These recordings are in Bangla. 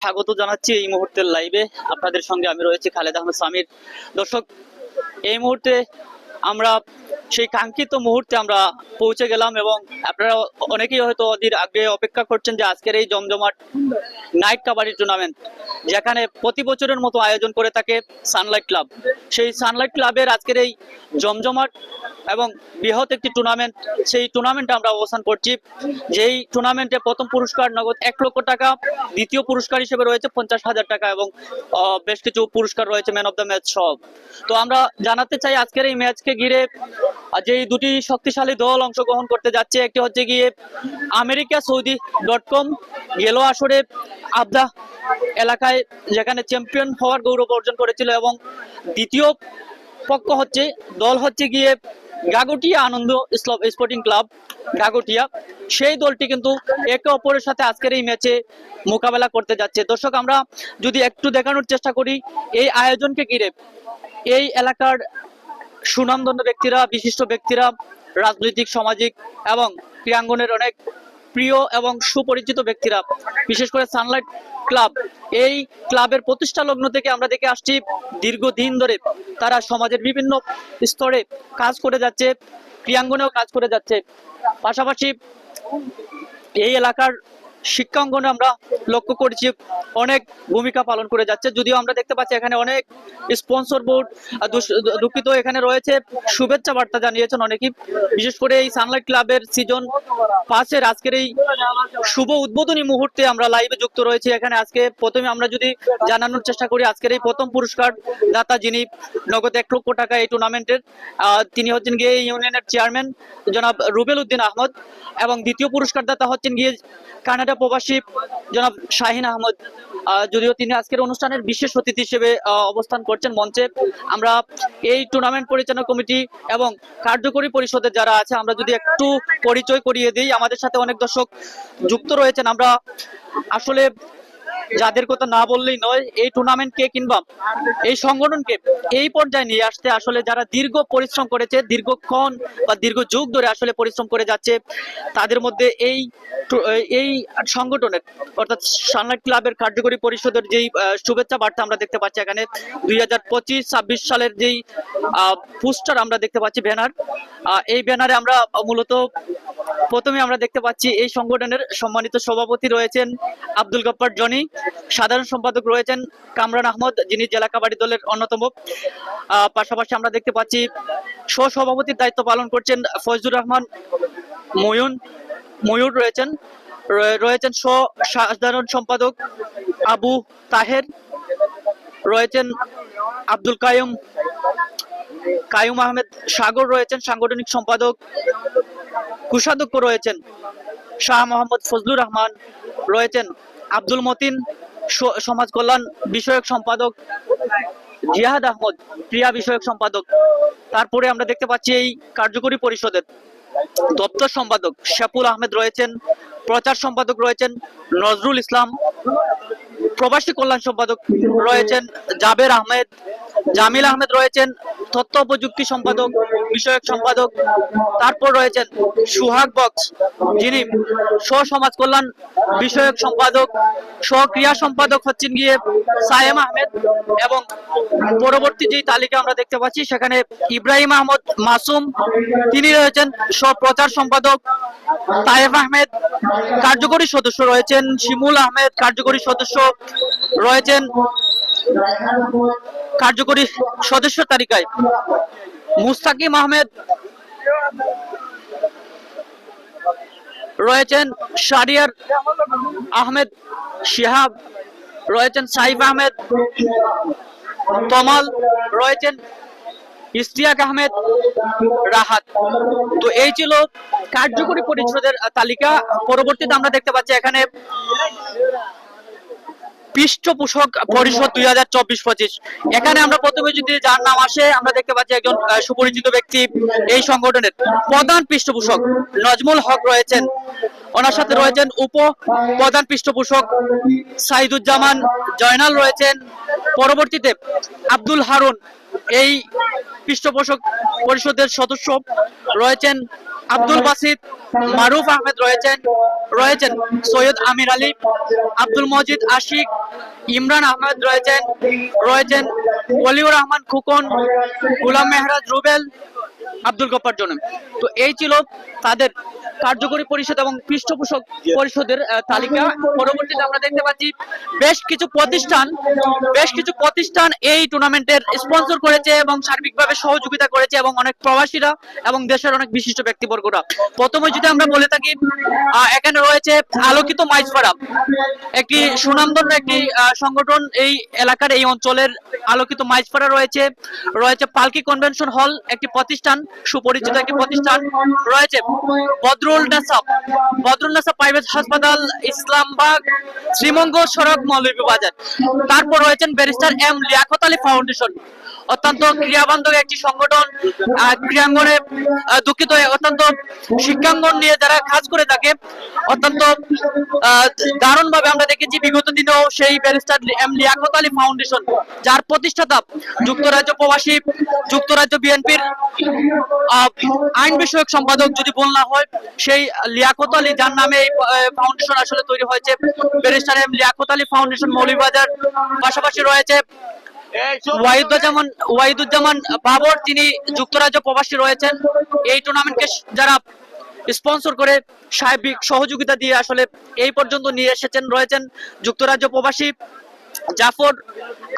স্বাগত জানাচ্ছি এই মুহূর্তের লাইভে। আপনাদের সঙ্গে আমি রয়েছি খালেদ আহমেদ সামির। দর্শক, এই মুহূর্তে আমরা সেই কাঙ্ক্ষিত মুহূর্তে আমরা পৌঁছে গেলাম এবং আপনারা অনেকেই হয়তো অধীর আগ্রহে অপেক্ষা করছেন যে আজকের এই জমজমাট নাইট কাবাডি টুর্নামেন্ট, যেখানে প্রতি বছরের মতো আয়োজন করে থাকে সানলাইট ক্লাব। সেই সানলাইট ক্লাবের আজকের এই জমজমাট এবং বৃহৎ একটি টুর্নামেন্ট, সেই টুর্নামেন্টে আমরা অবস্থান করছি। যেই টুর্নামেন্টে প্রথম পুরস্কার নগদ 1 লক্ষ টাকা, দ্বিতীয় পুরস্কার হিসেবে রয়েছে 50,000 টাকা এবং বেশ কিছু পুরস্কার রয়েছে ম্যান অফ দ্য ম্যাচ সহ। তো আমরা জানাতে চাই আজকের এই ম্যাচকে ঘিরে যেই দুটি শক্তিশালী দল অংশগ্রহণ করতে যাচ্ছে, একটি হচ্ছে গিয়ে আমেরিকা সৌদি.com, গেল আসরে আবদা এলাকায় যেখানে চ্যাম্পিয়ন হওয়ার গৌরব অর্জন করেছিল, এবং দ্বিতীয় পক্ষ হচ্ছে দল হচ্ছে গিয়ে গাগটিয়া আনন্দ স্পোর্টিং ক্লাব গাগটিয়া। সেই দলটি কিন্তু একে অপরের সাথে আজকের এই ম্যাচে মোকাবেলা করতে যাচ্ছে। দর্শক, আমরা যদি একটু দেখানোর চেষ্টা করি এই আয়োজনকে ঘিরে, এই এলাকার সুনামধন্য ব্যক্তিরা, বিশিষ্ট ব্যক্তিরা, রাজনৈতিক, সামাজিক এবং ক্রীড়াঙ্গনের অনেক প্রিয় এবং সুপরিচিত ব্যক্তিরা, বিশেষ করে সানলাইট ক্লাব, এই ক্লাবের প্রতিষ্ঠা লগ্ন থেকে আমরা দেখে আসছি দীর্ঘদিন ধরে তারা সমাজের বিভিন্ন স্তরে কাজ করে যাচ্ছে, ক্রীড়াঙ্গনেও কাজ করে যাচ্ছে। পাশাপাশি এই এলাকার শিক্ষাঙ্গনে আমরা লক্ষ্য করছি অনেক ভূমিকা পালন করে যাচ্ছে। যদিও আমরা দেখতে পাচ্ছি এখানে অনেক স্পন্সর বোর্ড, দুঃখিত, এখানে রয়েছে শুভেচ্ছা বার্তা জানিয়েছেন অনেকেই। বিশেষ করে এই সানলাইট ক্লাবের সিজন 5-এর আজকের এই শুভ উদ্বোধনী মুহূর্তে আমরা লাইভে যুক্ত রয়েছি। এখানে আজকে প্রথমে আমরা যদি জানানোর চেষ্টা করি, আজকের এই প্রথম পুরস্কার দাতা যিনি নগদ 1 লক্ষ টাকা এই টুর্নামেন্টের, তিনি হচ্ছেন গিয়ে ইউনিয়নের চেয়ারম্যান জনাব রুবেল উদ্দিন আহমদ, এবং দ্বিতীয় পুরস্কার দাতা হচ্ছেন গিয়ে কানাডা প্রবাসী জনাব শাহিন আহমদ। যদিও তিনি আজকের অনুষ্ঠানের বিশেষ অতিথি হিসেবে অবস্থান করছেন মঞ্চে। আমরা এই টুর্নামেন্ট পরিচালনা কমিটি এবং কার্যকরী পরিষদের যারা আছে, আমরা যদি একটু পরিচয় করিয়ে দিই, আমাদের সাথে অনেক দর্শক যুক্ত রয়েছেন। আমরা আসলে যাদের কথা না বললেই নয়, এই টুর্নামেন্টকে কিংবা এই সংগঠনকে এই পর্যায়ে নিয়ে আসতে আসলে যারা দীর্ঘ পরিশ্রম করেছে, দীর্ঘক্ষণ বা দীর্ঘ যুগ ধরে আসলে পরিশ্রম করে যাচ্ছে, তাদের মধ্যে এই সংগঠনের অর্থাৎ সানলাইট ক্লাবের কার্যকরী পরিষদের যেই শুভেচ্ছা বার্তা আমরা দেখতে পাচ্ছি এখানে, 2025-26 সালের যেই পোস্টার আমরা দেখতে পাচ্ছি, ব্যানার, এই ব্যানারে আমরা মূলত প্রথমে আমরা দেখতে পাচ্ছি এই সংগঠনের সম্মানিত সভাপতি রয়েছেন আব্দুল গফফার জনি, সাধারণ সম্পাদক রয়েছেন কামরান আহমদ, যিনি জেলা কাবাডি দলের অন্যতম। পাশাপাশি আমরা দেখতে পাচ্ছি সহ-সভাপতির দায়িত্ব পালন করছেন ফজলুর রহমান ময়ূর রয়েছেন সাধারণ সম্পাদক আবু তাহের, রয়েছেন আব্দুল কায়ুম আহমেদ সাগর, রয়েছেন সাংগঠনিক সম্পাদক, কোষাধ্যক্ষ রয়েছেন শাহ মোহাম্মদ ফজলুর রহমান, রয়েছেন আব্দুল মতিন সমাজ কল্যাণ বিষয়ক সম্পাদক, জিহাদ আহমদ ক্রিয়া বিষয়ক সম্পাদক। তারপরে আমরা দেখতে পাচ্ছি এই কার্যকরী পরিষদের দপ্তর সম্পাদক শেফুল আহমেদ রয়েছেন, প্রচার সম্পাদক রয়েছেন নজরুল ইসলাম, প্রবাসী কল্যাণ সম্পাদক রয়েছেন জামিল আহমেদ রয়েছেন তথ্য প্রযুক্তি সম্পাদক বিষয়ক সম্পাদক। তারপর রয়েছেন সুহাগ বক্স, যিনি সমাজ কল্যাণ বিষয়ক সম্পাদক, ক্রিয়া সম্পাদক হচ্ছেন গিয়ে সায়েম আহমেদ, এবং পরবর্তী যে তালিকা আমরা দেখতে পাচ্ছি সেখানে ইব্রাহিম আহমদ মাসুম, তিনি রয়েছেন প্রচার সম্পাদক, তায়েফ আহমেদ কার্যকরী সদস্য রয়েছেন, শিমুল আহমেদ কার্যকরী সদস্য রয়েছেন কার্যকরী সদস্য তালিকায়, মুস্তাকিম আহমেদ রয়েছেন, শারিয়ার আহমেদ শিহাব রয়েছেন, সাইফ আহমেদ তমাল রয়েছেন, ইশতিয়াক আহমেদ রাহাত। তো এই ছিল কার্যকরী পরিষদের তালিকা। পরবর্তীতে আমরা দেখতে পাচ্ছি এখানে পৃষ্ঠপোষক পরিষদ 2024-25। এখানে আমরা প্রথমে যদি যার নাম আসে, আমরা দেখতে পাচ্ছি একজন সুপরিচিত ব্যক্তি, এই সংগঠনের প্রধান পৃষ্ঠপোষক নজমুল হক রয়েছেন, ওনার সাথে রয়েছেন উপ প্রধান পৃষ্ঠপোষক সাইদুজ্জামান জয়নাল রয়েছেন। পরবর্তীতে আব্দুল হারুন এই পৃষ্ঠপোষক পরিষদের সদস্য রয়েছেন, আব্দুল বাসিত, মারুফ আহমেদ রয়েছেন সৈয়দ আমির আলী, আব্দুল মজিদ আশিক, ইমরান আহমেদ রয়েছেন ওলিউর রহমান খুকন, গুলাম মেহরাজ রুবেল, আব্দুল গফফার জনম। তো এই ছিল তাদের কার্যকরী পরিষদ এবং পৃষ্ঠপোষক পরিষদের তালিকা। পরবর্তীতে আমরা দেখতে পাচ্ছি বেশ কিছু প্রতিষ্ঠান এই টুর্নামেন্টের স্পন্সর করেছে এবং সার্বিকভাবে সহযোগিতা করেছে, এবং অনেক প্রবাসীরা এবং দেশের অনেক বিশিষ্ট ব্যক্তিবর্গরা। প্রথমে যদি আমরা বলে থাকি, এখানে রয়েছে আলোকিত মাইজপাড়া, একটি সুনামধন্য একটি সংগঠন এই এলাকার, এই অঞ্চলের আলোকিত মাইজপাড়া রয়েছে পালকি কনভেনশন হল, একটি প্রতিষ্ঠান, সুপরিচিত একটি প্রতিষ্ঠান রয়েছে বদরুল নাসাব প্রাইভেট হাসপাতাল, ইসলামবাগ, শ্রীমঙ্গল সড়ক, মৌলভীবাজার। তারপর রয়েছেন barrister M Liaquat Ali foundation, অত্যন্ত ক্রিয়াবান্ধব একটি সংগঠন, ক্রিয়াঙ্গনে অত্যন্ত শিক্ষাঙ্গন নিয়ে যারা কাজ করে থাকে, অত্যন্ত দারুণ ভাবে আমরা দেখেছি বিগত দিনেও সেই barrister M Liaquat Ali foundation, যার প্রতিষ্ঠাতা যুক্তরাজ্য প্রবাসী, যুক্তরাজ্য বিএনপির আইন বিষয়ক সম্পাদক যদি বলা হয়, সেই লিয়াকত আলী, যার নামে এই ফাউন্ডেশন আসলে তৈরি হয়েছে, barrister M Liaquat Ali foundation Moulvibazar. পাশাপাশি রয়েছে ওয়াহিদুজ্জামান বাবর, তিনি যুক্তরাজ্য প্রবাসী রয়েছেন। এই টুর্নামেন্টকে যারা স্পন্সর করে সার্বিক সহযোগিতা দিয়ে আসলে এই পর্যন্ত নিয়ে এসেছেন, রয়েছেন যুক্তরাজ্য প্রবাসী জাফর,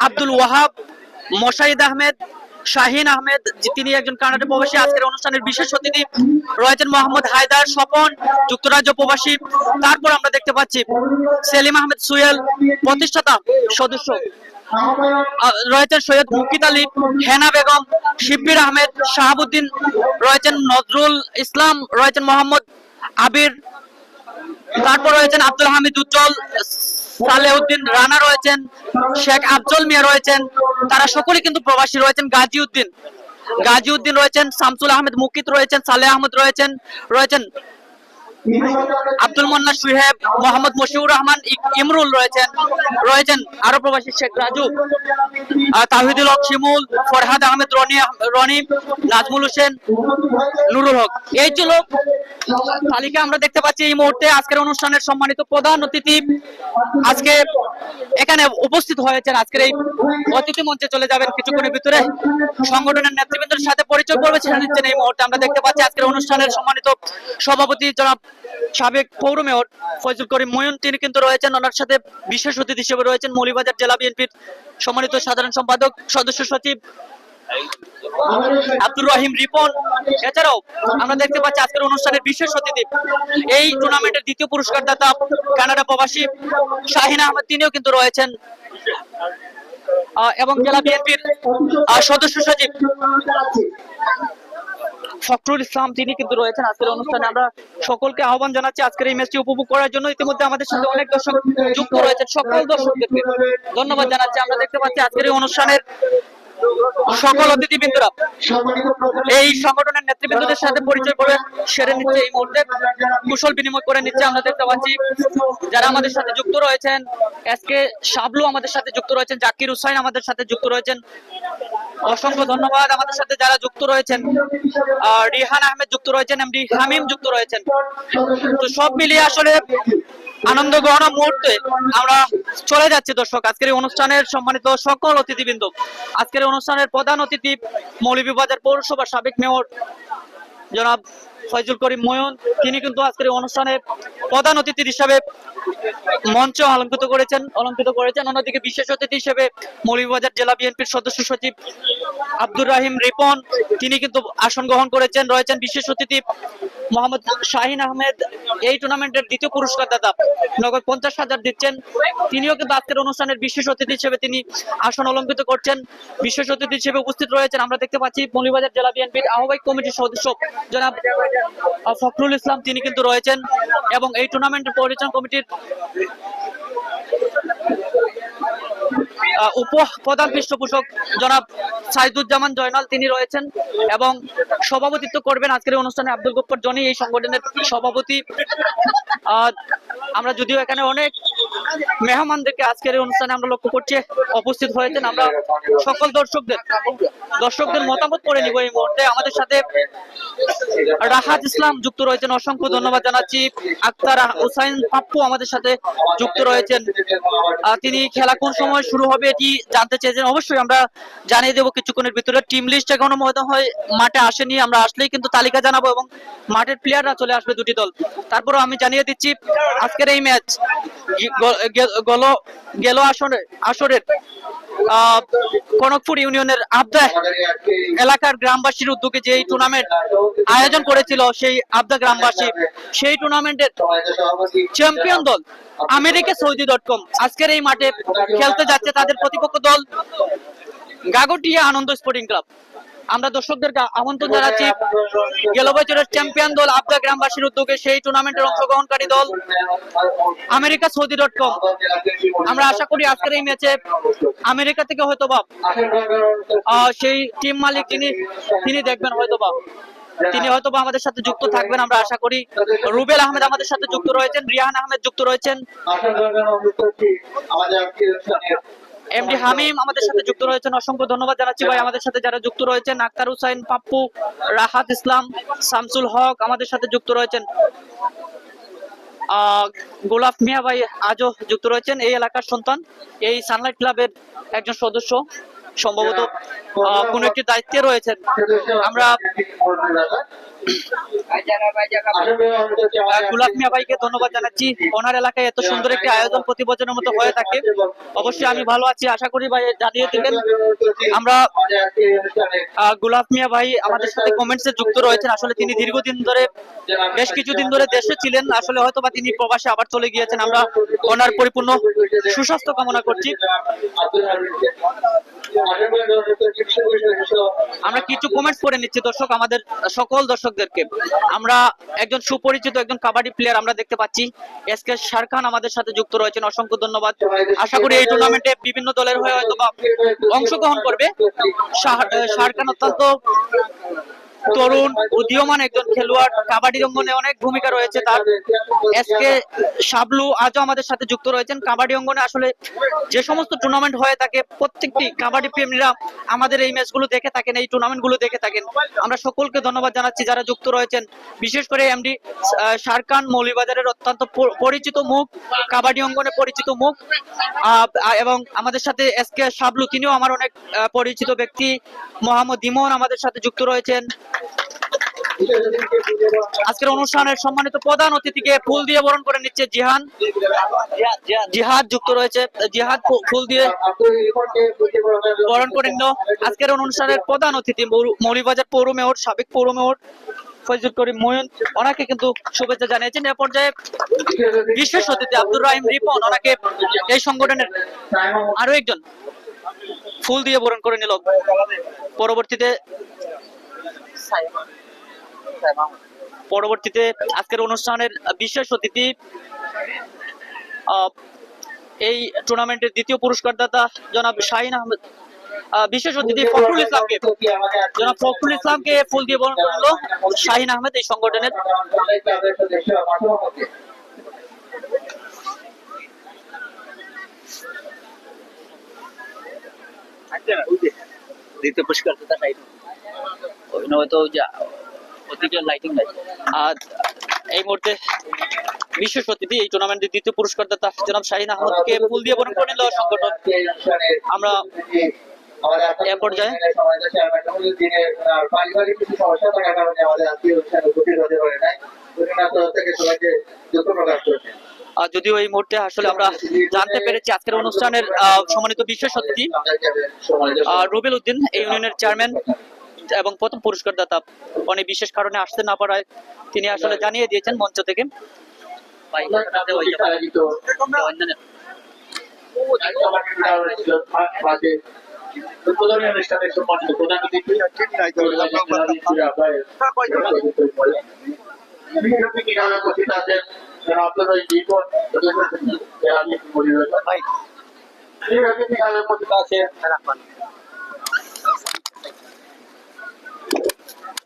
আব্দুল ওয়াহাব, মোশাহিদ আহমেদ, শাহিন আহমেদ, তিনি একজন কানাডা প্রবাসী। আজকের অনুষ্ঠানের বিশেষ অতিথি রয়েছেন মোহাম্মদ হায়দার স্বপন, যুক্তরাজ্য প্রবাসী। তারপর আমরা দেখতে পাচ্ছি সেলিম আহমেদ সুয়েল, প্রতিষ্ঠাতা সদস্য রয়েছেন সৈয়দ মুকিত আলী, হেনা বেগম, শিব্বির আহমেদ, শাহাবুদ্দিন রয়েছেন, নজরুল ইসলাম রয়েছেন, মোহাম্মদ আবির, তারপর রয়েছেন আব্দুল হামিদ উজ্জ্বল, সালেউদ্দিন রানা রয়েছেন, শেখ আফজল মিয়া রয়েছেন, তারা সকলে কিন্তু প্রবাসী রয়েছেন। গাজীউদ্দিন রয়েছেন, শামসুল আহমেদ মুকিত রয়েছেন, সালেহ আহমদ রয়েছেন আব্দুল মান্নান সুহেব, মোহাম্মদ মশিউর রহমান ইমরুল রয়েছেন আরো প্রবাসী শেখ রাজু, তাহিদুল হক শিমুল, ফরহাদ আহমেদ রনি, নাজমুল হোসেন, নুরুল হক। এই ছিল তালিকা আমরা দেখতে পাচ্ছি। এই মুহূর্তে আজকের অনুষ্ঠানের সম্মানিত প্রধান অতিথি আজকে এখানে উপস্থিত হয়েছেন। আজকের এই অতিথি মঞ্চে চলে যাবেন কিছুক্ষণের ভিতরে, সংগঠনের নেতৃবৃন্দের সাথে পরিচয় পর্বে ছেড়ে দিচ্ছেন। এই মুহূর্তে আমরা দেখতে পাচ্ছি আজকের অনুষ্ঠানের সম্মানিত সভাপতি জনাব সাবেক পৌর মেয়র ফয়জুল করিম ময়ূন, তিনি কিন্তু রয়েছেন। ওনার সাথে বিশেষ অতিথি হিসেবে রয়েছেন মৌলভীবাজার জেলা বিএনপির সম্মানিত সাধারণ সম্পাদক সদস্য সচিব আব্দুর রহিম রিপন। এছাড়াও আমরা দেখতে পাচ্ছি আজকের অনুষ্ঠানের বিশেষ অতিথি এই টুর্নামেন্টের দ্বিতীয় পুরস্কার দাতা কানাডা প্রবাসী শাহিন আহমেদ, তিনিও কিন্তু রয়েছেন, এবং জেলা বিএনপির সদস্য সচিব ফখরুল ইসলাম, তিনি কিন্তু রয়েছেন আজকের অনুষ্ঠানে। আমরা সকলকে আহ্বান জানাচ্ছি আজকের এই ম্যাচটি উপভোগ করার জন্য। ইতিমধ্যে আমাদের সাথে অনেক দর্শক যুক্ত রয়েছেন, সকল দর্শকদেরকে ধন্যবাদ জানাচ্ছি। আমরা দেখতে পাচ্ছি আজকের এই অনুষ্ঠানের সকল অতিথিবৃন্দরা এই সংগঠনের নেতৃবৃন্দদের সাথে পরিচয় করে সেরে নিচ্ছে, এই মুহূর্তে কুশল বিনিময় করে নিচ্ছে। আমরা দেখতে পাচ্ছি যারা আমাদের সাথে যুক্ত রয়েছেন, এসকে শাবলু আমাদের সাথে যুক্ত রয়েছেন, জাকির হুসাইন আমাদের সাথে যুক্ত রয়েছেন, অসংখ্য ধন্যবাদ। আমাদের সাথে যারা যুক্ত রয়েছেন, রিহান আহমেদ যুক্ত রয়েছেন, এমডি হামিম যুক্ত রয়েছেন। তো সব মিলিয়ে আসলে আনন্দ গহনা মুহূর্তে আমরা চলে যাচ্ছি দর্শক আজকের এই অনুষ্ঠানের সম্মানিত সকল অতিথিবৃন্দ। আজকের অনুষ্ঠানের প্রধান অতিথি মৌলভীবাজার পৌরসভার সাবেক মেয়র জনাব ফয়জুল করিম ময়ূন, তিনি কিন্তু আজকের এই অনুষ্ঠানে প্রধান অতিথি হিসাবে মঞ্চ অলঙ্কৃত করেছেন। অন্যদিকে বিশেষ অতিথি হিসেবে মৌলভীবাজার জেলা বিএনপির সদস্য সচিব আব্দুর রহিম রিপন, তিনি কিন্তু আসন গ্রহণ করেছেন। রয়েছেন বিশেষ অতিথি মোহাম্মদ শাহিন আহমেদ, এই টুর্নামেন্টের দ্বিতীয় পুরস্কার দাতা, নগদ 50,000 দিচ্ছেন। তিনিও কিন্তু আজকের অনুষ্ঠানের বিশেষ অতিথি হিসেবে তিনি আসন অলঙ্কৃত করছেন। বিশেষ অতিথি হিসেবে উপস্থিত রয়েছেন আমরা দেখতে পাচ্ছি মৌলভীবাজার জেলা বিএনপির আহ্বায়ক কমিটির সদস্য জনাব ফখরুল ইসলাম, তিনি কিন্তু রয়েছেন, এবং এই টুর্নামেন্টের পরিচালনা কমিটির উপ প্রধান পৃষ্ঠপোষক জনাব সাইদুজ্জামান জয়নাল, তিনি রয়েছেন, এবং সভাপতিত্ব করবেন আজকের অনুষ্ঠানে আব্দুল গফফার জনি, এই সংগঠনের সভাপতি। আমরা যদিও এখানে অনেক মেহমানদেরকে আজকের এই অনুষ্ঠানে আমরা লক্ষ্য করছি উপস্থিত হয়েছেন। আমরা সকল দর্শকদের মতামত করে নিব। এই মুহূর্তে আমাদের সাথে রাহাত ইসলাম যুক্ত রয়েছেন, অসংখ্য ধন্যবাদ জানাচ্ছি। আক্তার হুসাইন পাপ্পু আমাদের সাথে যুক্ত রয়েছেন। তিনি খেলা কোন সময় শুরু হবে এটি জানতে চেয়েছেন। অবশ্যই আমরা জানিয়ে দেবো কিছুক্ষণের ভিতরে। টিম লিস্ট এখনো মনে হয় মাঠে আসেনি, আমরা আসলেই কিন্তু তালিকা জানাবো এবং মাঠের প্লেয়াররা চলে আসবে দুটি দল। তারপরও আমি জানিয়ে দিচ্ছি আজকের এই ম্যাচ গেল আসরের কনকপুর ইউনিয়নের আবদা এলাকার গ্রামবাসীর উদ্যোগে যে টুর্নামেন্ট আয়োজন করেছিল সেই আবদা গ্রামবাসী, সেই টুর্নামেন্টের চ্যাম্পিয়ন দল আমেরিকা সৌদি.com আজকের এই মাঠে খেলতে যাচ্ছে। তাদের প্রতিপক্ষ দল গাগটিয়া আনন্দ স্পোর্টিং ক্লাব। আমরা দর্শকদেরকে আমন্ত্রণ জানাচ্ছি গেল বছরের চ্যাম্পিয়ন দল আবদা গ্রামবাসীর উদ্যোগে সেই টুর্নামেন্টের অংশগ্রহণকারী দল আমেরিকা সৌদি.com। আমরা আশা করি আজকের এই ম্যাচে আমেরিকা থেকে হয়তোবা সেই টিম মালিক তিনি দেখবেন, তিনি হয়তোবা আমাদের সাথে যুক্ত থাকবেন আমরা আশা করি। রুবেল আহমেদ আমাদের সাথে যুক্ত রয়েছেন, রিহান আহমেদ যুক্ত রয়েছেন, এমডি হামিম আমাদের সাথে যুক্ত রয়েছেন। অসংখ্য ধন্যবাদ জানাচ্ছি ভাই আমাদের সাথে যারা যুক্ত রয়েছেন। আক্তার হুসাইন পাপ্পু, রাহাত ইসলাম, শামসুল হক আমাদের সাথে যুক্ত রয়েছেন। গোলাপ মিয়া ভাই আজও যুক্ত রয়েছেন, এই এলাকার সন্তান, এই সানলাইট ক্লাবের একজন সদস্য, সম্ভবত কোন একটি দায়িত্বে রয়েছেন। আমরা গোলাপ মিয়া ভাইকে ধন্যবাদ জানাচ্ছি, ওনার এলাকায় এত সুন্দর একটি আয়োজন প্রতি বছরের মতো হয়ে থাকে। অবশ্যই আমি ভালো আছি, আশা করি ভাই জানিয়ে দিবেন। আমরা গোলাপ মিয়া ভাই আমাদের সাথে কমেন্টসে যুক্ত রয়েছেন। আসলে তিনি দীর্ঘদিন ধরে, বেশ কিছুদিন ধরে দেশে ছিলেন, আসলে হয়তো বা তিনি প্রবাসে আবার চলে গিয়েছেন। আমরা ওনার পরিপূর্ণ সুস্বাস্থ্য কামনা করছি। আমরা কিছু কমেন্টস করে নিচ্ছি দর্শক, আমাদের সকল দর্শকদেরকে। আমরা একজন সুপরিচিত একজন কাবাডি প্লেয়ার আমরা দেখতে পাচ্ছি, এসকে শারখান আমাদের সাথে যুক্ত রয়েছেন, অসংখ্য ধন্যবাদ। আশা করি এই টুর্নামেন্টে বিভিন্ন দলের হয়ে হয়তো বা অংশগ্রহণ করবে। শারখান অত্যন্ত তরুণ উদীয়মান একজন খেলোয়াড়, কাবাডি অঙ্গনে অনেক ভূমিকা রয়েছে তার। এসকে শাবলু আজও আমাদের সাথে যুক্ত রয়েছেন। কাবাডি অঙ্গনে আসলে যে সমস্ত টুর্নামেন্ট হয়ে থাকে প্রত্যেকটি কাবাডি প্রেমীরা আমাদের এই ম্যাচগুলো দেখে থাকেন, এই টুর্নামেন্টগুলো দেখে থাকেন। আমরা সকলকে ধন্যবাদ জানাচ্ছি যারা যুক্ত রয়েছেন, বিশেষ করে এমডি শারখান মৌলভীবাজারের অত্যন্ত পরিচিত মুখ, কাবাডি অঙ্গনে পরিচিত মুখ, এবং আমাদের সাথে এসকে শাবলু, তিনিও আমার অনেক পরিচিত ব্যক্তি। মোহাম্মদ ইমন আমাদের সাথে যুক্ত রয়েছেন। আজকের অনুষ্ঠানের সম্মানিত প্রধান অতিথিকে ফুল দিয়ে বরণ করে নিচ্ছে জিহাদ যুক্ত রয়েছে। জিহাদ ফুল দিয়ে বরণ করে নিল। আজকের অনুষ্ঠানের প্রধান অতিথি মৌলভীবাজার পৌর মেয়র, সাবেক পৌর মেয়র ফয়জুল করিম ময়ন, ওনাকে কিন্তু শুভেচ্ছা জানিয়েছেন। এ পর্যায়ে বিশেষ অতিথি আব্দুর রাহিম রিপন, ওনাকে এই সংগঠনের আরো একজন ফুল দিয়ে বরণ করে নিল। পরবর্তীতে আজকের অনুষ্ঠানের বিশেষ অতিথি এই টুর্নামেন্টের দ্বিতীয় পুরস্কার দাতা জনাব শাহিন আহমেদ, বিশেষ অতিথি ফখরুল ইসলামকে ফুল দিয়ে বরণ করলো শাহিন আহমেদ এই সংগঠনের। দ্বিতীয় পুরস্কার দাতা আর এই মুহূর্তে বিশেষ অতিথি এই টুর্নামেন্টের দ্বিতীয় পুরস্কার দাতা জনাব শাহিন আহমদকে ফুল দিয়ে বরণ করে নিল সংগঠন। আমরা এ পর্যায়ে যদিও এই মুহূর্তে আসলে আমরা জানতে পেরেছি আজকের অনুষ্ঠানের সম্মানিত বিশেষ অতিথি রুবেল উদ্দিন, এই ইউনিয়নের চেয়ারম্যান এবং প্রথম পুরস্কার দাতা, উনি বিশেষ কারণে আসতে না পারায় তিনি আসলে জানিয়ে দিয়েছেন মঞ্চ থেকে।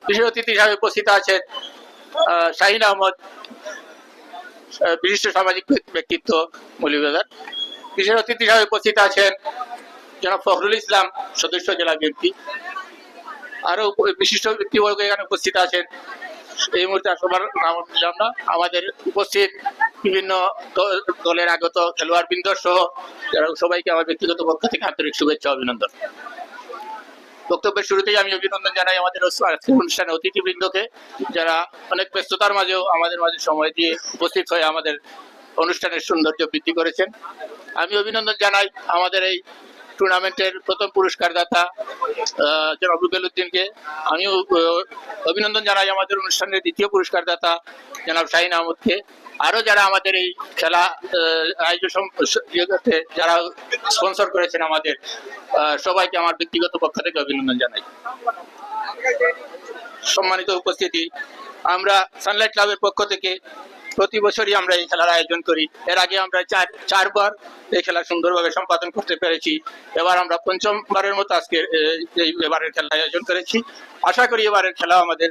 বিশেষ অতিথি হিসাবে উপস্থিত আছেন শাহিন আহমদ, বিশিষ্ট সামাজিক ব্যক্তিত্ব মৌলভীবাজার। বিশেষ অতিথি হিসেবে উপস্থিত আছেন জনাব ফখরুল ইসলাম, সদস্য জেলা বিএনপি। আরো বিশিষ্ট ব্যক্তিবর্গ এখানে উপস্থিত আছেন। এই মুহূর্তে সবার নাম নিলাম না। আমাদের উপস্থিত বিভিন্ন দলের আগত খেলোয়াড় বৃন্দ সহ সবাইকে আমার ব্যক্তিগত পক্ষ থেকে আন্তরিক শুভেচ্ছা অভিনন্দন। বক্তব্যের শুরুতেই আমি অভিনন্দন জানাই আমাদের অনুষ্ঠানে অতিথিবৃন্দকে, যারা অনেক ব্যস্ততার মাঝেও আমাদের মাঝে সময় দিয়ে উপস্থিত হয়ে আমাদের অনুষ্ঠানের সৌন্দর্য বৃদ্ধি করেছেন। আমি অভিনন্দন জানাই আমাদের এই টুর্নামেন্টের প্রথম পুরস্কারদাতা জনাব রুবেল উদ্দিনকে। আমিও অভিনন্দন জানাই আমাদের অনুষ্ঠানের দ্বিতীয় পুরস্কারদাতা জনাব শাহিন আহমদকে। আরো যারা আমাদের এই খেলা আয়োজন যারা স্পন্সর করেছেন আমাদের সবাইকে আমার ব্যক্তিগত পক্ষ থেকে অভিনন্দন জানাই। সম্মানিত উপস্থিতি, আমরা সানলাইট ক্লাবের পক্ষ থেকে প্রতি বছরই আমরা এই খেলার আয়োজন করি। এর আগে আমরা চারবার এই খেলা সুন্দরভাবে সম্পাদন করতে পেরেছি। এবার আমরা পঞ্চমবারের মতো আজকে এবারের খেলা আয়োজন করেছি। আশা করি এবারের খেলা আমাদের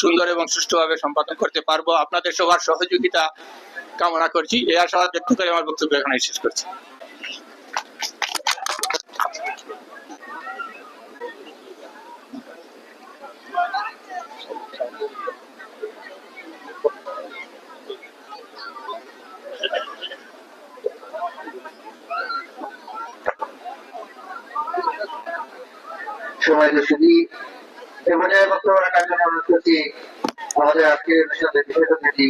সুন্দর এবং সুষ্ঠুভাবে সম্পাদন করতে পারবো। আপনাদের সবার সহযোগিতা কামনা করছি। এই আশা ব্যক্ত করে আমার বক্তব্য এখানে শেষ করছি। সময় শুধু এবারে বক্তব্য রাখার জন্য অনুরোধ করছি আমাদের আজকের অনুষ্ঠানের বিশেষ অতিথি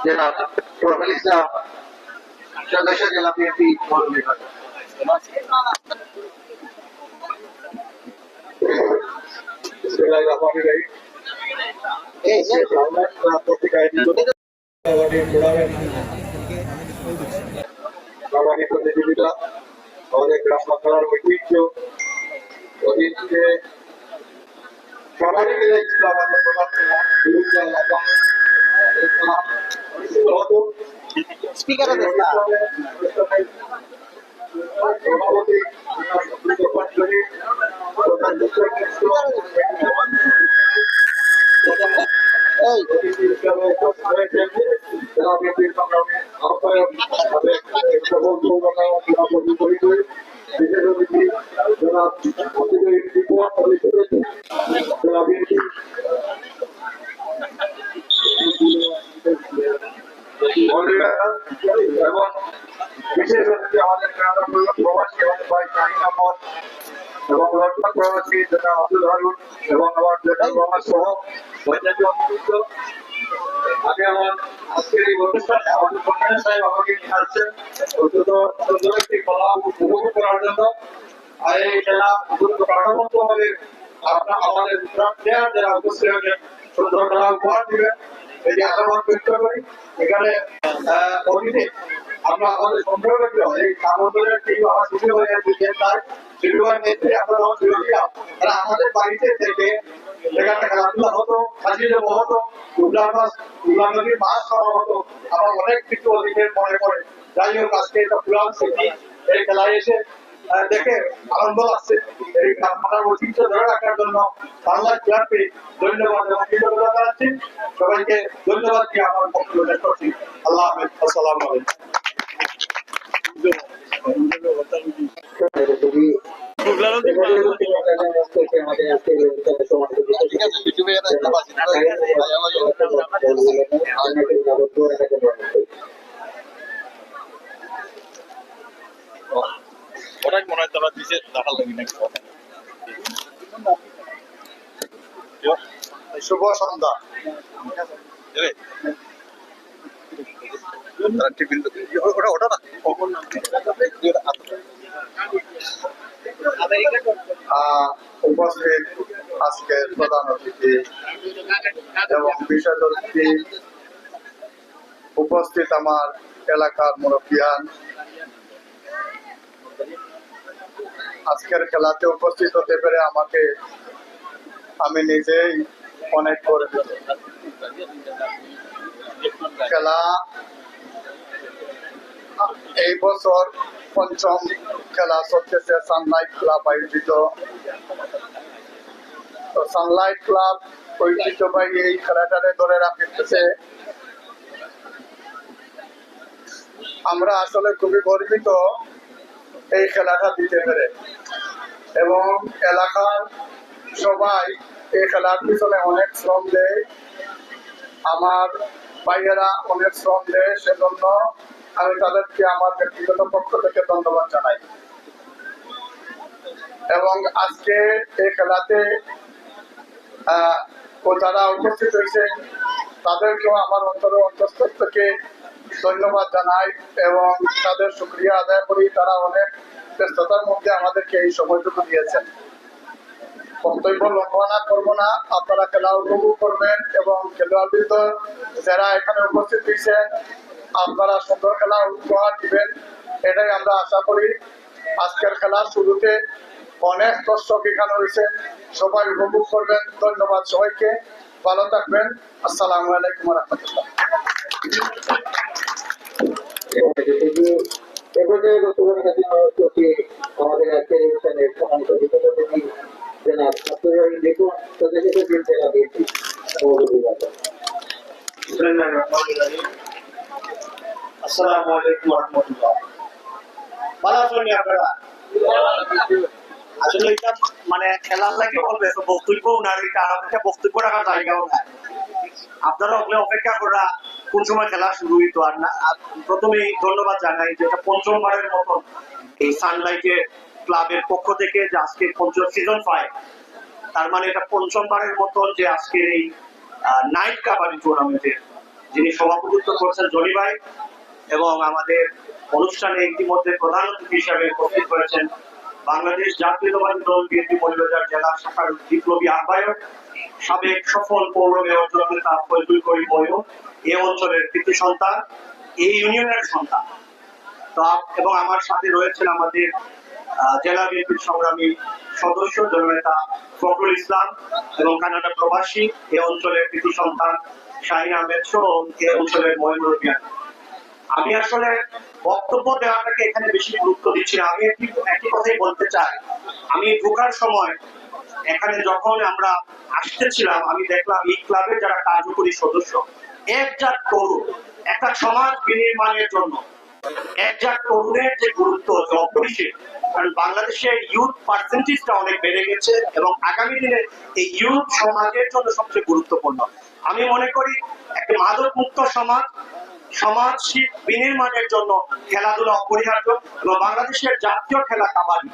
জনাব ফখরুল ইসলাম, সদস্য জেলা বিএনপি মৌলভীবাজার। প্রতিযোগিতা আমাদের গ্রাম খেলার ঐতিহ্য ঐতিহ্যে সবাই মিলে আমাদের স্পিকার এবং বিশেষ অতিথি আমাদের প্রবাসী আমাদের ভাই শাহিন আহমদ এবং লন্ডন প্রবাসী যেটা আব্দুল হারুন এবং আমার প্রবাস সহ আমি আমার আজকের এই অনুষ্ঠানে আমাদের কন্যা সাহেব আমাকে নিয়ে আসছেন অত্যন্ত সুন্দর একটি খেলা উপভোগ করার জন্য। আর এই খেলা প্রাণবন্ত আমাদের আমাদের প্লেয়ার যারা উপস্থিত হয়েছেন সুন্দর খেলা উপহার দিবেন এই যে আশাবাদ ব্যক্ত করি। এখানে অতীতে আমরা আমাদের সংগ্রহ এই কাগজের টিম আমার শুরু হয়ে তার শিল্পের নেত্রী আমরা যখন শুরু দিলাম তারা আমাদের বাড়িতে থেকে সেখানে খেলাধুলা হতো, খাসি দেবো হতো, উগলা নদীর মাছ খাওয়া হতো। আমার অনেক কিছু অতীতের মনে পড়ে। যাই হোক আজকে এটা পুরান স্মৃতি এই খেলায় এসে দেখে আনন্দ লাগছে। এই আপনার ঐতিহ্য ধরে রাখার জন্য বাংলা ক্লাবকে ধন্যবাদ এবং কৃতজ্ঞতা জানাচ্ছি। সবাইকে ধন্যবাদ দিয়ে আমার বক্তব্য শেষ করছি। আল্লাহ হাফেজ, আসসালামু আলাইকুম। ওটাই মনে হয় তারা দিছে দেখা লাগি নাকি শুভ সন্ধ্যা। উপস্থিত আজকের প্রধান অতিথি এবং বিশেষ অতিথি, উপস্থিত আমার এলাকার মুরব্বিয়ান, আজকের খেলাতে উপস্থিত হতে পেরে আমি নিজেই অনেক গর্বিত। খেলা এই বছর পঞ্চম খেলা চলতেছে সানলাইট ক্লাব আয়োজিত। তো সানলাইট ক্লাব ঐতিহ্যবাহী এই খেলাটারে ধরে রাখতেছে আমরা আসলে খুবই গর্বিত এই খেলাটা দিতে পেরে, এবং এলাকার সবাই এই খেলার পিছনে অনেক শ্রম দেয়, আমার ভাইয়েরা অনেক শ্রম দেয়, সেজন্য আমি তাদেরকে আমার ব্যক্তিগত পক্ষ থেকে ধন্যবাদ জানাই। এবং আজকে এই খেলাতে যারা উপস্থিত হয়েছে তাদেরকেও আমার অন্তঃস্থল থেকে ধন্যবাদ জানাই এবং তাদের শুকরিয়া আদায় করি। তারা অনেক ব্যস্ততার মধ্যে আমাদেরকে এই সময়টুকু দিয়েছেন। বক্তব্য লম্বা করবো না, আপনারা খেলা উপভোগ করবেন এবং খেলোয়াড়বৃন্দ যারা এখানে উপস্থিত হয়েছেন আপনারা সুন্দর খেলা উপহার দিবেন, এটাই আমরা আশা করি। আজকের খেলার শুরুতে অনেক দর্শক এখানে হয়েছে, সবাই উপভোগ করবেন। ধন্যবাদ সবাইকে, ভালো থাকবেন। আসসালামু আলাইকুম রহমতুল্লাহ। আমাদের আজকের অনুষ্ঠানের সম্মানিত অতিথি জনাব আব্দুল দেখুন প্রতিনিধি জেলা বিএনপি। আসসালামু আলাইকুম ওয়া রাহমাতুল্লাহ। ভালো আছেন আপনারা? আসলে এটা মানে খেলার লাগে বলবে তো বক্তব্য না, এটা আমাদের বক্তব্য রাখার জায়গাও না। আপনারা ওগুলো অপেক্ষা করা কোন সময় খেলা শুরু হইতো আর না। প্রথমেই ধন্যবাদ জানাই যে এটা পঞ্চমবারের মতন এই সানলাইটে ক্লাবের পক্ষ থেকে যে আজকে পঞ্চম সিজন 5, তার মানে এটা পঞ্চমবারের মতন যে আজকের এই নাইট কাবাডি টুর্নামেন্টের যিনি সভাপতিত্ব করছেন জনি ভাই, এবং আমাদের অনুষ্ঠানে ইতিমধ্যে প্রধান অতিথি হিসাবে উপস্থিত হয়েছেন বাংলাদেশ জাতীয়তাবাদী দল বিএনপি মৌলভীবাজার জেলা শাখার বিপ্লবী আহ্বায়ক সাবেক সফল পৌর মেয়র জননেতা ফজলুল করিম ময়ূর, এই অঞ্চলের কৃতি সন্তান, এই ইউনিয়নের সন্তান। তো এবং আমার সাথে রয়েছেন আমাদের জেলা বিএনপির সংগ্রামী সদস্য জননেতা ফখরুল ইসলাম এবং কানাডা প্রবাসী, এই অঞ্চলের কৃতি সন্তান শাহিন আহমেদ সহ এই অঞ্চলের মহিনুর রহমান। আমি আসলে বক্তব্য দেওয়াটাকে এখানে বেশি গুরুত্ব দিচ্ছি না। আমি একটি কথাই বলতে চাই, আমি ঢোকার সময় এখানে যখন আমরা আসতেছিলাম আমি দেখলাম এই ক্লাবের যারা কার্যকরী সদস্য একজাত তরুণ একটা সমাজ বিনির্মাণের জন্য একজাত তরুণের যে গুরুত্ব অপরিসীম, কারণ বাংলাদেশের ইউথ পার্সেন্টেজটা অনেক বেড়ে গেছে এবং আগামী দিনে এই ইউথ সমাজের জন্য সবচেয়ে গুরুত্বপূর্ণ। আমি মনে করি একটা মাদক মুক্ত সমাজ বিনির্মাণের জন্য খেলাধুলা অপরিহার্য এবং বাংলাদেশের জাতীয় খেলা কাবাডি,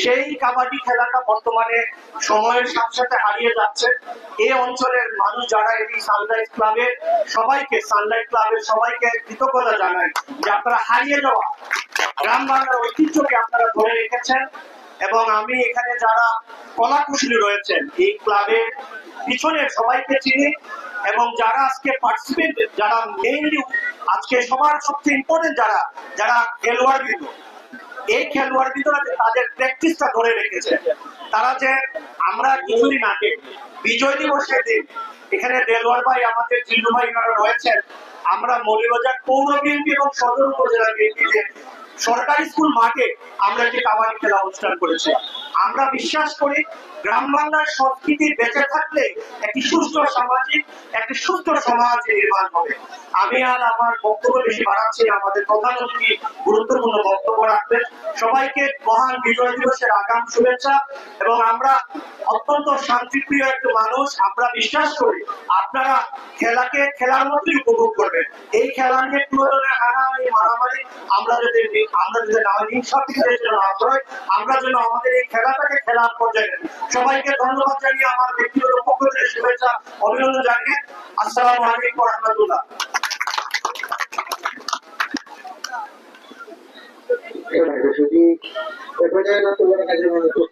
সেই কাবাডি খেলাটা বর্তমানে সময়ের সাথে সাথে হারিয়ে যাচ্ছে। এই অঞ্চলের মানুষ যারা এই সানরাইজ ক্লাবের সবাইকে কৃতজ্ঞতা জানাই যে আপনারা হারিয়ে যাওয়া গ্রাম বাংলার ঐতিহ্যকে আপনারা ধরে রেখেছেন। এবং আমি এখানে যারা কলা কুশলী রয়েছেন এই ক্লাবের পিছনে সবাইকে চিনি, এবং যারা আজকে পার্টিসিপেন্ট, যারা মেইনলি আজকে সবার সবচেয়ে ইম্পর্টেন্ট যারা খেলোয়াড়বৃন্দ, এই খেলোয়াড়বৃন্দরা যে তাদের প্র্যাকটিসটা ধরে রেখেছে, তারা যে আমরা কিছুদিন আগে বিজয় দিবসের দিন এখানে দেলোয়ার ভাই আমাদের জিল্লু ভাই রয়েছেন, আমরা মৌলভীবাজার পৌর বিএনপি এবং সদর উপজেলা বিএনপিতে সরকারি স্কুল মাঠে আমরা একটি কাবাডি খেলা অনুষ্ঠান করেছি। আমরা বিশ্বাস করি গ্রাম বাংলার সংস্কৃতি বেঁচে থাকলে একটি সুস্থ সমাজ নির্মাণ হবে। আমি আর আমার বক্তব্য বেশি বাড়াচ্ছি না, আমাদের প্রধান অতিথি গুরুত্বপূর্ণ বক্তব্য রাখবেন। সবাইকে মহান বিজয় দিবসের আগাম শুভেচ্ছা। এবং আমরা অত্যন্ত শান্তিপ্রিয় একটা মানুষ, আমরা বিশ্বাস করি আপনারা খেলাকে খেলার মতোই উপভোগ করবেন। এই খেলা নিয়ে কোনো ধরনের হানাহানি মারামারি আমরা যদি হিংসাত্মকদের জন্য আশ্রয়, আমরা যেন আমাদের এই খেলাটাকে খেলার পর্যায়ে। সবাইকে ধন্যবাদ জানিয়ে আমার ব্যক্তিগত পক্ষ থেকে শুভেচ্ছা অভিনন্দন জানিয়ে আসসালামু আলাইকুম ওয়া রাহমাতুল্লাহ।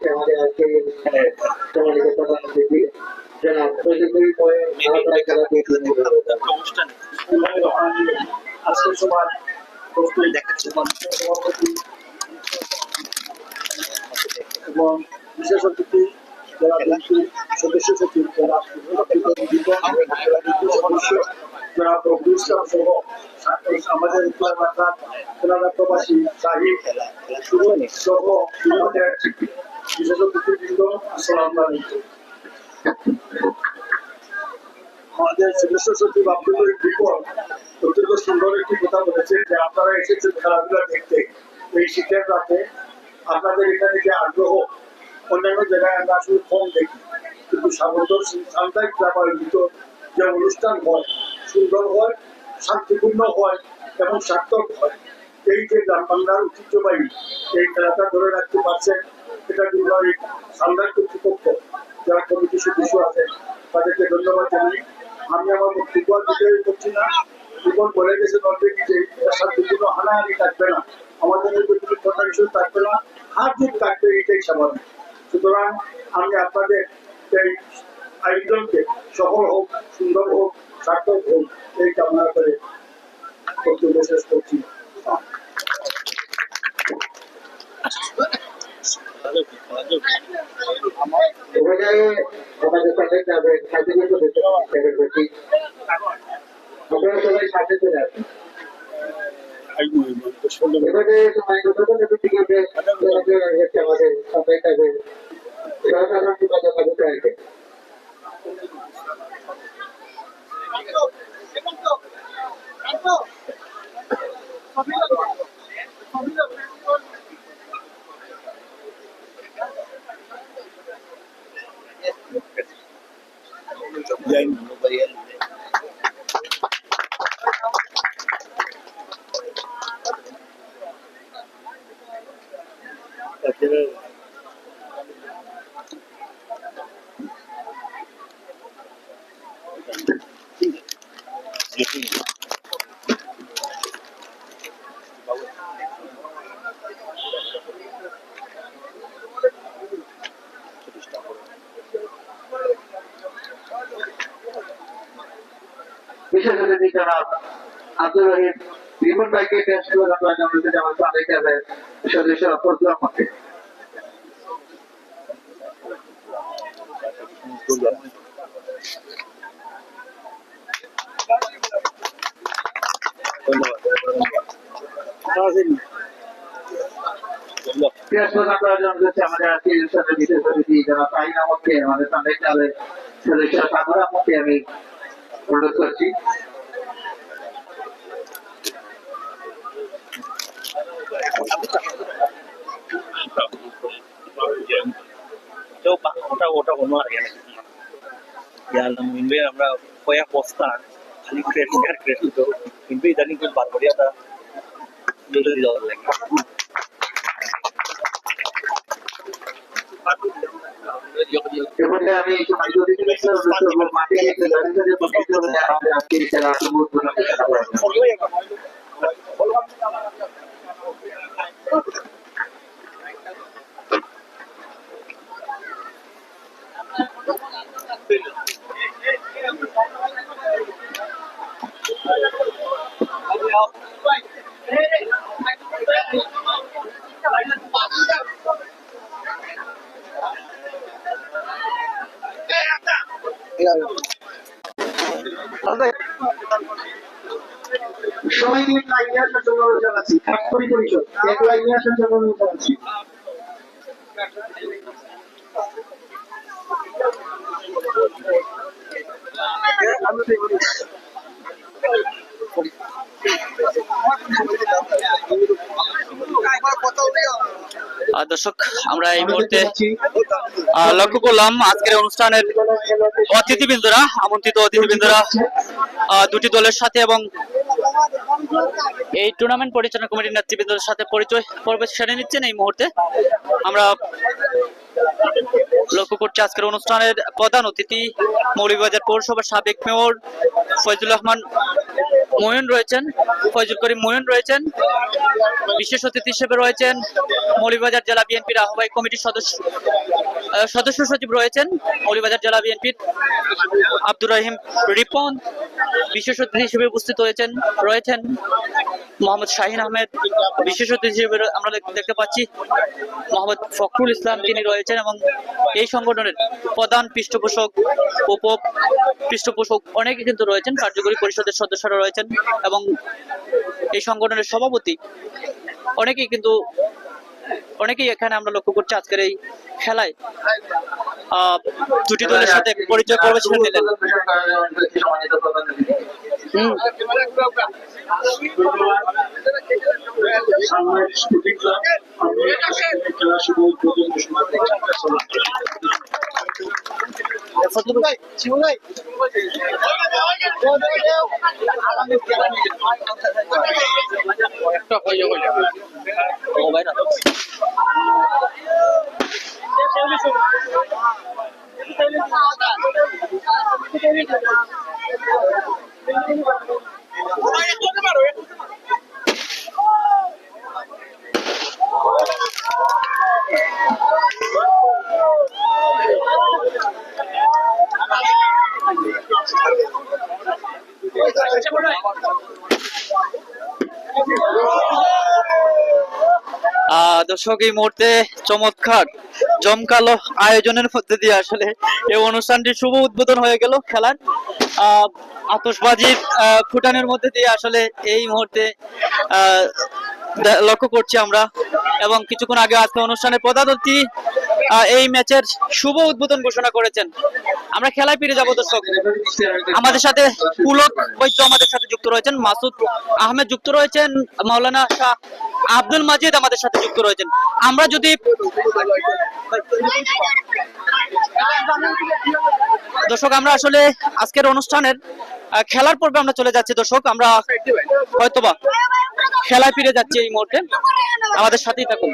আমাদের আজকে সম্মানিত প্রধান অতিথি জনাব ফজলুল করিম আজকে সবার দেখাচ্ছে এবং বিশেষ অতিথি সদস্য সচিব যারা প্রতিষ্ঠান সহ আমাদের কানাডা প্রবাসী শাহিদ সহ আমাদের বিশেষ অতিথিবৃন্দ, আসসালামু আলাইকুম। আমাদের সদস্য সচিব আব্দুল রিপন অত্যন্ত সুন্দর একটি কথা বলেছেন যে আপনারা এসেছেন খেলাধুলা দেখতে এই শীতের রাতে। আপনাদের এখানে যে আগ্রহ অন্যান্য জায়গায় আমরা আসলে কম দেখি, কিন্তু সামুদায়িক ক্লাব আয়োজিত যে অনুষ্ঠান হয় সুন্দর হয়, শান্তিপূর্ণ হয় এবং সার্থক হয়। এই যে গ্রাম বাংলার ঐতিহ্যবাহী এই খেলাটা ধরে রাখতে পারছেন, এটা কিন্তু এই সামদার কর্তৃপক্ষ যারা কমিটি সদস্য আছেন তাদেরকে ধন্যবাদ জানাই। আমি আমার বক্তব্য বিজয়ী করছি না। জীবন বলে গেছে অলরেডি যে শান্তিপূর্ণ হানাহানি থাকবে না, আমাদের মধ্যে কোনো কথা কিছু থাকবে না, হাত জিত থাকবে, এটাই স্বাভাবিক। সুতরাং আমি আপনাদের এই আয়োজনকে সফল হোক, সুন্দর হোক, সার্থক হোক এই কামনা করে বক্তব্য শেষ করছি। এবারে আমাদের সাথে যাবে সাথে করছি আপনারা সবাই সাথে চলে আসুন। এবারে সময় কথা ঠিক আছে, আমাদের সবাই যাবে সহসাধারণ যোগাযোগ করতে আসবে। বিশেষ অতিথি জনাব আব্দুল রহিম রিপন ভাইকে টেস্ট করে আপনার যেমন তাদের কাছে সদস্য প্রস্তুত মধ্যে আমাদের আজকের সাথে বিশেষ অতিথি জনাব তাহিন আহমদকে আমাদের তাদের কাছে সদস্য সাগর আহমদকে আমি অনুরোধ করছি। ওটা কোনো আর আমরা কয়েক বস্তা খালি ক্রেশ দিতো, কিন্তু ইদানিং বারবারিয়াটা দেওয়ার লাগে। আমি সবাই নিয়ে লাইনে আসার জন্য জানাচ্ছি, কাঠকড়ি পরিষদ এক লাইনে আসার জন্য জানাচ্ছি। দর্শক, আমরা এই মুহূর্তে লক্ষ্য করলাম আজকের অনুষ্ঠানের অতিথিবৃন্দরা, আমন্ত্রিত অতিথিবৃন্দরা দুটি দলের সাথে এবং এই টুর্নামেন্ট পরিচালনা কমিটির নেতৃবৃন্দের সাথে পরিচয় পর্ব সেরে নিচ্ছেন। এই মুহূর্তে আমরা লক্ষ্য করছি আজকের অনুষ্ঠানের প্রধান অতিথি মৌলভীবাজার পৌরসভার সাবেক মেয়র ফয়জুল রহমান ময়ন রয়েছেন, ফয়জুল করিম ময়ন রয়েছেন। বিশেষ অতিথি হিসেবে রয়েছেন মৌলভীবাজার জেলা বিএনপির আহ্বায়ক কমিটির সদস্য সচিব রয়েছেন মৌলভীবাজার জেলা বিএনপির আব্দুর রহিম রিপন। বিশেষ অতিথি হিসেবে উপস্থিত রয়েছেন মোহাম্মদ শাহিন আহমেদ। বিশেষ অতিথি হিসেবে আমরা দেখতে পাচ্ছি মোহাম্মদ ফখরুল ইসলাম, তিনি রয়েছেন এবং এই সংগঠনের প্রধান পৃষ্ঠপোষক, উপ পৃষ্ঠপোষক অনেকে কিন্তু রয়েছেন, কার্যকরী পরিষদের সদস্যরা রয়েছেন এবং এই সংগঠনের সভাপতি অনেকেই এখানে আমরা লক্ষ্য করছি আজকের এই খেলায় দুটি দলের সাথে পরিচয় পর্ব ছেড়ে দিলেন। সম্মানিত প্রধান অতিথি। সামনের স্কুটিং ক্লাব খেলা শুভ উদ্বোধন ঘোষণা দর্শক, এই মুহূর্তে চমৎকার জমকালো আয়োজনের মধ্যে দিয়ে আসলে এই অনুষ্ঠানটি শুভ উদ্বোধন হয়ে গেল। খেলার আতশবাজির ফুটানের মধ্যে দিয়ে আসলে এই মুহূর্তে লক্ষ্য করছি আমরা, এবং কিছুক্ষণ আগে আজকে অনুষ্ঠানের প্রধান অতিথি এই ম্যাচের শুভ উদ্বোধন ঘোষণা করেছেন। আমরা খেলায় ফিরে যাব দর্শক। আমাদের সাথে পুলক বৈদ্য আমাদের সাথে যুক্ত রয়েছেন, মাসুদ আহমেদ যুক্ত রয়েছেন, মাওলানা শাহ আব্দুল মাজিদ আমাদের সাথে যুক্ত রয়েছেন। আমরা যদি দর্শক, আমরা আসলে আজকের অনুষ্ঠানের খেলার পর্বে আমরা চলে যাচ্ছি দর্শক। আমরা হয়তোবা খেলায় ফিরে যাচ্ছি এই মুহূর্তে, আমাদের সাথেই থাকুন।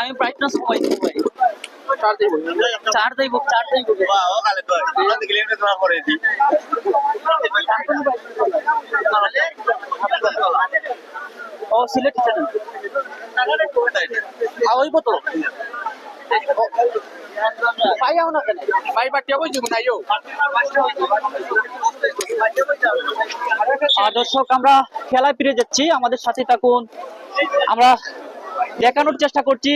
আমি ব্রাইটনেস কমাই দিব ভাই, চার দেব ও সিলেট ওই তো পাইও না কেন ভাই বাটিয়া বই দিব না ইও। দর্শক, আমরা খেলায় ফিরে যাচ্ছি, আমাদের সাথে থাকুন। আমরা দেখানোর চেষ্টা করছি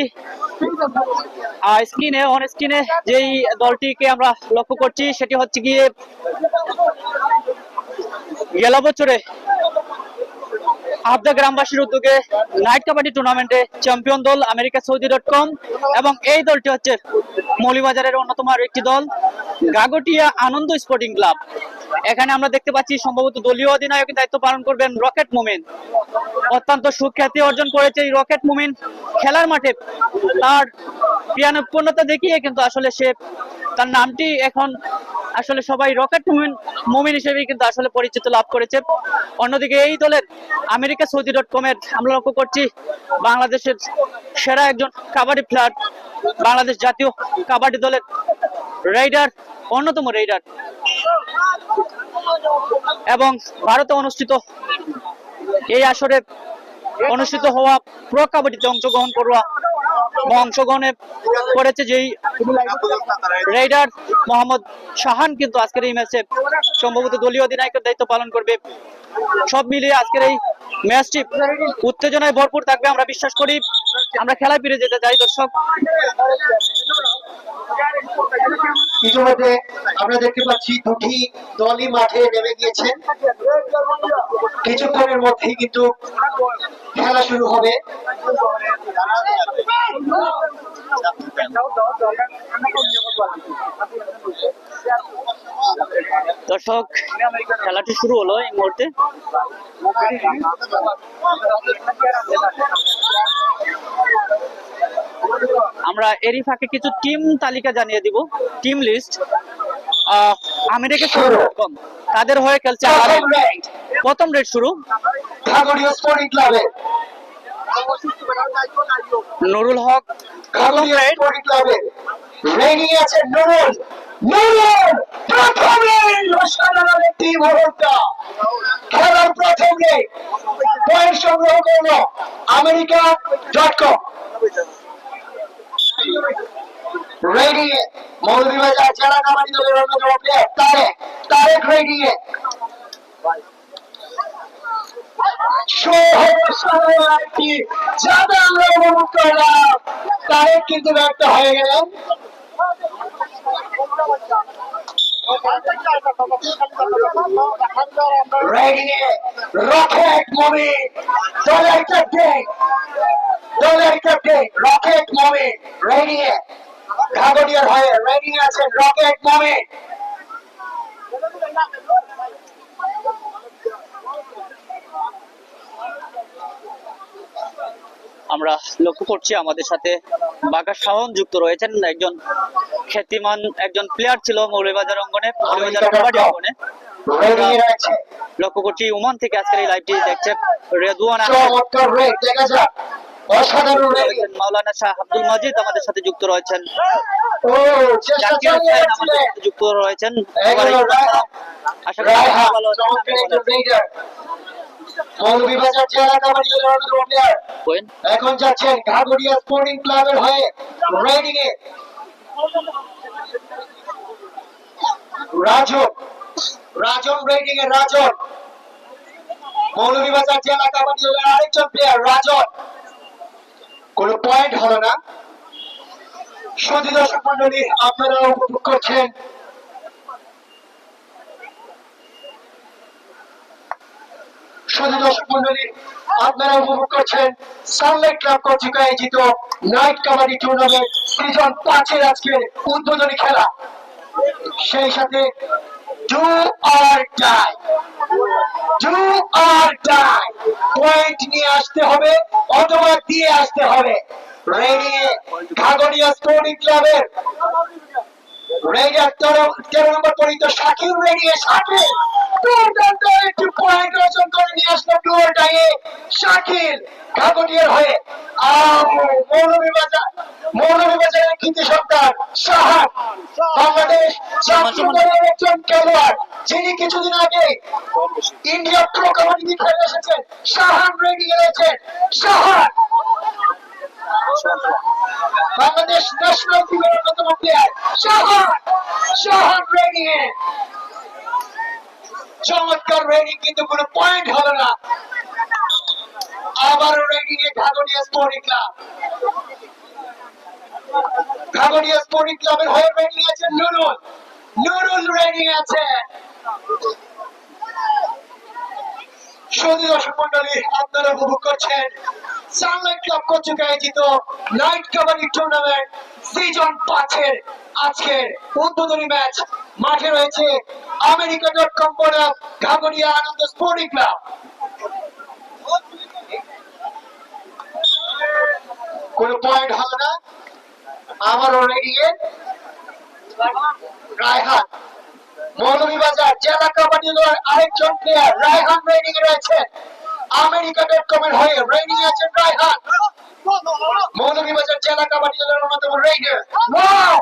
স্ক্রিনে, অন স্ক্রিনে যেই দলটিকে আমরা লক্ষ্য করছি সেটি হচ্ছে গিয়ে গেল বছরে আবদা গ্রামবাসীর উদ্যোগে নাইট কাবাডি টুর্নামেন্টে চ্যাম্পিয়ন দল আমেরিকা সৌদি.com, এবং এই দলটি হচ্ছে মৌলভীবাজারের অন্যতম আরো একটি দল গাগটিয়া আনন্দ স্পোর্টিং ক্লাব। এখানে আমরা দেখতে পাচ্ছি সম্ভবত দলীয় অধিনায়কের দায়িত্ব পালন করবেন রকেট মুমিন। অত্যন্ত সুখ্যাতি অর্জন করেছে এই রকেট মুমিন খেলার মাঠে। তার ক্রিয়ানৈপুণ্যতা দেখিয়ে কিন্তু আসলে সে তার নামটি এখন আসলে সবাই রকেট মুমিন হিসেবে কিন্তু আসলে পরিচিত লাভ করেছে। অন্যদিকে এই দলের আমেরিকা সৌদি.com এর আমরা লক্ষ্য করছি বাংলাদেশের সেরা একজন কাবাডি প্লেয়ার, বাংলাদেশ জাতীয় কাবাডি দলের রাইডার, অন্যতম রাইডার, এবং ভারতে অনুষ্ঠিত এই আসরে অনুষ্ঠিত হওয়া প্রো কাবাডিতে অংশগ্রহণ করেছে যেই রাইডার মোহাম্মদ শাহান কিন্তু আজকের এই ম্যাচে সম্ভবত দলীয় অধিনায়কের দায়িত্ব পালন করবে। সব মিলিয়ে আজকের এই ম্যাচটি উত্তেজনায় ভরপুর থাকবে আমরা বিশ্বাস করি। আমরা খেলায় ফিরে যেতে চাই দর্শক। ইতিমধ্যে আমরা দেখতে পাচ্ছি দুটি দলই মাঠে নেমে গিয়েছেন, কিছুক্ষণের মধ্যেই কিন্তু খেলা শুরু হবে। দর্শক, খেলাটি শুরু হলো এই মুহূর্তে। আমরা এরই ফাঁকে কিছু টিম তালিকা জানিয়ে দিব, টিম লিস্ট। আমেরিকা সৌদি.com তাদের হয়ে খেলছে প্রথম রেড শুরু গাগটিয়া স্পোর্টিং ক্লাবে নুরুল হক, গাগটিয়া স্পোর্টিং ক্লাবে রেডি আছে নুরুল। প্রথম রেড অসাধারণ একটি মুহূর্ত, খেলার প্রথম রেড সংগ্রহ করলো America.com। রেডি মৌলভীবাজার জেলা কাবাডি দলের অন্যতম প্লেয়ার তারেক রেডি যাতে আমরা উপভোগ করলাম। তারেক কিন্তু ব্যর্থ হয়ে গেলেন। রেডি রকেট মুভি দলের ক্যাপ্টেন রকেট মুভি রেডি ঘাগড়িয়ার হয়ে রেডি আছেন রকেট মুভি। আমরা লক্ষ্য করছি আমাদের সাথে বাঘা শাওন যুক্ত রয়েছেন, একজন খ্যাতিমান একজন প্লেয়ার ছিল মৌলভীবাজার অঙ্গনে, মৌলভীবাজার কাবাডি অঙ্গনে। রেডি আছে লক্ষ্য করছি ওমান থেকে আজকের এই লাইভটি দেখছে রেদওয়ান আহমেদ, চমৎকার রেড দেখা যাক অসাধারণ রেডি। মাওলানা শাহ আব্দুল মাজিদ আমাদের সাথে যুক্ত রয়েছেন, ও চেষ্টা জাকির চালিয়ে হোসেন যাচ্ছে। আমাদের সাথে যুক্ত রয়েছেন। এগুলো আশা করি রায়হান ভালো আছেন, চমৎকার আমিও ভালো একজন আছি। রেডার মৌলভীবাজার জেলা কাবাডি দলের অন্যতম প্লেয়ার কোয়েন এখন যাচ্ছেন ঘাগড়িয়া স্পোর্টিং ক্লাবের হয়ে রেডিং এ রাজন রেডিং এ রাজন মৌলভীবাজার জেলা কাবাডি দলের আরেকজন প্লেয়ার রাজন। কোনো পয়েন্ট হলো না। সুধী দর্শক মন্ডলী আপনারা উপভোগ করছেন সানলাইট ক্লাব কর্তৃক আয়োজিত নাইট কাবাডি টুর্নামেন্ট সিজন 5-এর আজকের উদ্বোধনী খেলা। সেই সাথে ডু অর ডাই পয়েন্ট নিয়ে আসতে হবে অথবা দিয়ে আসতে হবে। রেডি ঘাগড়িয়া স্পোর্টিং ক্লাবের রেডার 13 নম্বর পরিচিত শাকিল রেডি শাকিল দুর্দান্ত একটি পয়েন্ট অর্জন করে নিয়ে আসলো ডুয়ার ডাইয়ে শাকিল ঘাগড়িয়ার হয়ে। মৌলভীবাজারের কৃতি সন্তান শাহান বাংলাদেশ জাতীয় দলের একজন খেলোয়াড় যিনি কিছুদিন আগে ইন্ডিয়া প্রো কাবাডি খেলে এসেছেন। শাহান রেডি রয়েছেন শাহান বাংলাদেশ ন্যাশনাল টিমের অন্যতম প্লেয়ার শাহান রেডি চমৎকার রেডি কিন্তু কোনো পয়েন্ট হলো না। আবারও রেডি ঘাগড়িয়া স্পোর্টিং ক্লাবের হয়ে রেডি আছে নুরুল রেডি আছে। সুধী দর্শক মন্ডলী আপনারা উপভোগ করছেন সানলাইট ক্লাব কর্তৃক আয়োজিত নাইট কাবাডি টুর্নামেন্ট সিজন 5-এর আজকের উদ্বোধনী ম্যাচ। মাঠে রয়েছে America.com বনাম ঘাগড়িয়া আনন্দ স্পোর্টিং ক্লাব। কোন পয়েন্ট হলো না। আমারও রেডি রায়হান মৌলভীবাজার জেলা কাবাডি দলের আরেকজন প্লেয়ার রায়হান রেডি রয়েছে America.com এর হয়ে রেডি আছেন রায়হান মৌলভীবাজার জেলা কাবাডি দলের অন্যতম রেডার। ওয়াও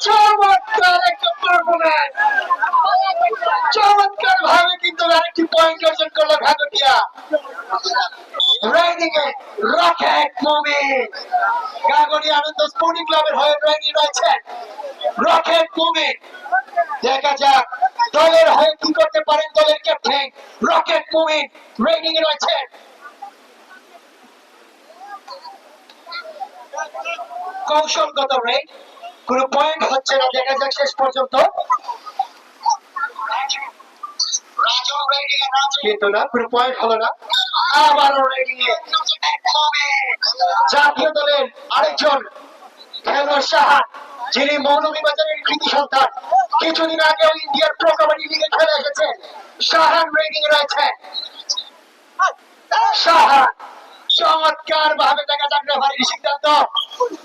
চমৎকার একটা পারফরম্যান্স চমৎকার ভাবে কিন্তু আরেকটি পয়েন্ট অর্জন করলো ঘাগড়িয়া। রেডি রকেট মুভি ঘাগড়িয়া আনন্দ স্পোর্টিং ক্লাবের হয়ে রেডি রয়েছেন রকেট মুভি। দেখা যাক দলের হয়ে কি করতে পারেন দলের ক্যাপ্টেন রকেট মুভি রেডি রয়েছেন। কৌশলগত রেড কোনো পয়েন্ট হচ্ছে না। দেখা যাক শেষ পর্যন্ত কিন্তু না কোনো পয়েন্ট হলো না। আবারও রেডি জাতীয় দলের আরেকজন খেলোয়াড় শাহান যিনি মৌলভীবাজারের কৃতি সন্তান কিছুদিন আগেও ইন্ডিয়ার প্রো কাবাডি লিগে খেলে এসেছেন। শাহান রেডি রয়েছে শাহান চমৎকার ভাবে দেখা যাক রেফারির সিদ্ধান্ত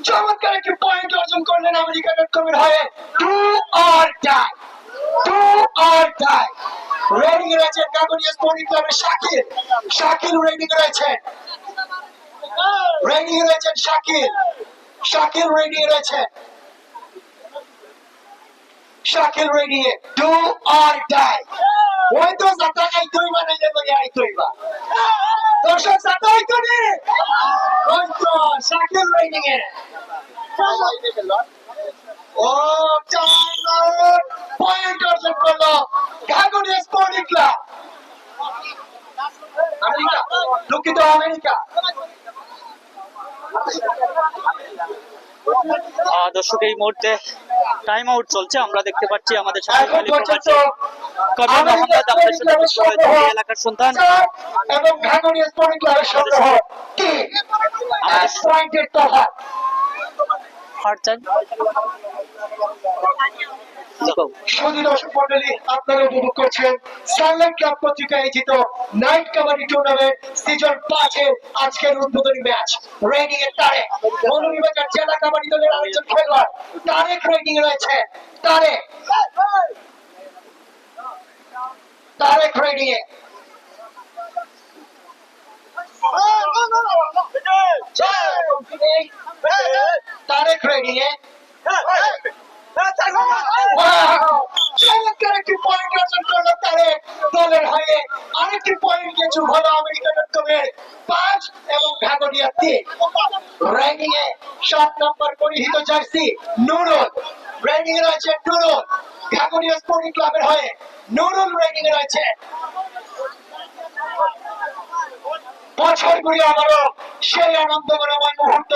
চমৎকার একটি পয়েন্ট অর্জন করলেন America.com এর হয়ে ডু অর ডাই রেডি রয়েছেন ঘাগড়িয়া স্পোর্টিং ক্লাবের শাকিল রেডি রয়েছেন শাকিল রেডি রয়েছেন Shakil ready do or die ওই তো যাতা আইতই বানাইলে লগে আইতই বা দর্শক যাতা আইতো নি ওই তো শাকিল রাইডিং এ ও চার পয়েন্ট অর্জন করলো ঘাগড়িয়া স্পোর্টিং ক্লাব আমেরিকা দুঃখিত আমেরিকা দর্শক এই মুহূর্তে টাইম আউট চলছে, আমরা দেখতে পাচ্ছি আমাদের সাথে এখন পর্যন্ত কবির মোহাম্মদ আমাদের সাথে যুক্ত হয়েছে, এই এলাকার সন্তান। এবং ঘাগড়িয়া স্পোর্টিং ক্লাবের সংগ্রহ 3 পয়েন্টের তফাৎ হার চাই সুধী দর্শক মন্ডলী, আপনারা উপভোগ করছেন সানলাইট ক্লাব কর্তৃক আয়োজিত নাইট কাবাডি টুর্নামেন্ট সিজন 5 এর আজকের উদ্বোধনী ম্যাচ। রেডিং এর তারেক মৌলভীবাজার জেলা কাবাডি দলের আরেকজন খেলোয়াড় তারেক রেডিং এ রয়েছে। তারেক রেডিং এ তারেক রেডিং এ চমৎকার একটি পয়েন্ট অর্জন করলো তারেক দলের হয়ে। আরেকটি পয়েন্ট কে যোগ হলো আমেরিকা.কমের 5 এবং ঘাগড়িয়া 3। র্যাঙ্কিং এ 7 নম্বর পরিহিত জার্সি নুরুল র্যাঙ্কিং এ রয়েছে। নুরুল ঘাগড়িয়া স্পোর্টিং ক্লাবের হয়ে নুরুল র্যাঙ্কিং এ রয়েছে। বছর ঘুরে আবারও সেই আনন্দময় মুহূর্ত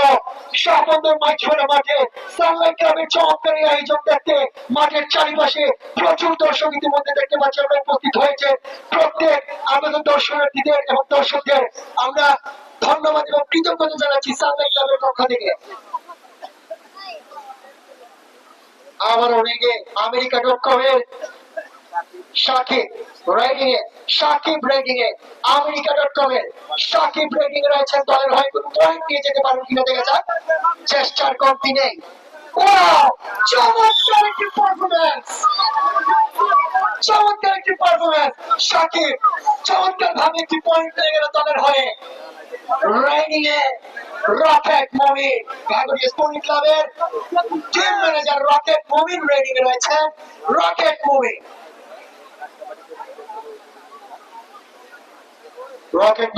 শাহবন্দর মাইজপুরা মাঠে সানলাইট ক্লাবের চমৎকার এই আয়োজন দেখতে মাঠের চারিপাশে প্রচুর দর্শক ইতিমধ্যে দেখতে পাচ্ছি আমরা উপস্থিত হয়েছে। প্রত্যেক আমাদের দর্শনার্থীদের এবং দর্শকদের আমরা ধন্যবাদ এবং কৃতজ্ঞতা জানাচ্ছি সানলাইট ক্লাবের পক্ষ থেকে। আবার অনেকে আমেরিকা.কমের সাকিব রাইডিং এ আমেরিকা.কমের সাকিব রাইডিং এ রয়েছেন। দলের হয়ে কোনো পয়েন্ট নিয়ে যেতে পারবেন কিনা দেখা যাক, চেষ্টার কমতি নেই। ওয়াও, চমৎকার একটি পারফরম্যান্স সাকিব চমৎকার ভাবে একটি পয়েন্ট নিয়ে গেল দলের হয়ে। রাইডিং এ রকেট মুমিন ঘাগড়িয়া স্পোর্টিং ক্লাবের টিম ম্যানেজার রকেট মুমিন রাইডিং এ রয়েছেন। রকেট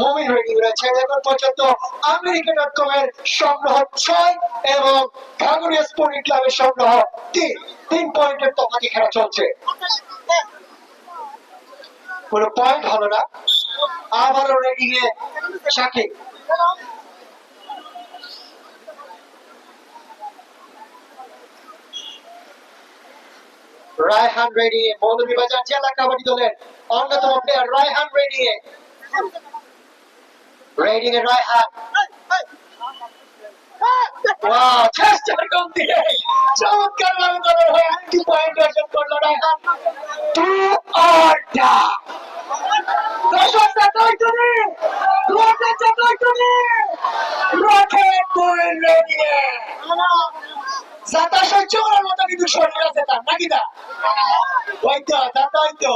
মুমিন রেডিং রয়েছে। এখন পর্যন্ত আমেরিকা.কমের সংগ্রহ 6 এবং ঘাগড়িয়া স্পোর্টিং ক্লাবের সংগ্রহ 3 পয়েন্টের তফাতে খেলা চলছে। কোনো পয়েন্ট হলো না। আবারও রেডিং এ সাকিব রায়হান রেডিং এ মৌলভীবাজার জেলা কাবাডি দলের অন্যতম প্লেয়ার রায়হান রেডিং এ রায়হান ওয়াও, চেষ্টার কমতি নেই। চমৎকার ভাবে দলের হয়ে আরেকটি পয়েন্ট অর্জন করলো রায়হান। 2 or die। দর্শক চাতাই তুমি রকেট মুমিন রেডিং এ যাতা সহ্য করার মতো কিন্তু শরীর আছে তার নাকি দা হয়তো যাতা হয়তো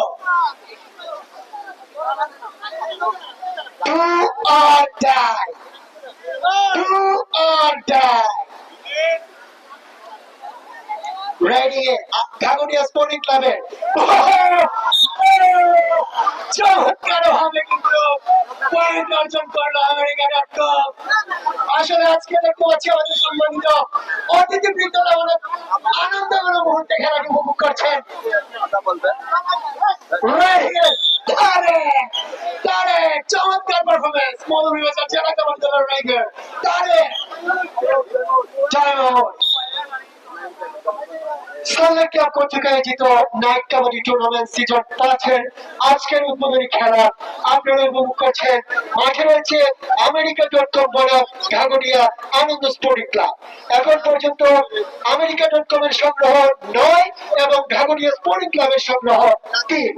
2 or die। রেডিং এ ঘাগড়িয়া স্পোর্টিং ক্লাবের চমৎকার ভাবে কিন্তু পয়েন্ট অর্জন করলো আমেরিকা.কম। আসলে আজকে দেখতে পাচ্ছি আমাদের সম্মানিত অতিথিবৃন্দরা অনেক আনন্দময় মুহূর্তে খেলাটি উপভোগ করছেন। চমৎকার পারফরমেন্স মৌলভীবাজার জেলা কাবাডি দলের রাইডার তারেক। সানলাইট ক্লাব কর্তৃক আয়োজিত নাইট কাবাডি টুর্নামেন্ট সিজন 5 এর আজকের উদ্বোধনী খেলা আপনারা উপভোগ করছেন। মাঠে রয়েছে আমেরিকা.কম বনাম ঘাগড়িয়া আনন্দ স্পোর্টিং ক্লাব। এখন পর্যন্ত আমেরিকা.কম এর সংগ্রহ 9 এবং ঘাগড়িয়া স্পোর্টিং ক্লাবের সংগ্রহ 3।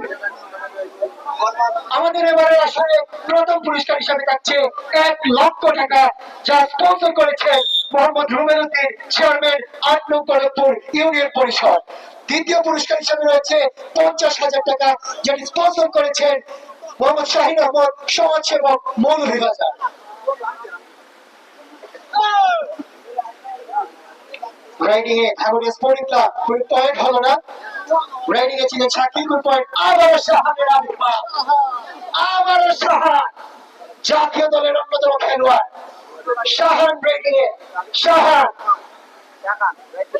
আমাদের এবারে আসলে প্রথম পুরস্কার হিসাবে থাকছে 1 লক্ষ টাকা, যা স্পন্সর করেছেন মোহাম্মদ রুবেল উদ্দিন, চেয়ারম্যান 8 নং কলমপুর ইউনিয়ন পরিষদ। দ্বিতীয় পুরস্কার হিসাবে রয়েছে 50,000 টাকা, যেটি স্পন্সর করেছেন মোহাম্মদ শাহিন আহমদ, সমাজসেবক, মৌলভীবাজার। রাইডিং এ ঢাকুরিয়া স্পোর্টিং ক্লাব কোন পয়েন্ট হলো না। রাইডিং এ ছিলেন শাকিল, কোন পয়েন্ট। আবারও শাহানের আবির্ভাব, আবারও শাহান, জাতীয় দলের অন্যতম খেলোয়াড় শাহান। রাইডিং এ শাহান,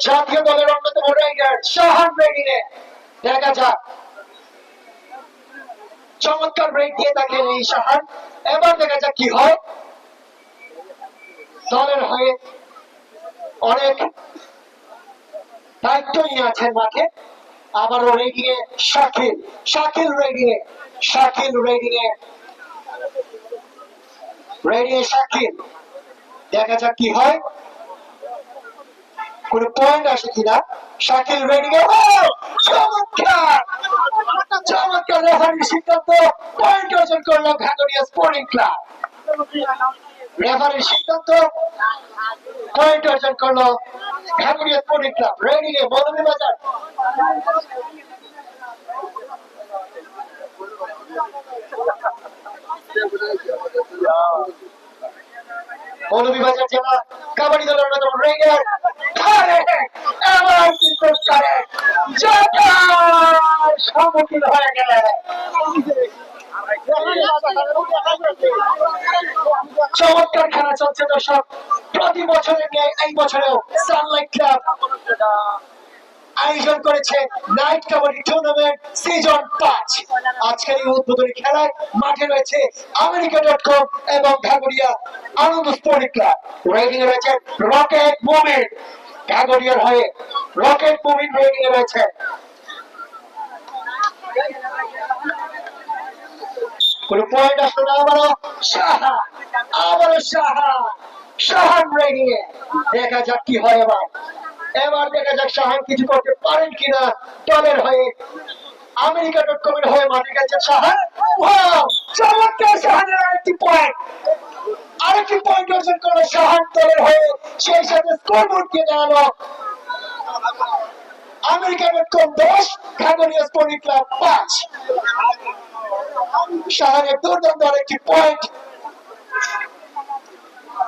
জাতীয় দলের অন্যতম রাইডার শাহান। রাইডিং এ দেখা যাক, চমৎকার ব্রেক দিয়ে থাকেন এই শাহান। এবার দেখা যাক কি হয়। দলের হয়ে অনেক দায়িত্ব নিয়ে আছেন মাঠে। আবারও রেডিং এ শাকিল, শাকিল রেডিং এ, শাকিল রেডিং এ, রেডিং এ শাকিল। দেখা যাক কি হয়, কোন পয়েন্ট আসে কিনা। শাকিল রেডিং এ, চমৎকার, চমৎকার রেফারির সিদ্ধান্ত, পয়েন্ট অর্জন করলো ঢাকুরিয়া স্পোর্টিং ক্লাব। রেফারির সিদ্ধান্ত, পয়েন্ট অর্জন করলো ঢাকুরিয়া স্পোর্টিং ক্লাব। রেডিং এ মৌলভীবাজার, মৌলভীবাজার জেলা কাবাডি দলের অন্যতম রাইডার এবার কিন্তু সম্মুখীন হয়ে গেলেন। চমৎকার খেলা চলছে দর্শক। প্রতি বছরের ন্যায় এই বছরেও সানলাইট ক্লাব আয়োজন করেছে নাইট কাবাডি টুর্নামেন্ট সিজন 5। আজকের এই উদ্বোধনী খেলায় মাঠে রয়েছে আমেরিকা.কম এবং ঢাকুরিয়া আনন্দ স্পোর্টিং ক্লাব। রেডিং এ রয়েছে রকেট মুমিন, ঢাকুরিয়ার হয়ে রকেট মুমিন রেডিং এ রয়েছে। কোন পয়েন্ট আসলো না। আবারও শাহান, আবারও শাহান, শাহান রেডিং এ। দেখা যাক কি হয় এবার। এবার দেখা যাক শাহান কিছু করতে পারেন কিনা। দলের হয়ে আমেরিকা.কম এর হয়ে মাঠে গেছেন শাহান। ওয়াও, চমৎকার শাহানের আরেকটি পয়েন্ট, আরেকটি পয়েন্ট অর্জন করলো শাহান দলের হয়ে। সেই সাথে স্কোরবোর্ড কে দাঁড়ালো আমেরিকা.কম 10, ঢাকুরিয়া স্পোর্টিং ক্লাব 5। শাহানের দুর্দান্ত আরেকটি পয়েন্ট,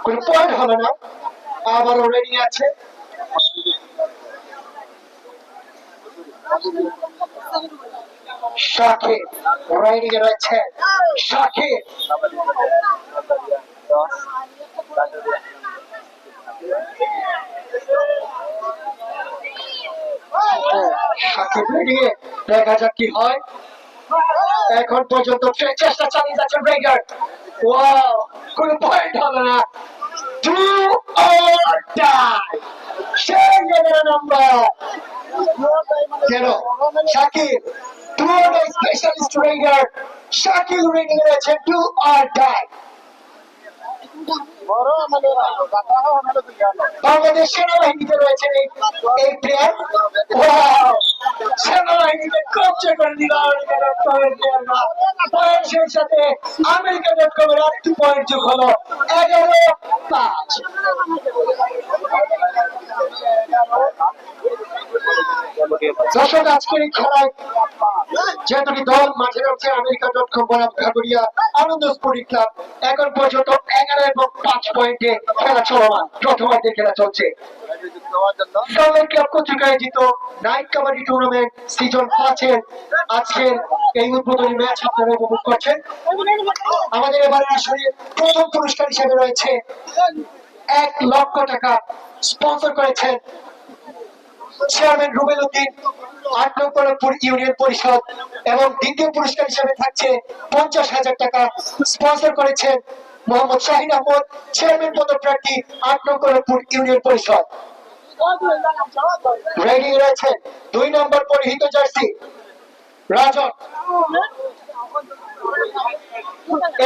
কোন পয়েন্ট হবে না। আবারও রেডি আছে শাকিল, রাইডিং এ রয়েছে শাকিল। শাকিল রেডিং এ, দেখা যাক কি হয়। এখন পর্যন্ত চেষ্টা চালিয়ে যাচ্ছেন রাইডার। ওয়াও, কোন পয়েন্ট হলো না। ডু অর ডাই, সেই নাম্বার কেন Shakil, do or die specialist raider Shakil raiding এ রয়েছে ডু অর ডাই। বাংলাদেশ সেনাবাহিনীতে রয়েছেন এই প্লেয়ার। সেনাবাহিনীতে কবজা করে দিল আমেরিকা.কমের প্লেয়াররা। পয়েন্ট সেই সাথে আমেরিকা.কমের আরেকটি পয়েন্ট যোগ হলো 11-5। দর্শক, আজকের এই খেলায় যে দুটি দল মাঠে রয়েছে আমেরিকা.কম বনাম ঢাকুরিয়া আনন্দ স্পোর্টিং ক্লাব, এখন পর্যন্ত 11 এবং 5 পয়েন্টে খেলা চলমান। প্রথমার্ধে খেলা চলছে। সানলাইট ক্লাব কর্তৃক আয়োজিত নাইট কাবাডি টুর্নামেন্ট সিজন 5 এর আজকের এই উদ্বোধনী ম্যাচ আপনারা উপভোগ করছেন। আমাদের এবারে আসলে প্রথম পুরস্কার হিসেবে রয়েছে 1 লক্ষ টাকা, স্পন্সর করেছেন চেয়ারম্যান রুবেল উদ্দিন, 8 নং কলমপুর ইউনিয়ন পরিষদ। এবং দ্বিতীয় পুরস্কার হিসেবে থাকছে 50,000 টাকা, স্পন্সর করেছেন মোহাম্মদ শাহিন আহমদ, চেয়ারম্যান পদপ্রার্থী 8 নং কলমপুর ইউনিয়ন পরিষদ। রেডি রয়েছেন 2 নম্বর পরিহিত জার্সি রাজন।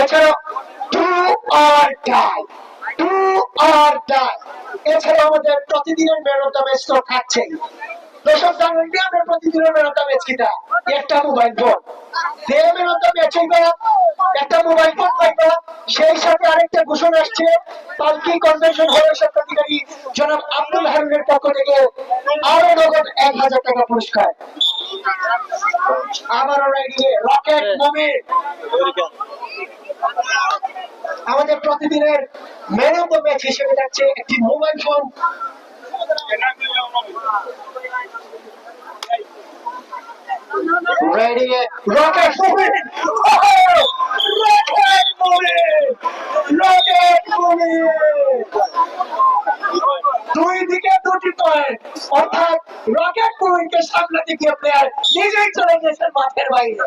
এছাড়াও do or die, do or die. এছাড়াও আমাদের প্রতিদিনের ম্যান অফ দ্য ম্যাচ তো থাকছেই। দর্শক জানেন কি আমরা প্রতিদিনের ম্যান অফ দ্য ম্যাচ কিটা? একটা মোবাইল ফোন। যে ম্যান অফ দ্য ম্যাচ হইবা একটা মোবাইল ফোন পাইবা। সেই সাথে আরেকটা ঘোষণা আসছে, পালকি কনভেনশন হলের সত্ত্বাধিকারী জনাব আব্দুল হারুনের পক্ষ থেকে আরো নগদ 1000 টাকা পুরস্কার। আবারও রাইডিং এ রকেট মুমিন, আমাদের প্রতিদিনের ম্যান অফ দ্য ম্যাচ হিসেবে থাকছে একটি mobile phone Ready, rocket moving! Rocket moving! Rocket moving! দুই দিকে দুটি পয়েন্ট, অর্থাৎ রকেট মুভিংকে সামলাতে গিয়ে প্লেয়ার নিজেই চলে গেছেন মাঠের বাইরে।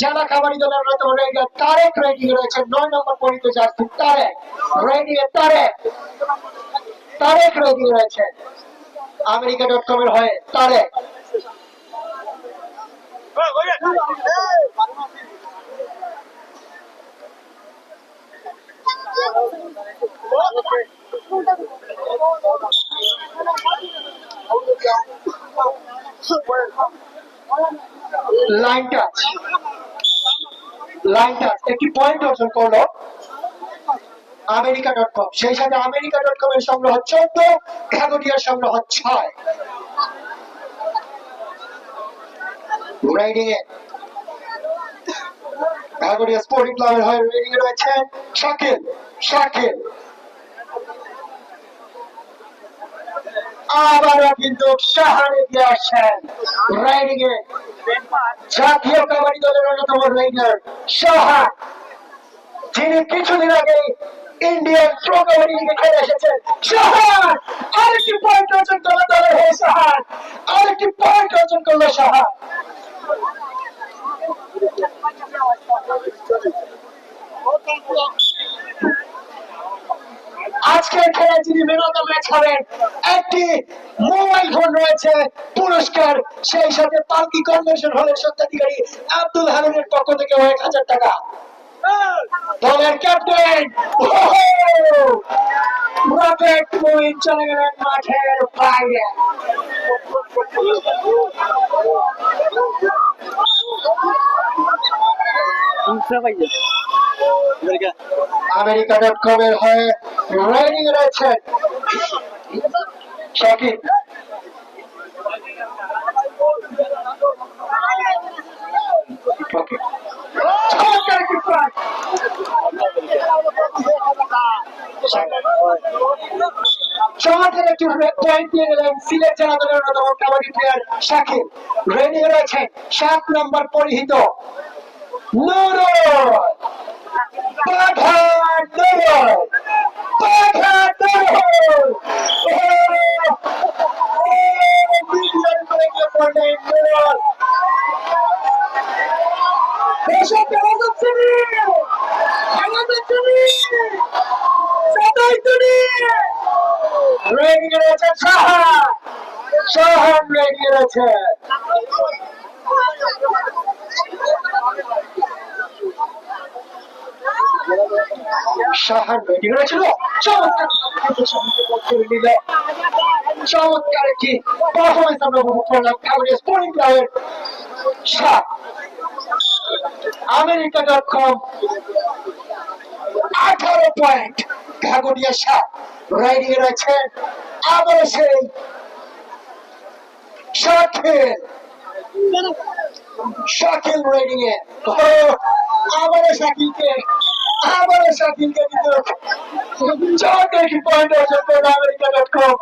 জেলা কাবাডি দলের অন্যতম রেডার তারেক রেডি রয়েছে 9 নম্বর পরিচিত jersey Tarek ready, Tarek ready রয়েছে আমেরিকা.com এর হয়ে তারেক। লাইন টাচ একটি পয়েন্ট অর্জন করলো আমেরিকা.com। সেই সাথে আমেরিকা.com এর সংগ্রহ 14, ঘাগটিয়ার সংগ্রহ 6। রাইডিং এ ঘাগটিয়া স্পোর্টিং ক্লাবের হয়ে রাইডিং এ রয়েছেন শাকিল। আবারও কিন্তু শাহান এগিয়ে আসছেন রাইডিং এ জাতীয় কাবাডি দলের অন্যতম রাইডার শাহান, যিনি কিছুদিন আগে ইন্ডিয়ান প্রো কাবাডি লিগে খেলে এসেছেন। শাহান আরেকটি পয়েন্ট অর্জন করলো দলের হয়ে, আরেকটি পয়েন্ট অর্জন করলো শাহান। আজকের খেলায় যিনি ম্যান অফ দ্য ম্যাচ হবেন, একটি মোবাইল ফোন রয়েছে পুরস্কার, সেই সাথে পালকি কনভেনশন হলের স্বত্বাধিকারী আব্দুল হামিদের পক্ষ থেকে 1000 টাকা। দলের ক্যাপ্টেন রকেট মুভিং চলে গেলেন মাঠের বাইরে। আমেরিকা.com এর হয়ে রাইডিং রয়েছেন শাকিব। চমৎকার একটি পয়েন্ট নিয়ে গেলেন সিলেট জেলা দলের অন্যতম কাবাডি প্লেয়ার শাকিব। রাইডিং রয়েছেন 7 নম্বর পরিহিত নুরুল। রেডি রয়েছে শাহান রেডি রয়েছে। শাহান রেডি রয়েছিল, চমৎকার একটি পারফরমেন্স আমরা উপভোগ করলাম কাবাডিয়া স্পোর্টিং ক্লাবের। আমেরিকা.com 18 পয়েন্ট, ঘাগটিয়া 7। রাইডিং এ রয়েছেন আবার সেই শাকিল রাইডিং এ, আবারও শাকিলকে কিন্তু চমৎকার পয়েন্ট অর্জন করলো আমেরিকা.com।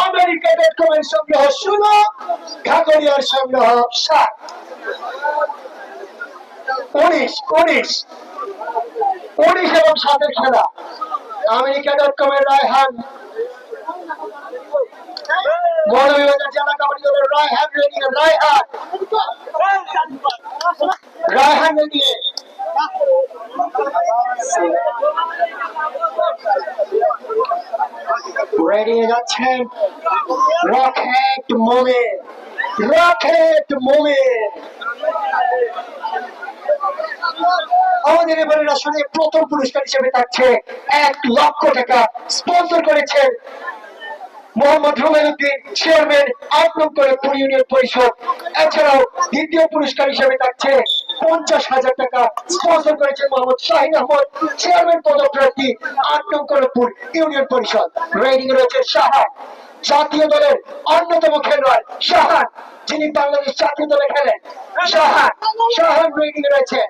আমেরিকা.com এর সংগ্রহ 16, ঘাগটিয়ার সংগ্রহ 7। 19 এবং 7 খেলা। আমেরিকা.com এর রায়হান, মৌলভীবাজার জেলা কাবাডি দলের Raihan ready, Raihan ready ready যাচ্ছেন রকেট মুভিং। আমাদের এবারের আসলে প্রথম পুরস্কার হিসেবে থাকছে 1 লক্ষ টাকা। স্পন্সর করেছেন মোহাম্মদ রুবেলউদ্দিন, চেয়ারম্যান 8 নং কলেজপুর ইউনিয়ন পরিষদ। এছাড়াও দ্বিতীয় পুরস্কার হিসেবে থাকছে 50,000 টাকা। স্পন্সর করেছেন মোহাম্মদ শাহিন আহমদ, চেয়ারম্যান পদপ্রার্থী 8 নং কলেজপুর ইউনিয়ন পরিষদ। রাইডিং রয়েছে শাহান, জাতীয় দলের অন্যতম খেলোয়াড় শাহান, যিনি বাংলাদেশ জাতীয় দলে খেলেন। শাহান রাইডিং রয়েছে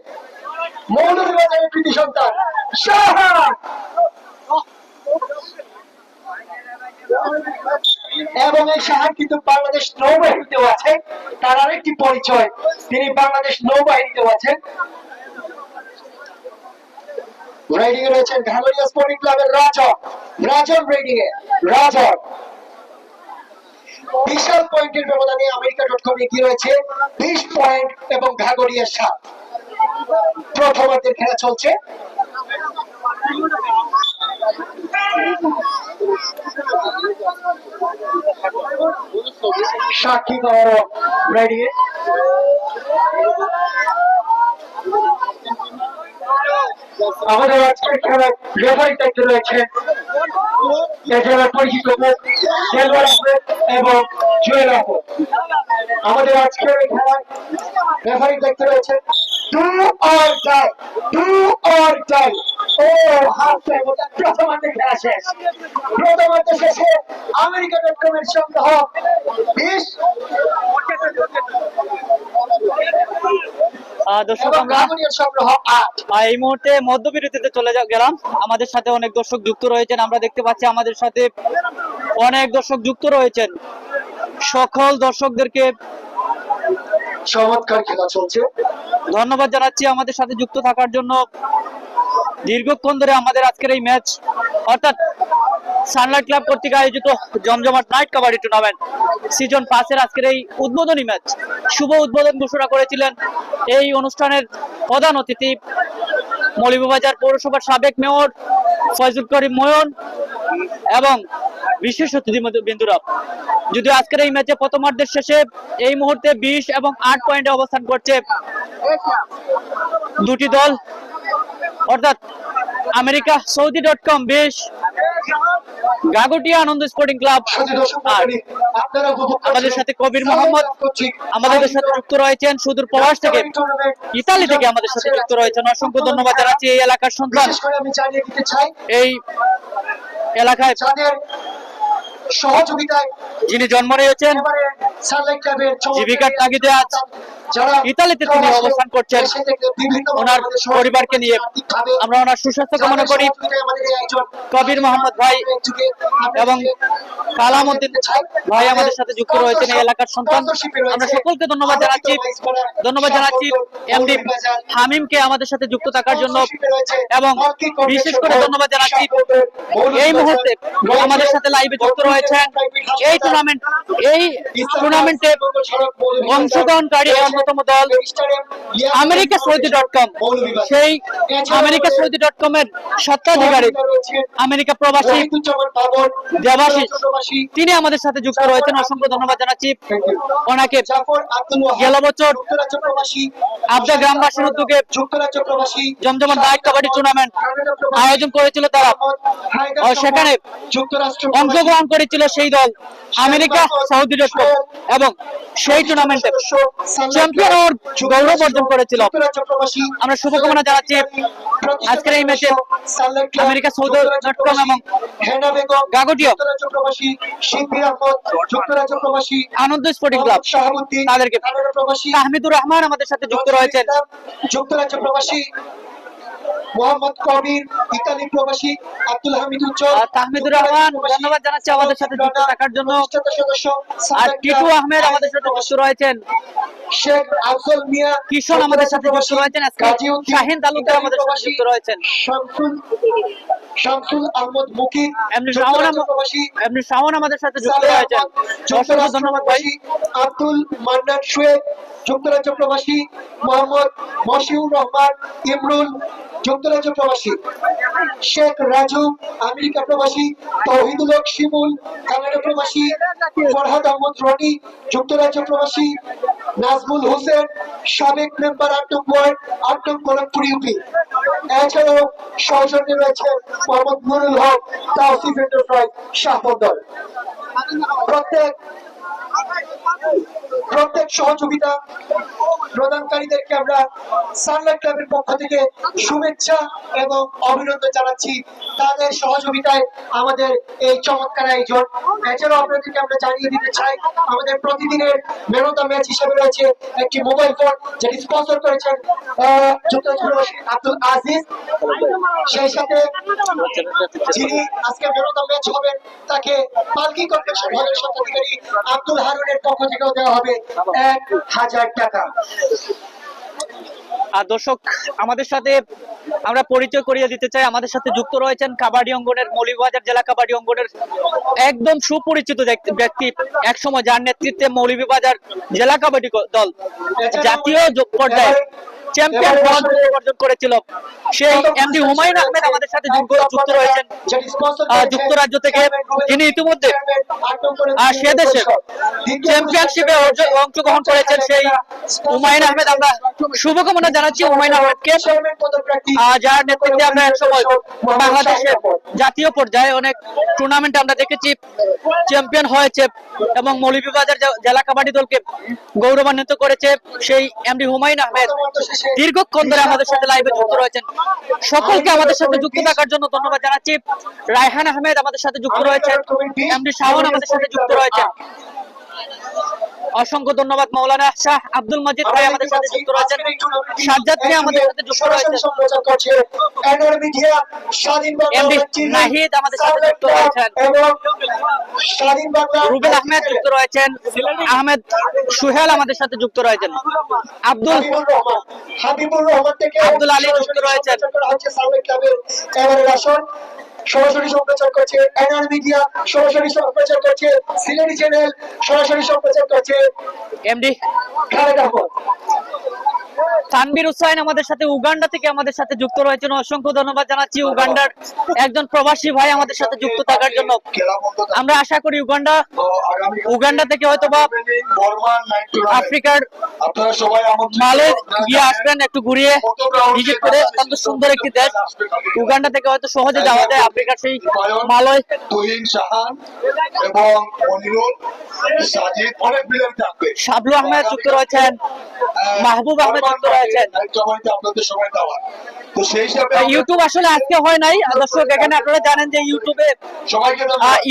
মৌলভীবাজারের কৃতি সন্তান শাহান। এবং এই সাহায্য কিন্তু বাংলাদেশ নৌবাহিনীতেও আছে, তার আরেকটি পরিচয়, তিনি বাংলাদেশ নৌবাহিনীতেও আছেন। রাইডিং এ রয়েছেন ঘাগড়িয়া স্পোর্টিং ক্লাবের রাজন রাইডিং এ রাজন। বিশাল পয়েন্টের ব্যবধানে আমেরিকা.com এগিয়ে রয়েছে 20 পয়েন্ট এবং ঘাগড়িয়া 7। প্রথমার্ধের খেলা চলছে। সাক্ষী পাওয়ারও রেডি। আমাদের আজকের খেলার রেফারি দায়িত্বে রয়েছে এছাড়া পরিচিত মুখ দেলওয়ার আহমেদ এবং জুয়েল আহমেদ। আমাদের আজকের এই খেলার রেফারি দায়িত্বে রয়েছে ডু অর ডাই। ও হাফ টাইম, প্রথমার্ধে খেলা শেষ। প্রথমার্ধে শেষে আমেরিকা.com এর সংগ্রহ 20 দর্শক এবং আমরা ঘাগড়িয়ার সংগ্রহ 8। এই মুহূর্তে মধ্যবিরতিতে চলে গেলাম। আমাদের সাথে অনেক দর্শক যুক্ত রয়েছেন, আমরা দেখতে পাচ্ছি আমাদের সাথে অনেক দর্শক যুক্ত রয়েছেন। সকল দর্শকদেরকে চমৎকার খেলা চলছে। ধন্যবাদ জানাচ্ছি আমাদের সাথে যুক্ত থাকার জন্য। দীর্ঘক্ষণ ধরে আমাদের আজকের এই ম্যাচ অর্থাৎ সানলাইট ক্লাব কর্তৃক আয়োজিত জমজমাট নাইট কাবাডি টুর্নামেন্ট সিজন 5 এর আজকের এই উদ্বোধনী ম্যাচ শুভ উদ্বোধন ঘোষণা করেছিলেন এই অনুষ্ঠানের প্রধান অতিথি মৌলভীবাজার পৌরসভার সাবেক মেয়র ফয়জুল করিম ময়ন এবং বিশেষ অতিথি বিন্দুরা। যদিও আজকের এই ম্যাচে প্রথমার্ধের শেষে এই মুহূর্তে 20 এবং 8 পয়েন্টে অবস্থান করছে দুটি দল, অর্থাৎ আমেরিকা সৌদি.com 20, গাগটিয়া আনন্দ স্পোর্টিং ক্লাব। আমাদের সাথে কবির মোহাম্মদ আমাদের সাথে যুক্ত রয়েছেন সুদূর প্রবাস থেকে, ইতালি থেকে আমাদের সাথে যুক্ত রয়েছেন। অসংখ্য ধন্যবাদ জানাচ্ছি এই এলাকার সন্তান, এই এলাকায় সহযোগিতায় যিনি জন্ম নিয়েছেন, জীবিকার তাগিদে আজ ইতালিতে তিনি অবস্থান করছেন ওনার পরিবারকে নিয়ে। আমরা ওনার সুস্বাস্থ্য কামনা করি। কবির মোহাম্মদ ভাই এবং কালামউদ্দিন ভাই আমাদের সাথে যুক্ত রয়েছেন, এই এলাকার সন্তান। আমরা সকলকে ধন্যবাদ জানাচ্ছি এমডি হামিমকে আমাদের সাথে যুক্ত থাকার জন্য, এবং বিশেষ করে ধন্যবাদ জানাচ্ছি এই মুহূর্তে আমাদের সাথে লাইভে যুক্ত রয়েছেন এই টুর্নামেন্টে অংশগ্রহণকারী অন্যতম দল আমেরিকা সৌদি.com। সেই আমেরিকা সৌদি.com এর স্বত্বাধিকারী আমেরিকা প্রবাসী দেবাশিস, তিনি আমাদের সাথে যুক্ত রয়েছেন। অসংখ্য ধন্যবাদ জানাচ্ছি ওনাকে। গেল বছর আবদা গ্রামবাসীর উদ্যোগে জমজমাট নাইট কাবাডি টুর্নামেন্ট আয়োজন করেছিল তারা, সেখানে অংশগ্রহণ করেছিল সেই দল আমেরিকা সৌদি.com এবং সেই টুর্নামেন্টে চ্যাম্পিয়ন হওয়ার গৌরব অর্জন করেছিল। আমরা শুভকামনা জানাচ্ছি আজকের এই ম্যাচে আমেরিকা সৌদি.com এবং গাগটিয়া আনন্দ স্পোর্টিং ক্লাব তাদেরকে। তাহমিদুর রহমান আমাদের সাথে যুক্ত রয়েছেন, যুক্তরাজ্য প্রবাসী মোহাম্মদ কবির, ইতালি প্রবাসী আব্দুল হামিদ উজ্জ্বল। তাহমিদুর রহমান ধন্যবাদ জানাচ্ছি আমাদের সাথে যুক্ত থাকার জন্য। আর টিটু আহমেদ আমাদের সাথে যুক্ত রয়েছেন, শেখ আফজল মিয়া কিশোর আমাদের সাথে যুক্ত রয়েছেন, শাহিন তালুকদার আমাদের সাথে যুক্ত রয়েছেন, শামসুল আহমদ মুকিম, এমনি শাওন আমাদের সাথে যুক্ত রয়েছেন। অসংখ্য ধন্যবাদ ভাই। আব্দুল মান্নান শুয়েব যুক্তরাজ্য প্রবাসী, মোহাম্মদ মশিউর রহমান ইমরুল যুক্তরাজ্য প্রবাসী, শেখ রাজু আমেরিকা প্রবাসী, তৌহিদুল হক শিমুল কানাডা প্রবাসী, ফরহাদ আহমদ রনি যুক্তরাজ্য প্রবাসী, নাজমুল হোসেন সাবেক মেম্বার 8 নং ওয়ার্ড 8 নং কলমপুর ইউপি। এছাড়াও সহযোগী রয়েছে মোহাম্মদ নুরুল হক তাওসিফ এন্টারপ্রাইজ শাহবন্দর। প্রত্যেক প্রত্যেক সহযোগিতা প্রদানকারীদেরকে আমরা সানলাইট ক্লাবের পক্ষ থেকে শুভেচ্ছা এবং অভিনন্দন জানাচ্ছি তাদের সহযোগিতায় আমাদের এই চমৎকার আয়োজন। এছাড়াও আপনাদেরকে আমরা জানিয়ে দিতে চাই আমাদের প্রতিদিনের ম্যান অফ দ্য ম্যাচ হিসেবে রয়েছে একটি মোবাইল ফোন, যেটি স্পন্সর করেছেন যুক্তরাজ্যের আব্দুল আজিজ। সেই সাথে যিনি আজকে ম্যান অফ দ্য ম্যাচ হবেন তাকে পালকি কনভেনশন হলের স্বত্বাধিকারী আব্দুল হারুনের পক্ষ থেকেও দেওয়া হবে 1000 টাকা। আর দর্শক, আমাদের সাথে আমরা পরিচয় করিয়ে দিতে চাই, আমাদের সাথে যুক্ত রয়েছেন কাবাডি অঙ্গনের, মৌলভীবাজার জেলা কাবাডি অঙ্গনের একদম সুপরিচিত ব্যক্তি, একসময় যার নেতৃত্বে মৌলভীবাজার জেলা কাবাডি দল জাতীয় পর্যায়ে চ্যাম্পিয়ন অর্জন করেছিল সেই এমডি হুমায়ুন আহমেদ আমাদের সাথে যুক্ত রয়েছেন যুক্তরাজ্য থেকে, যিনি ইতিমধ্যে সে দেশে চ্যাম্পিয়নশিপে অংশগ্রহণ করেছেন। সেই হুমায়ুন আহমেদ, আমরা শুভকামনা জানাচ্ছি হুমায়ুন আহমেদকে, যার নেতৃত্বে আমরা একসময় বাংলাদেশের জাতীয় পর্যায়ে অনেক টুর্নামেন্টে আমরা দেখেছি চ্যাম্পিয়ন হয়েছে এবং মৌলভীবাজার জেলা কাবাডি দলকে গৌরবান্বিত করেছে সেই এমডি হুমায়ুন আহমেদ দীর্ঘক্ষণ ধরে আমাদের সাথে লাইভে যুক্ত রয়েছেন। সকলকে আমাদের সাথে যুক্ত থাকার জন্য ধন্যবাদ জানাচ্ছি। রায়হান আহমেদ আমাদের সাথে যুক্ত রয়েছেন, এমডি শাওন আমাদের সাথে যুক্ত রয়েছেন, অসংখ্য ধন্যবাদ। মাওলানা শাহ আব্দুল মজিদ ভাই আমাদের সাথে যুক্ত রয়েছেন, সাজ্জাদ ভাই আমাদের সাথে যুক্ত রয়েছেন, এমডি নাহিদ আমাদের সাথে যুক্ত রয়েছেন, রুবেল আহমেদ যুক্ত রয়েছেন, আহমেদ সুহেল আমাদের সাথে যুক্ত রয়েছেন, আব্দুল আলী যুক্ত রয়েছেন। সরাসরি সম্প্রচার করছে এনআর মিডিয়া, সরাসরি সম্প্রচার করছে সিলেটি চ্যানেল, সরাসরি সম্প্রচার করছে এমডি খালেদ আহমদ। তানভীর হুসাইন আমাদের সাথে উগান্ডা থেকে আমাদের সাথে যুক্ত রয়েছেন, অসংখ্য ধন্যবাদ জানাচ্ছি উগান্ডার একজন প্রবাসী ভাই আমাদের সাথে যুক্ত থাকার জন্য। আমরা আশা করি উগান্ডা থেকে হয়তোবা আফ্রিকার মালে গিয়ে আসবেন, একটু ঘুরিয়ে ভিজিট করে, অত্যন্ত সুন্দর একটি দেশ। উগান্ডা থেকে হয়তো সহজে যাওয়া যায় আফ্রিকার সেই মালয়। তুহিন সাহান এবং মনিরুল সাজিদ, অনেক প্লেয়ার থাকবে। শাবলু আহমেদ যুক্ত রয়েছেন, মাহবুব আহমেদ যুক্ত রয়েছেন। আপনাদের সময় দেওয়া তো সেই হিসাবে ইউটিউব আসলে আজকে হয় নাই দর্শক, এখানে আপনারা জানেন যে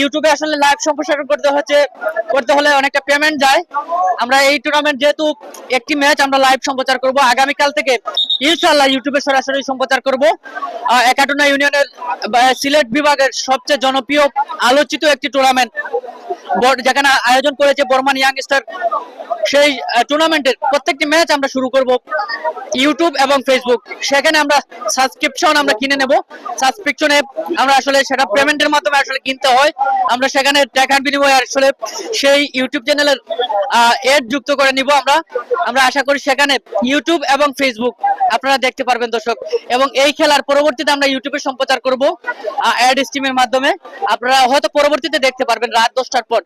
ইউটিউবে আসলে লাইভ সম্প্রসারণ করতে হলে অনেকটা পেমেন্ট যায়। আমরা এই টুর্নামেন্ট যেহেতু একটি ম্যাচ আমরা লাইভ সম্প্রচার করব, আগামীকাল থেকে ইনশাআল্লাহ ইউটিউবে সরাসরি সম্প্রচার করব। একাটুনা ইউনিয়নের সিলেট বিভাগের সবচেয়ে জনপ্রিয় আলোচিত একটি টুর্নামেন্ট যেখানে আয়োজন করেছে বর্মান ইয়াং স্টার, সেই টুর্নামেন্টের প্রত্যেকটি ম্যাচ আমরা শুরু করব ইউটিউব এবং ফেসবুক। সেখানে আমরা সাবস্ক্রিপশন আমরা কিনে নেব, সাবস্ক্রিপশনে আমরা আসলে সেটা পেমেন্টের মাধ্যমে আসলে কিনতে হয়। আমরা সেখানে টাকার বিনিময়ে আসলে সেই ইউটিউব চ্যানেলের এড যুক্ত করে নিব। আমরা আশা করি সেখানে ইউটিউব এবং ফেসবুক আপনারা দেখতে পারবেন দর্শক, এবং এই খেলার পরবর্তীতে আমরা ইউটিউবে সম্প্রচার করব অ্যাড স্ট্রিমের মাধ্যমে। আপনারা হয়তো পরবর্তীতে দেখতে পারবেন রাত 10টার পর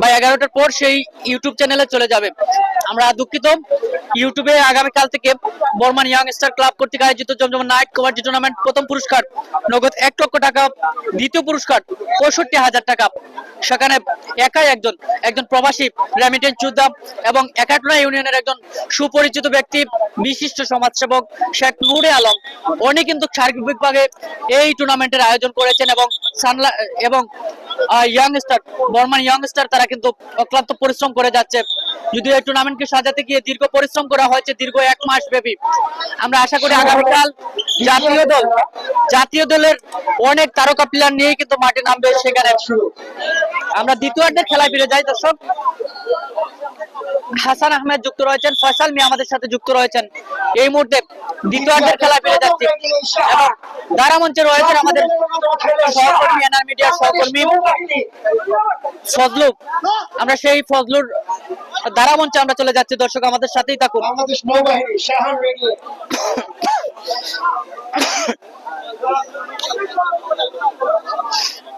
বা 11টার পর সেই ইউটিউব চ্যানেলে চলে যাবে। আমরা দুঃখিত, ইউটিউবে আগামীকাল থেকে বর্মান ইয়াং স্টার ক্লাব কর্তৃক আয়োজিত জমজম নাইট কাবাডি টুর্নামেন্ট প্রথম পুরস্কার নগদ 1 লক্ষ টাকা, দ্বিতীয় পুরস্কার 65,000 টাকা। সেখানে একাই একজন প্রবাসী রেমিটেন্স যোদ্ধা এবং একাটুনা ইউনিয়নের একজন সুপরিচিত ব্যক্তি, বিশিষ্ট সমাজসেবক শেখ নুরে আলম, উনি কিন্তু সার্বিকভাবে এই টুর্নামেন্টের আয়োজন করেছেন এবং বর্মান ইয়াং স্টার তারা কিন্তু অক্লান্ত পরিশ্রম করে যাচ্ছে। যদিও এই টুর্নামেন্টকে সাজাতে গিয়ে দীর্ঘ পরিশ্রম করা হয়েছে, দীর্ঘ 1 মাস ব্যাপী। আমরা আশা করি আগামীকাল জাতীয় দলের অনেক তারকা প্লেয়ার নিয়ে কিন্তু মাঠে নামবে। সেখানে আমরা দ্বিতীয়ার্ধের খেলায় ফিরে যাই দর্শক। হাসান আহমেদ যুক্ত রয়েছেন, ফয়সাল মিয়া আমাদের সাথে যুক্ত রয়েছেন। এই মুহূর্তে দ্বিতীয়ার্ধের খেলায় ফিরে যাচ্ছি এবং দ্বারা মঞ্চে রয়েছেন আমাদের সহকর্মী এনআর মিডিয়ার সহকর্মী ফজলু। আমরা সেই ফজলুর দ্বারা মঞ্চে আমরা চলে যাচ্ছি দর্শক, আমাদের সাথেই থাকুন। বাংলাদেশ নৌবাহিনী শাহান রেডি,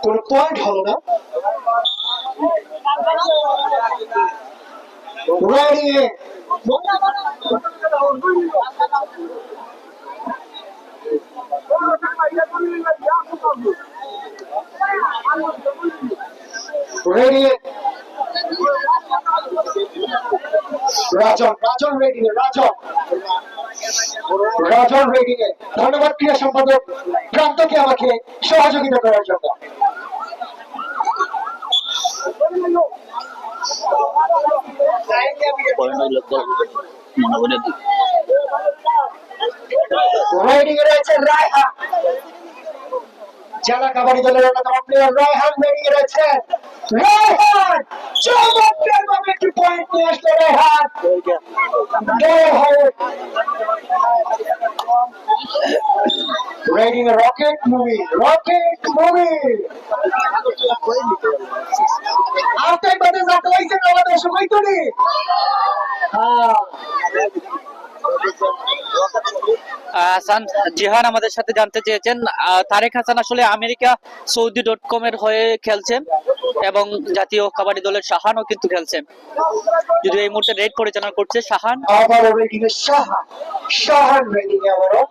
কোন পয়েন্ট হলো না। রেডি, রেডি, রাজন রেডিং এ রাজন রেডিং এ ধন্যবাদ ক্রীড়া সম্পাদক প্রান্তকে আমাকে সহযোগিতা করার জন্য। রেডিং এ রয়েছে রায়হান, জেলা কাবাডি দলের অন্যতম প্লেয়ার রায়হান রেডিং এ রয়েছে। রায়হান চমৎকার ভাবে একটি পয়েন্ট নিয়ে আসলো রায়হান। রেডিং এ রকেট মুভি আউটসাইড বাদে যাতে হইছে না আমাদের সময় তো নেই। হাসান জিহান আমাদের সাথে জানতে চেয়েছেন তারেক হাসান আসলে আমেরিকা সৌদি.com এর হয়ে খেলছেন এবং জাতীয় কাবাডি দলের শাহানও কিন্তু খেলছেন, যদিও এই মুহূর্তে রেড পরিচালনা করছে শাহান। আবারও রেডিং এ শাহান রেডিং এ আবারও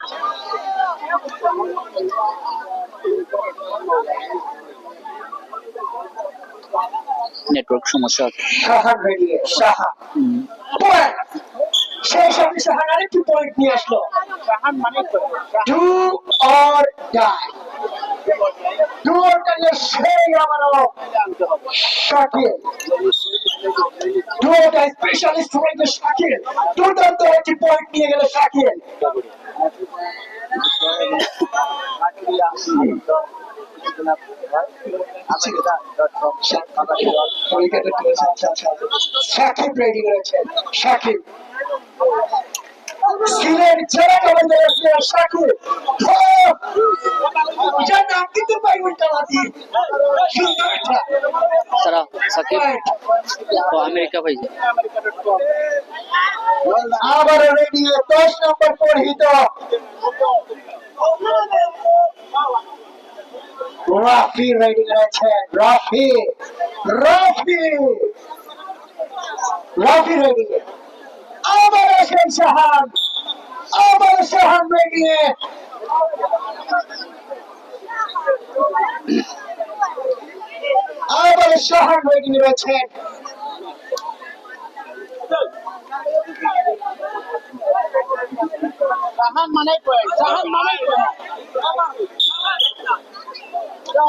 নেটওয়ার্ক সমস্যা আছে। শাহান রেডিং এ পয়েন্ট সেই সাথে শাহান আরেকটি পয়েন্ট নিয়ে আসলো। ডু অর ডাই সেই আমারও Shakil do or die specialist হয়ে শাকিল দুর্দান্ত একটি পয়েন্ট নিয়ে গেল শাকিল। শাকিব রেডিং রয়েছে, শাকিব সিলেট জেলা কাবাডি দলের প্লেয়ার শাকিব। যার নাম কিন্তু পাইবেন কালাতি তারা সাকিব ও আমেরিকা ভাইছে। আবার রেডিং এ 10 নম্বর পরিহিত রাফি রেডিং রয়েছে। রাফি রেডিং এ আবার আসেন শাহান রেডিং এ আবার শাহান রেডিং রয়েছেন।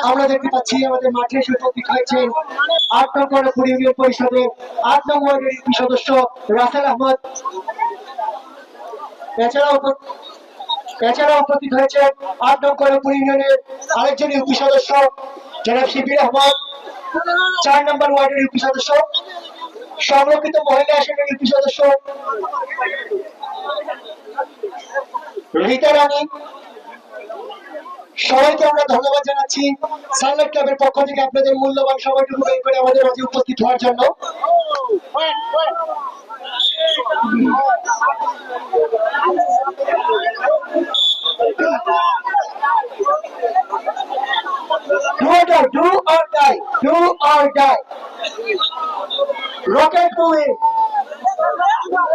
আমরা দেখতে পাচ্ছি আমাদের মাঠে এসে উপস্থিত হয়েছেন 8 নং গণপুর ইউনিয়ন পরিষদের 8 নং ওয়ার্ডের ইউপি সদস্য রাসেল আহমদ। এছাড়াও উপস্থিত হয়েছেন 8 নং গণপুর ইউনিয়নের আরেকজন ইউপি সদস্য জনাব শিবির আহমদ, 4 নম্বর ওয়ার্ডের ইউপি সদস্য, সংরক্ষিত মহিলা আসনের ইউপি সদস্য রীতা রানী। সবাইকে আমরা ধন্যবাদ জানাচ্ছি সানলাইট ক্লাবের পক্ষ থেকে আপনাদের মূল্যবান সময়টুকু বের করে আমাদের মাঝে উপস্থিত হওয়ার জন্য। Do or die. Rocket movie.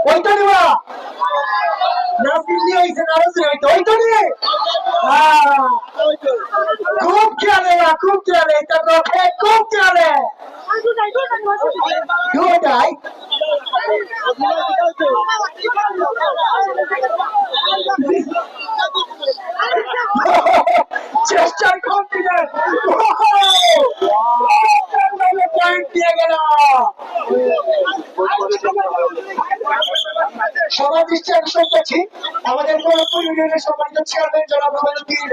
ওই তো নিবা না দিল্লি হইছে না রসে হইতো ওই তো নিয়ে খুব চলে তার রকেট খুব চলে। Do or die. চেষ্টার কনফিডেন্স পয়েন্ট দিয়ে গেল। সবার দৃষ্টি আকর্ষণ করছি আমাদের গণপুর ইউনিয়নের সম্মানিত চেয়ারম্যান জনাব রুবেলুদ্দিন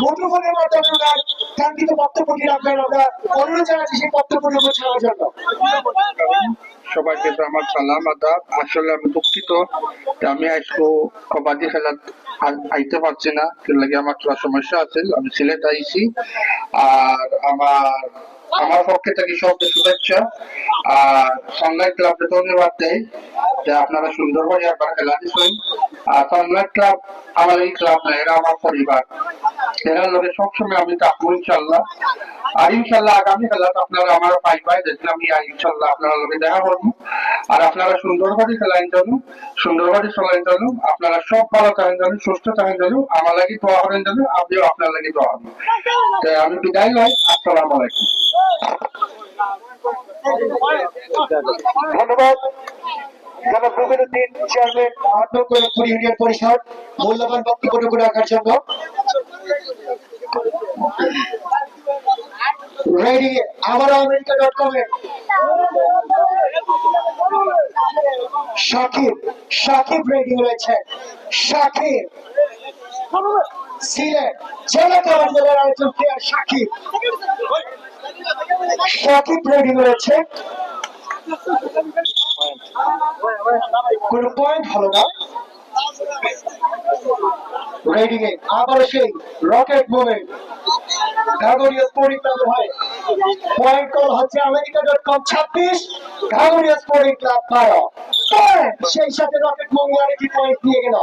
মুঠোফোনের মাধ্যমে ওনার কাঙ্ক্ষিত বক্তব্যটি রাখবেন। আমরা অনুরোধ জানাচ্ছি সেই বক্তব্যটি বোঝানোর জন্য। সবাইকে আমার সালাম আদাব। আসলে আমি দুঃখিত আমি আজকে কবাডি খেলা আইতে পারছি না, লাগে আমার একটা সমস্যা আছে। আমি সিলেট আইছি আর আমার পক্ষে থেকে সব শুভেচ্ছা আর সানলাইট ক্লাবকে ধন্যবাদ দেয় যে আপনারা সুন্দরভাবে একবার খেলা দিচ্ছেন। আর সানলাইট ক্লাব আমার এই ক্লাব না, এরা আমার পরিবার, এরা লোকে সবসময় আমি থাকবো ইনশাল্লাহ। আর ইনশাল্লাহ আগামী খেলা আপনারা আমার পাই দেখলে আমি ইনশাল্লাহ আপনারা লোকে দেখা করবো। আর আপনারা সুন্দরভাবে খেলাইন জানো, সুন্দরভাবে চলাইন জানো, আপনারা সব ভালো থাকেন জানো, সুস্থ থাকেন জানো, আমার লাগি দোয়া করেন জানো, আপনিও আপনার লাগি দোয়া করবেন। আমি বিদায় লই, আসসালামু আলাইকুম। ধন্যবাদ জনাব রুবেলউদ্দিন চেয়ারম্যান আত্মকরণপুর ইউনিয়ন পরিষদ মূল্যবান বক্তব্যটুকু রাখার জন্য রেডি আবার আমেরিকা.com এর সাকিব রেডি রয়েছে। সাকিব সিলেট জেলা কাবাডি আয়োজন প্লেয়ার সাকিব রেডি রয়েছে। কোন পয়েন্ট হলো না। রেডিং এ আবার সেই রকেট মুভমেন্ট ঘাগড়িয়া স্পোর্টিং ক্লাব হয়। পয়েন্ট কল হচ্ছে আমেরিকা.com 26 ঘাগড়িয়া স্পোর্টিং ক্লাব 12 পয়েন্ট। সেই সাথে রকেট মুভমেন্ট আরেকটি পয়েন্ট নিয়ে গেল।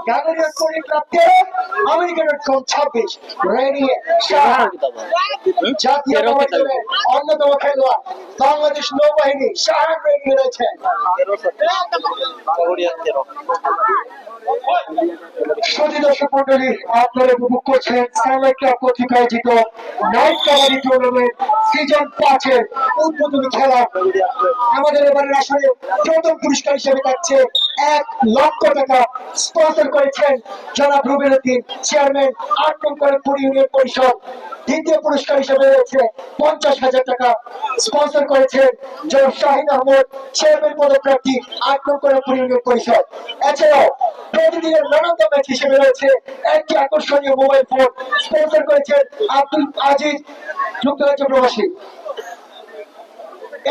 ঘাগড়িয়া স্পোর্টিং ক্লাব 13 আমেরিকা.com 26। রেডিং এ জাতীয় দলের অন্যতম খেলোয়াড় বাংলাদেশ নৌবাহিনী শাহান রেডি রয়েছেন। সুধী দর্শক মন্ডলী, আপনারা উপভোগ করছেন সানলাইট ক্লাব কর্তৃক আয়োজিত নাইট কাবাডি টুর্নামেন্ট সিজন 5 এর উদ্বোধনী খেলা। আমাদের এবারের আসরে প্রথম পুরস্কার হিসেবে থাকছে 1 লক্ষ টাকা। স্পন্সর করেছেন জনাব রুবেলউদ্দিন চেয়ারম্যান 8 নং করণপুর ইউনিয়ন পরিষদ। দ্বিতীয় পুরস্কার হিসেবে রয়েছে 50,000 টাকা। স্পন্সর করেছেন জনাব শাহিন আহমদ চেয়ারম্যান পদপ্রার্থী 8 নং করণপুর ইউনিয়ন পরিষদ। এছাড়াও প্রতিদিনের নানান ম্যাচ হিসেবে রয়েছে একটি আকর্ষণীয় মোবাইল ফোন। স্পন্সর করেছেন আব্দুল আজিজ যুক্তরাজ্য প্রবাসী।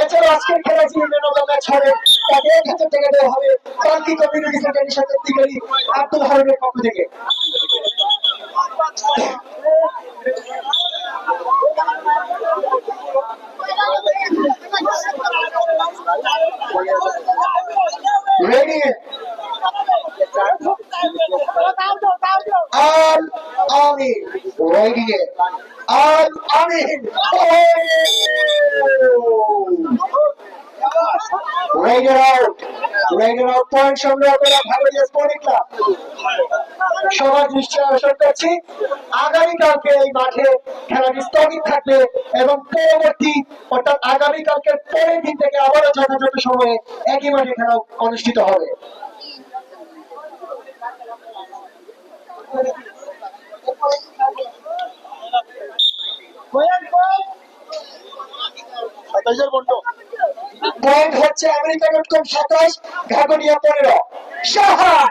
এছাড়া আজকের খেলা যিনি ম্যান অফ দ্য ম্যাচ হবে তাকে 1,000 টাকা দেওয়া হবে পার্কি কমিউনিটি সেন্টারের স্বত্বাধিকারী আব্দুল হারুনের পক্ষ থেকে। Ready Al Amin ready Al Amin raider out point সংগ্রহ করে ভাগড়িয়া স্পোর্টিং ক্লাব। সবার দৃষ্টি আকর্ষণ করছি আগামীকালকে এই মাঠে খেলাটি স্থগিত থাকবে এবং পরবর্তী অর্থাৎ আগামীকালকের পরের দিন থেকে আবারও যথাযথ সময়ে একই মাঠে খেলা অনুষ্ঠিত হবে। পয়েন্ট হচ্ছে আমেরিকা.com 27 ঘাগড়িয়া 15 শাহান।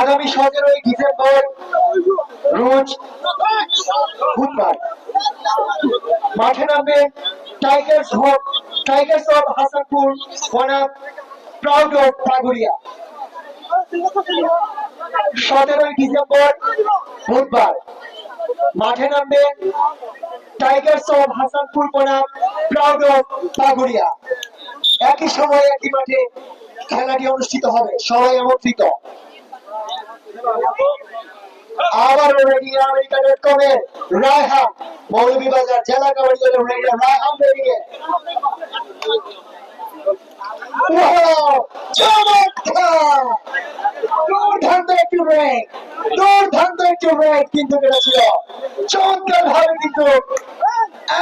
আগামী 17 ডিসেম্বর রোজ বুধবার মাঠে নামবে টাইগার্স অফ হাসানপুর বনাম প্রাউড অফ পাগুড়িয়া। 17 ডিসেম্বর বুধবার মাঠে নামবে টাইগার্স অফ হাসানপুর বনাম প্রাউড অফ পাগুড়িয়া। একই সময়ে একই মাঠে খেলাটি অনুষ্ঠিত হবে। সবাই আমন্ত্রিত। আবার রেডি আমেরিকা.com এর রায়হান মৌলভীবাজার জেলা কাবাডি দলের রায়হান রেডি। চমৎকার দুর্দান্ত একটু ব্রেক কিন্তু ছিল চমৎকার ভাবে, কিন্তু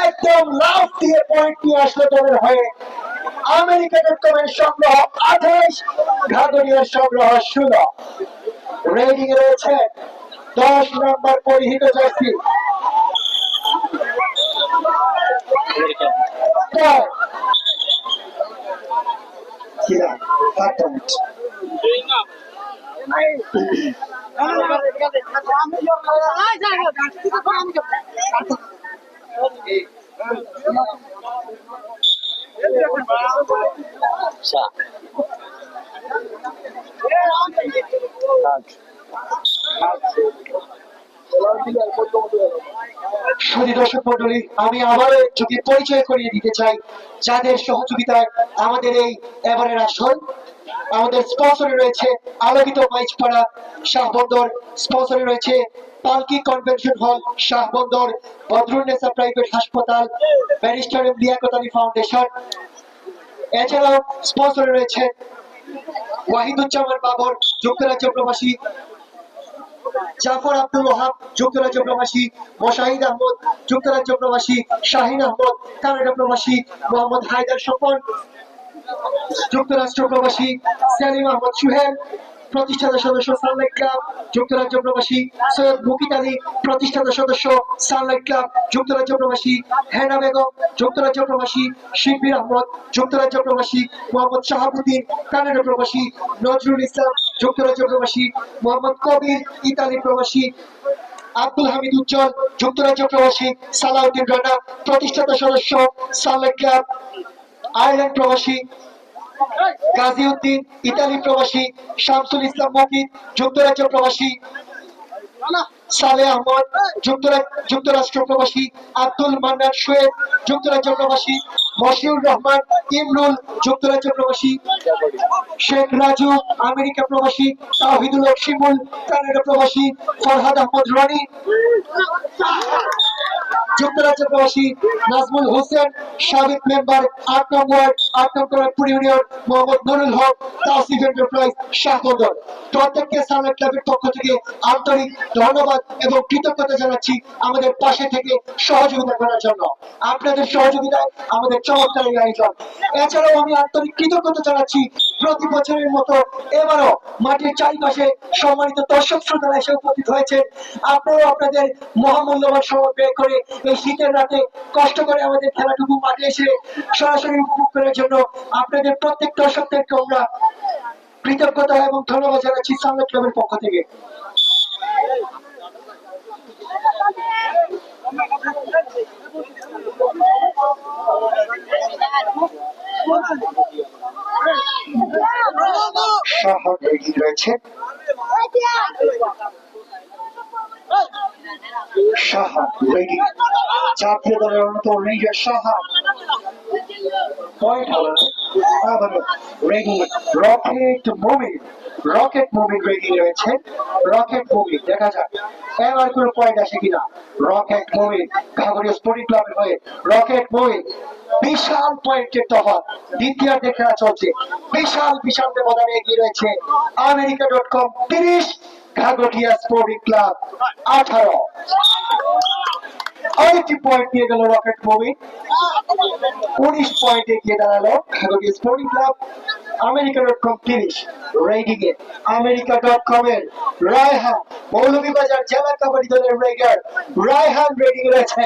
একদম লাফ দিয়ে পয়েন্ট নিয়ে আসলো দলের হয়ে। আমেরিকা.com এর সংগ্রহ 28, ঘাগড়িয়ার সংগ্রহ 16। রেডিং রয়েছে 10 নম্বর পরিহিত জার্সি সুধী দর্শক মন্ডলী, আমি আবারও যদি পরিচয় করিয়ে দিতে চাই যাদের সহযোগিতায় আমাদের এই এবারের আসর। আমাদের স্পন্সরে রয়েছে আলোকিত মাইজপাড়া শাহবন্দর, স্পন্সরে রয়েছে Palki convention hall, Shahbandar, Badrunnessa private হাসপাতাল, barrister M Liaquat Ali foundation. এছাড়াও স্পন্সরে রয়েছে ওয়াহিদুজ্জামান বাবর, যুক্তরাজ্য প্রবাসী, জাফর আব্দুল ওহাব, যুক্তরাজ্য প্রবাসী, মোশাহিদ আহমদ, যুক্তরাজ্য প্রবাসী, শাহিন আহমদ, কানাডা প্রবাসী, মোহাম্মদ হায়দার স্বপন, যুক্তরাষ্ট্র প্রবাসী, সেলিম আহমদ সুহেল, প্রতিষ্ঠাতা সদস্য সানলাইট ক্লাব, যুক্তরাজ্য প্রবাসী, সৈয়দ মুকিত আলী, প্রতিষ্ঠাতা সদস্য সানলাইট ক্লাব, যুক্তরাজ্য প্রবাসী, হেনা বেগম, যুক্তরাজ্য প্রবাসী, শিবির আহমদ, যুক্তরাজ্য প্রবাসী, মোহাম্মদ শাহাবুদ্দিন, কানাডা প্রবাসী, নজরুল ইসলাম, যুক্তরাজ্য প্রবাসী, মোহাম্মদ কবির, ইতালি প্রবাসী, আব্দুল হামিদ উজ্জ্বল, যুক্তরাজ্য প্রবাসী, সালাউদ্দিন রানা, প্রতিষ্ঠাতা সদস্য সানলাইট ক্লাব, আয়ারল্যান্ড প্রবাসী, গাজীউদ্দিন, ইতালি প্রবাসী, শামসুল ইসলাম মকিত, যুক্তরাজ্য প্রবাসী, সালে আহমদ, যুক্তরাষ্ট্র প্রবাসী, আব্দুল মান্নান শোয়েব, যুক্তরাজ্য প্রবাসী, মশিউর রহমান ইমরুল, যুক্তরাজ্য প্রবাসী, শেখ রাজু, আমেরিকা প্রবাসী, তাওহিদুল হক শিমুল, কানাডা প্রবাসী, ফরহাদ আহমদ রনি, যুক্তরাজ্য প্রবাসী, নাজমুল হোসেন, সাবেক মেম্বার ৮ নং ওয়ার্ড, ৮ নং করারপুর ইউনিয়ন, মোহাম্মদ নুরুল হক, তাওসিফ এন্টারপ্রাইজ, শাহবন্দর। প্রত্যেককে সানলাইট ক্লাবের পক্ষ থেকে আন্তরিক ধন্যবাদ এবং কৃতজ্ঞতা জানাচ্ছি আমাদের পাশে থেকে সহযোগিতা করার জন্য। আপনাদের সহযোগিতায় আমাদের চমৎকার এই আয়োজন। এছাড়াও আমি আন্তরিক কৃতজ্ঞতা জানাচ্ছি প্রতি বছরের মতো এবারও মাঠের চারিপাশে সম্মানিত দর্শক শ্রোতারা এসে উপস্থিত হয়েছে। আপনারাও আপনাদের মহামূল্যবান সময় ব্যয় করে এই শীতের রাতে কষ্ট করে আমাদের খেলাটুকু মাঠে এসে সরাসরি উপভোগ করার জন্য আপনাদের প্রত্যেক দর্শকদেরকে আমরা কৃতজ্ঞতা এবং ধন্যবাদ জানাচ্ছি সানলাইট ক্লাবের পক্ষ থেকে। শহর রয়েছে সাহা রেডি, জাতীয় দলের অন্যতম রেডিও সাহা পয়েন্ট হলো আবার রেডি, রকেট মুভিং রেডি রয়েছে, রকেট মুভিং দেখা যাক এবার কোনো পয়েন্ট আসে কিনা। রকেট মুভিং ঘাগড়িয়া স্পোর্টিং ক্লাবের হয়ে রকেট মুভিং বিশাল পয়েন্টের তফাৎ, দ্বিতীয়ার্ধে খেলা চলছে, বিশাল ব্যবধানে এগিয়ে রয়েছে আমেরিকা.com 30, ঘাগড়িয়া স্পোর্টিং ক্লাব 18। আরেকটি পয়েন্ট নিয়ে গেল রকেট মুভিং, 19 পয়েন্ট এগিয়ে দাঁড়ালো ঘাগড়িয়া স্পোর্টিং ক্লাব। আমেরিকা.com 30 রেডিং এ আমেরিকা.com এর রায়হান, মৌলভীবাজার জেলা কাবাডি দলের রেগার রায়হান রেডিং রয়েছে।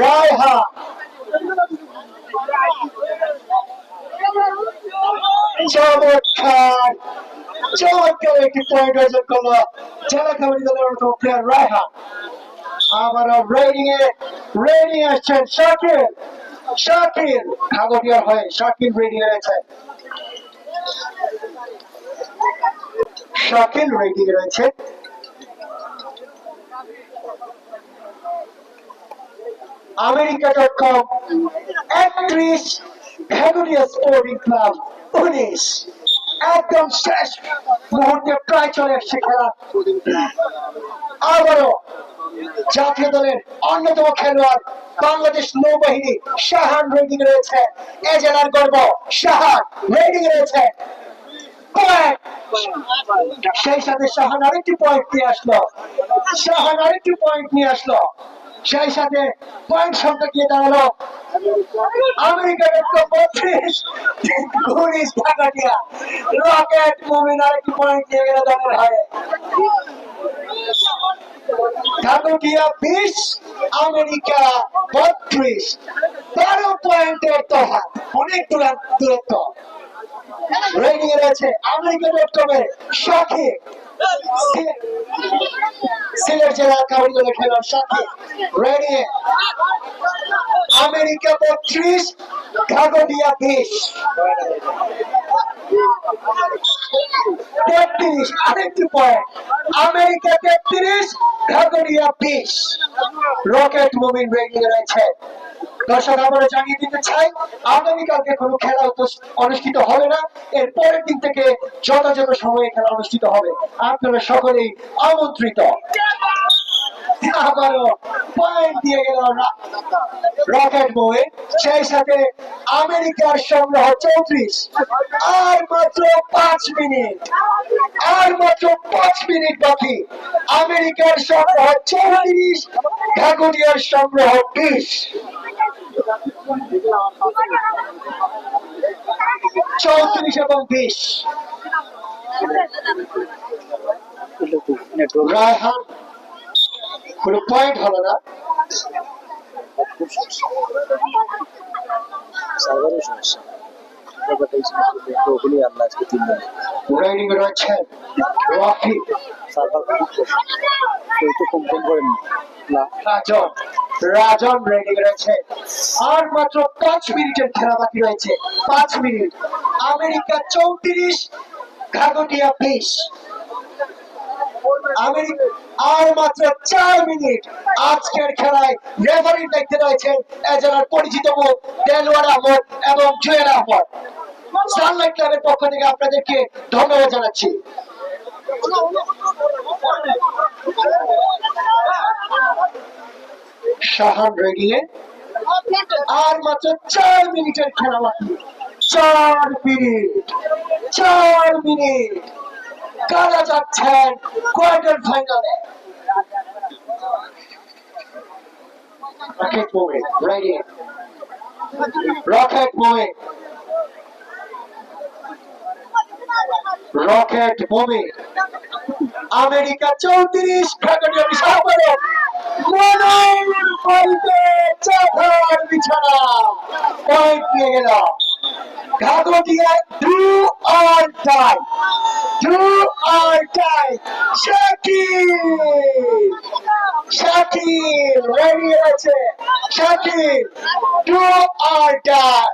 রায়হান চমৎকার একটি পয়েন্ট অর্জন করলো জেলা কাবাডি দলের অন্যতম প্লেয়ার রায়হান। আবার রেডিং আসছেন শাকিল ঘাগড়িয়ার হয়ে, শাকিল রেডিং রয়েছে, শাকিল রেডিং রয়েছে। আমেরিকা.com 31, ঘাগড়িয়া স্পোর্টিং ক্লাব 19। একদম শেষ মুহূর্তে প্রায় চলে আসছে খেলা। আবারও জাতীয় দলের অন্যতম খেলোয়াড় বাংলাদেশ নৌবাহিনী শাহান রেডিং রয়েছে, এ জেলার গর্ব শাহান রেডিং রয়েছে। সেই সাথে শাহান আরেকটি পয়েন্ট নিয়ে আসলো, সেই সাথে পয়েন্ট সংখ্যা গিয়ে দাঁড়ালো আমেরিকা.com 32, ঘাগড়িয়া রকেট মুভিং আরেকটি পয়েন্ট নিয়ে গেল দলের হয়ে। ঘাগড়িয়া 20, আমেরিকা 32, 12 পয়েন্টের তফাৎ, অনেক দূরত্ব। রেডিং এ রয়েছে আমেরিকা.com এর সাকিব, সিলেট জেলা কাবাডি দলের খেলোয়াড় সাকিব রেডিং এ আমেরিকা 32, ঘাগড়িয়া 20। 33 আরেকটি পয়েন্ট, আমেরিকা 33, ঘাগড়িয়া 20। রকেট মুভিং রেডিং এ রয়েছে। দর্শক আমরা জানিয়ে দিতে চাই আগামীকালকে কোনো খেলা অনুষ্ঠিত হবে না, এর পরের দিন থেকে যথাযথ সময়ে খেলা অনুষ্ঠিত হবে। আপনারা সকলেই আমন্ত্রিত। আবারও পয়েন্ট দিয়ে গেল রকেট বয়ে। সেই সাথে আমেরিকার সংগ্রহ 34। আর মাত্র 5 মিনিট, আর মাত্র 5 মিনিট বাকি। আমেরিকার সংগ্রহ 34, ঘাগরিয়ার সংগ্রহ 20। 34 এবং 20। রায়হান কোনো পয়েন্ট হলো না। সার্ভারের সমস্যা ওগুলি আল্লাহ আজকে 3 দিন রাইডিং রয়েছেন রকি সার্ভার কেউ তো কমপ্লেন করেন না রাজন। রাজন রেডি রয়েছে। আর মাত্র 5 মিনিটের খেলা বাকি রয়েছে। 5 মিনিট। আমেরিকা 34, ঘাগটিয়া 20। আমেরিকা আর মাত্র 4 মিনিট। আজকের খেলায় রেফারির দায়িত্বে রয়েছেন এজেলার পরিচিত মুখ দেলোয়ার আহমদ এবং জুয়েল আহমদ। সানলাইট ক্লাবের পক্ষ থেকে আপনাদেরকে ধন্যবাদ জানাচ্ছি। শাহান রেডিয়ে আর মাত্র 4 মিনিটের খেলা বাকি। 4 মিনিট, 4 মিনিট। কারা যাচ্ছেন কোয়ার্টার ফাইনালে? রকেট মোয়ে রেডি, রকেট মোয়ে, রকেট মোয়ে। আমেরিকা 34, ঘাগরিয়া বিশাল বড় মনোর পয়েন্টে চাঁদার বিছানা পয়েন্ট নিয়ে গেল Ghagaria. Do or die, do or die. Shakil, Shakil ready আছে। Shakil do or die.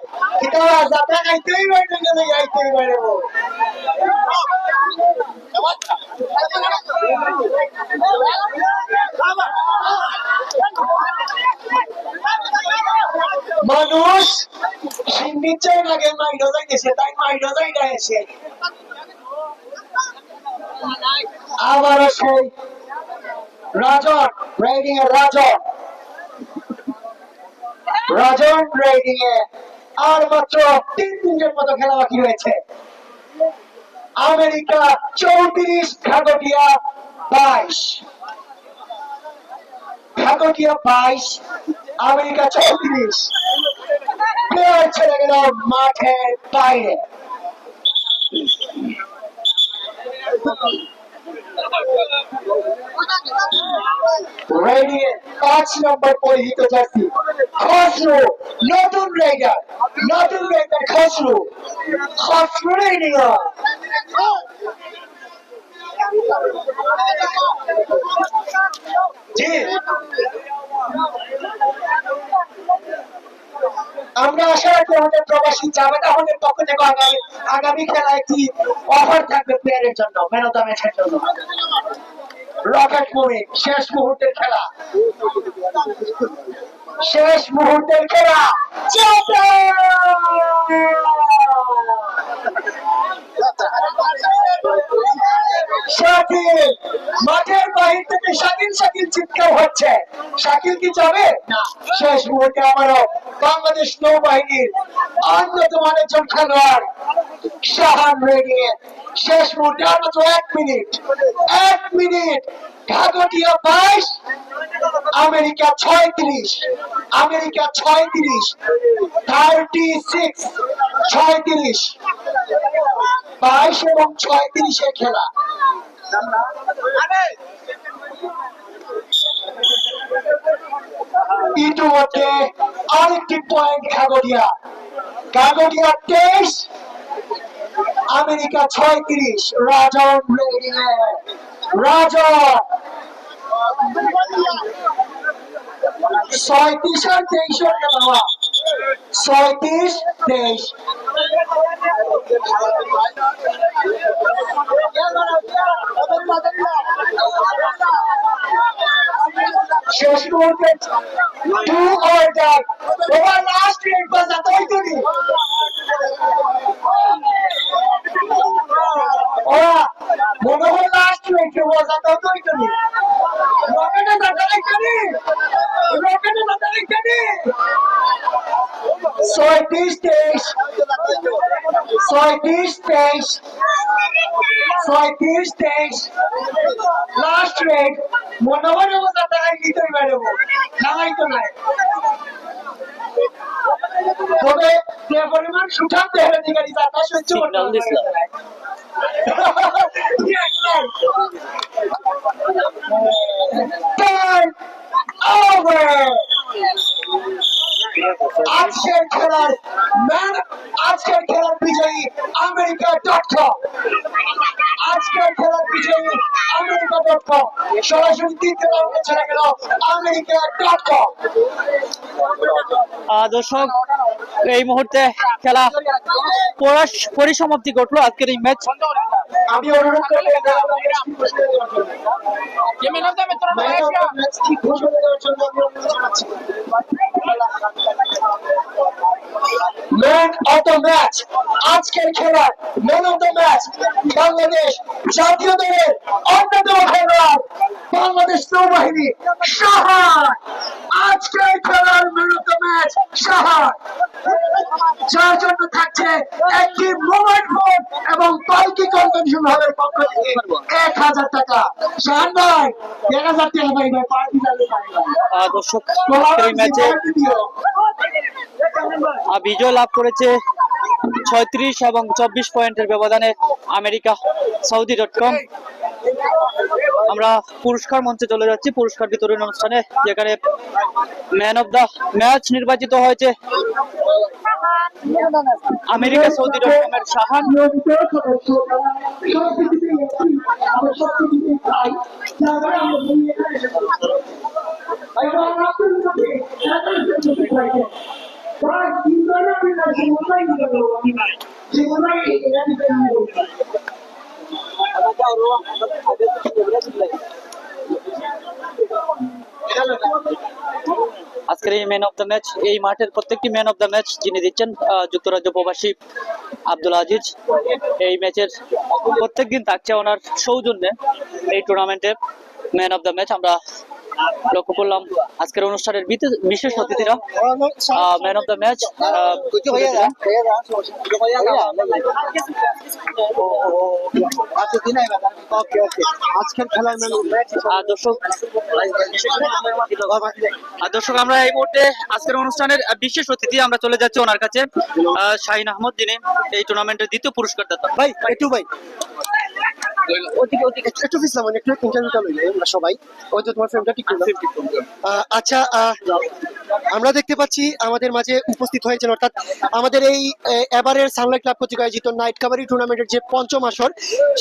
এটা যাতে আইতেই পারে না, আইতেই পারে। মানুষ সিন্ডির চাই আগে মাইরো যাইতেছে, তাই মাইরো যাইটা এসে আবারও সেই রাজন রেডিং এ, রাজন, রাজন রেডিং এ। আর মাত্র 3 মিনিটের মতো খেলা বাকি রয়েছে। America 34, Ghagtia 22। Ghagtia 22, America 34। Player ছেড়ে গেল মাঠের বাইরে। রেডিয়ে 5 নম্বর পরিহিত জার্সি খসরু, নতুন রাইডার, নতুন রাইডার খসরু, খসরু রেডিও। জি আমরা আশা রাখি আমাদের প্রবাসী জামাত আমাদের পক্ষ থেকে আগামী খেলায় কি অফার থাকবে প্লেয়ারের জন্য, ম্যান অফ দ্য ম্যাচের জন্য। রকেট মুভি শেষ মুহূর্তের খেলা, শেষ মুহূর্তের খেলা। শাকিল মাঠের বাহির থেকে শাকিল শাকিল চিৎকার হচ্ছে। শাকিল কি যাবে না? শেষ মুহূর্তে আমারও বাংলাদেশ নৌবাহিনীর অন্যতম একজন খেলোয়াড় শাহান রেডিয়ে শেষ মুহূর্তে আর মাত্র 1 minute, 1 minute. Ghagtia 22, America 36, America 36, 36, 36, 22 এবং 36 এর খেলা। ইতিমধ্যে আরেকটি পয়েন্ট ঘাগটিয়া, ঘাগটিয়া 23, আমেরিকা 36। রাজন রেডিং এ, রাজন 37 আর 23 এর খেলা। 37, 23। শেষ মুহূর্তে do or die. Over last minute বাজাতে হইতো নি। ওরা মনে হয় লাস্ট মিনিটে বাজাতে হইতো নি। রকেটে যাতে হইতো 37-23 37-23 লাস্ট রেড মনোবল কথা তাই নিতে পারবো নাই তো নাই তবে যে পরিমাণ সুঠাম দেহের অধিকারী তাতা সহ্য করতে Signal দিছিলাম। Time over! আজকের খেলার ম্যান আজকের খেলার বিজয়ী আমেরিকা.com আজকের খেলার বিজয়ী আমেরিকা.com সরাসরি তৃতীয় রাউন্ডে চলে গেল আমেরিকা.com দর্শক এই মুহূর্তে খেলা পরিসমাপ্তি ঘটলো আজকের এই ম্যাচ। আমি অনুরোধ করব ঠিক ঘোষণা দেওয়ার জন্য আমি অনুরোধ জানাচ্ছি ম্যান অফ দ্য ম্যাচ আজকের খেলার man of the match Bangladesh জাতীয় দলের অন্যতম খেলোয়াড় বাংলাদেশ নৌবাহিনী শাহান আজকের খেলার man of the match Shahan যার জন্য থাকছে একটি মোবাইল ফোন এবং পালকি কনভেনশন হলের পক্ষ থেকে 1000 টাকা শাহান ভাই 1000 টাকা ভাই ভাই পার্টি যাবে দর্শক আজকের এই ম্যাচে বিজয় লাভ করেছে 36 এবং 24 পয়েন্টের ব্যবধানে আমেরিকা সৌদি.com। আমরা পুরস্কার মঞ্চে চলে যাচ্ছি পুরস্কার বিতরণ অনুষ্ঠানে, যেখানে ম্যান অফ দা ম্যাচ নির্বাচিত হয়েছে আমেরিকা সৌদি.com এর শাহান। আজকের এই ম্যান অফ দ্য ম্যাচ, এই মাঠের প্রত্যেকটি ম্যান অফ দ্য ম্যাচ যিনি দিচ্ছেন যুক্তরাজ্য প্রবাসী আব্দুল আজিজ। এই ম্যাচের প্রত্যেকদিন থাকছে ওনার সৌজন্যে এই টুর্নামেন্টে ম্যান অফ দ্য ম্যাচ। আমরা লক্ষ্য করলাম আজকের অনুষ্ঠানের বিশেষ অতিথিরা ম্যান অফ দ্য ম্যাচ দর্শক আমরা এই মুহূর্তে আজকের অনুষ্ঠানের বিশেষ অতিথি আমরা চলে যাচ্ছি ওনার কাছে, শাহিন আহমদ, যিনি এই টুর্নামেন্টের দ্বিতীয় পুরস্কার দাতা। ভাই একটু ভাই একটু ফিসলাম একটু ইন্টারভিউটা লইলে আমরা সবাই ওই তো তোমার ফ্রেমটা ঠিক করলাম। আচ্ছা আমরা দেখতে পাচ্ছি আমাদের মাঝে উপস্থিত হয়েছেন অর্থাৎ আমাদের এই এবারের সানলাইট ক্লাব কর্তৃক আয়োজিত নাইট কাবাডি টুর্নামেন্টের যে পঞ্চম আসর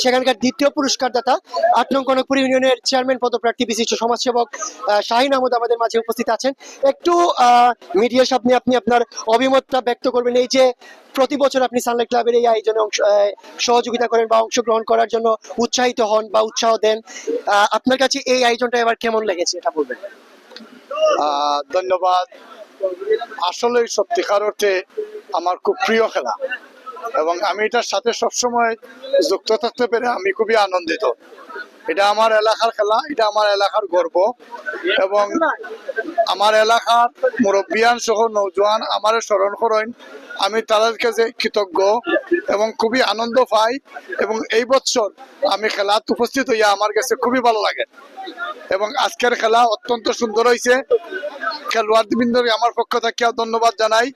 সেখানকার দ্বিতীয় পুরস্কার দাতা 8 নং কনকপুর ইউনিয়নের চেয়ারম্যান পদপ্রার্থী বিশিষ্ট সমাজসেবক শাহিন আহমদ আমাদের মাঝে উপস্থিত আছেন। একটু মিডিয়ার সামনে আপনি আপনার অভিমতটা ব্যক্ত করবেন। এই যে প্রতি বছর আপনি সানলাইট ক্লাবের এই আয়োজনে সহযোগিতা করেন বা অংশগ্রহণ করার জন্য উৎসাহিত হন বা উৎসাহ দেন, আপনার কাছে এই আয়োজনটা এবার কেমন লেগেছে এটা বলবেন। ধন্যবাদ। আসলে সত্যিকার অর্থে আমার খুব প্রিয় খেলা এবং আমি এটার সাথে সবসময় যুক্ত থাকতে পেরে আমি খুবই আনন্দিত। এটা আমার এলাকার খেলা, এটা আমার এলাকার গর্ব এবং আমার এলাকার মুরব্বিয়ান সহ নৌজওয়ান আমার স্মরণ করেন। আমি তাদের কাছে কৃতজ্ঞ এবং খুবই আনন্দ পাই এবং এই বছর আমি খেলাতে উপস্থিত হইয়া আমার কাছে খুবই ভালো লাগে এবং আজকের খেলা অত্যন্ত সুন্দর হয়েছে। খেলোয়াড়বৃন্দকে আমার পক্ষ থেকে ধন্যবাদ জানাই